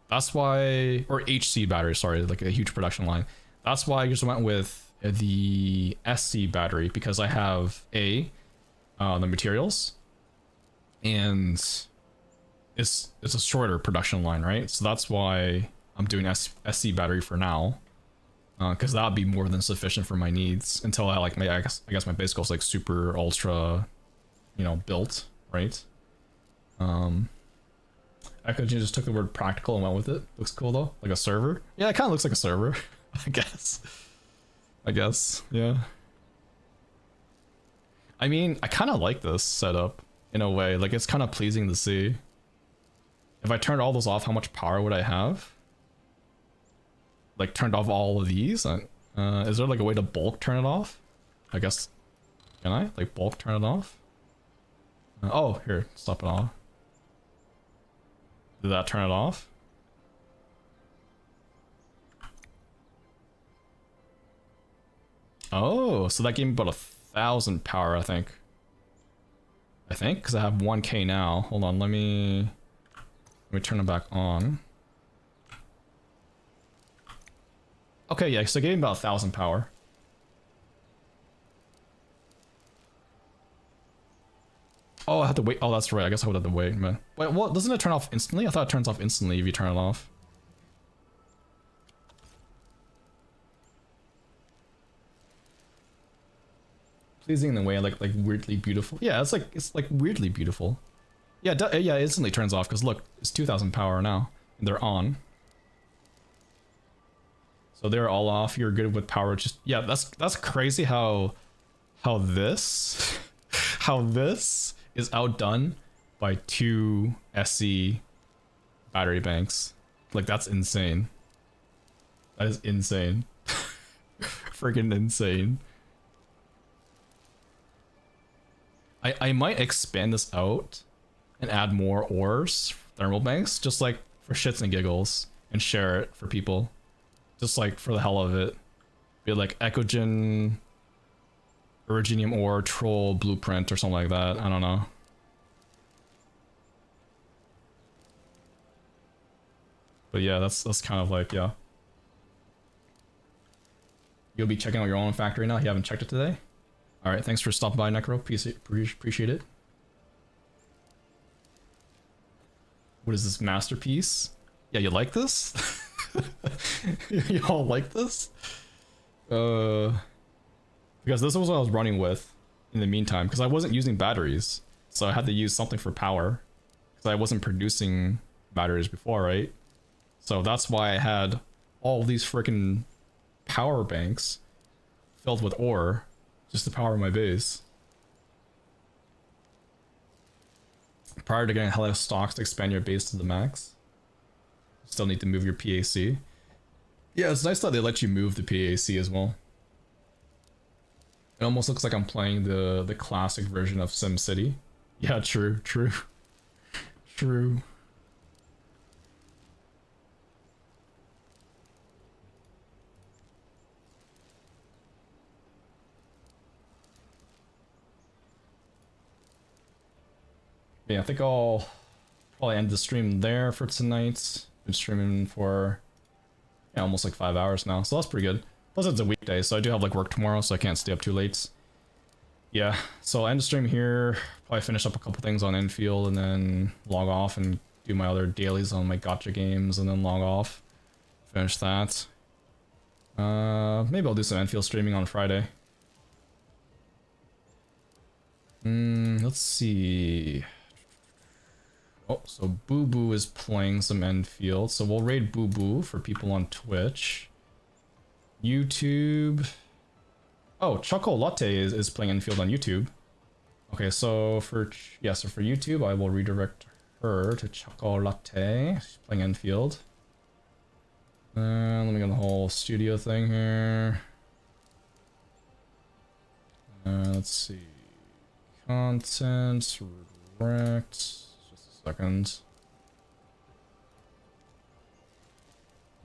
That's why, or HC battery, sorry, like a huge production line. That's why I just went with the SC battery because I have the materials, and it's a shorter production line, right? So that's why I'm doing SC battery for now, because that'd be more than sufficient for my needs until I like I guess my base goal's like super ultra, you know, built. Right. I could just took the word practical and went with it. Looks cool though, like a server. Yeah, it kind of looks like a server. I guess. Yeah. I mean, I kind of like this setup in a way. Like it's kind of pleasing to see. If I turned all those off, how much power would I have? Like turned off all of these. Is there like a way to bulk turn it off? I guess. Can I like bulk turn it off? Oh, here, stop it off. Did that turn it off? Oh, so that gave me about 1,000 power, I think. Because I have 1k now. Hold on, let me turn it back on. Okay, yeah, so it gave me about 1,000 power. Oh, I have to wait. Oh, that's right. I guess I would have to wait, man. Wait, what? Doesn't it turn off instantly? I thought it turns off instantly if you turn it off. Pleasing in a way, like weirdly beautiful. Yeah, it's like weirdly beautiful. Yeah, yeah, it instantly turns off because look, it's 2,000 power now, and they're on. So they're all off. You're good with power. Just yeah, that's crazy how this is outdone by 2 SC battery banks. Like that's insane. That is insane. Freaking insane. I might expand this out and add more ores, thermal banks, just like for shits and giggles, and share it for people. Just like for the hell of it. Be like Ecogen, Originium Ore, Troll, Blueprint, or something like that. I don't know. But yeah, that's kind of like, yeah. You'll be checking out your own factory now? You haven't checked it today? Alright, thanks for stopping by, Necro. Appreciate it. What is this, masterpiece? Yeah, you like this? You all like this? Because this was what I was running with in the meantime, because I wasn't using batteries. So I had to use something for power. Because I wasn't producing batteries before, right? So that's why I had all these freaking power banks filled with ore just to power my base. Prior to getting hella stocks to expand your base to the max. Still need to move your PAC. Yeah, it's nice that they let you move the PAC as well. It almost looks like I'm playing the classic version of SimCity. Yeah, true. True. Yeah, I think I'll probably end the stream there for tonight. Been streaming for almost like 5 hours now, so that's pretty good. Plus it's a weekday, so I do have like work tomorrow, so I can't stay up too late. Yeah, so I'll end the stream here, probably finish up a couple things on Enfield, and then log off and do my other dailies on my gacha games, and then log off. Finish that. Maybe I'll do some Enfield streaming on Friday. Let's see. Oh, so Boo Boo is playing some Enfield, so we'll raid Boo Boo for people on Twitch. YouTube. Oh, Choco Latte is playing Enfield on YouTube. Okay, so for YouTube, I will redirect her to Choco Latte. She's playing Enfield. Let me get the whole studio thing here. Let's see. Content, redirect. Second.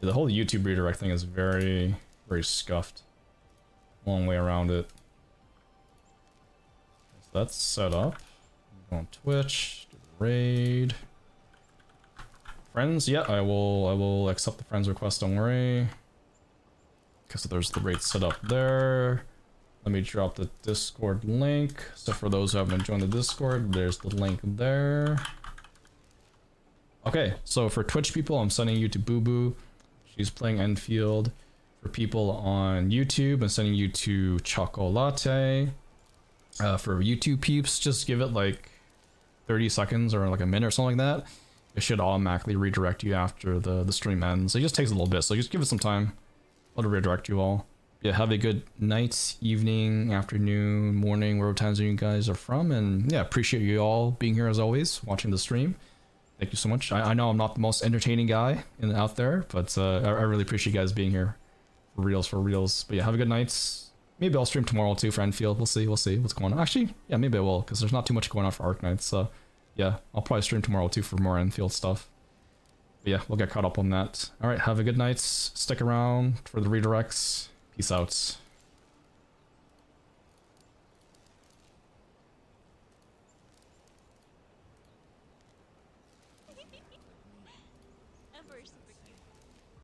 Yeah, the whole YouTube redirect thing is very scuffed. Long way around it. So that's set up. Go on Twitch, do the raid. Friends, yeah, I will accept the friends request, don't worry. Okay, so there's the raid set up there. Let me drop the Discord link. So for those who haven't joined the Discord, there's the link there. Okay, so for Twitch people, I'm sending you to Boo Boo. She's playing Enfield. For people on YouTube, I'm sending you to Choco Latte. For YouTube peeps, just give it like 30 seconds or like a minute or something like that. It should automatically redirect you after the stream ends. It just takes a little bit, so just give it some time. Let it redirect you all. Yeah, have a good night, evening, afternoon, morning, wherever times you guys are from. And yeah, appreciate you all being here as always, watching the stream. Thank you so much. I know I'm not the most entertaining guy out there, but I really appreciate you guys being here. For reals. But yeah, have a good night. Maybe I'll stream tomorrow too for Enfield. We'll see what's going on. Actually, yeah, maybe I will, because there's not too much going on for Arknights. So yeah, I'll probably stream tomorrow too for more Enfield stuff. But yeah, we'll get caught up on that. Alright, have a good night. Stick around for the redirects. Peace out.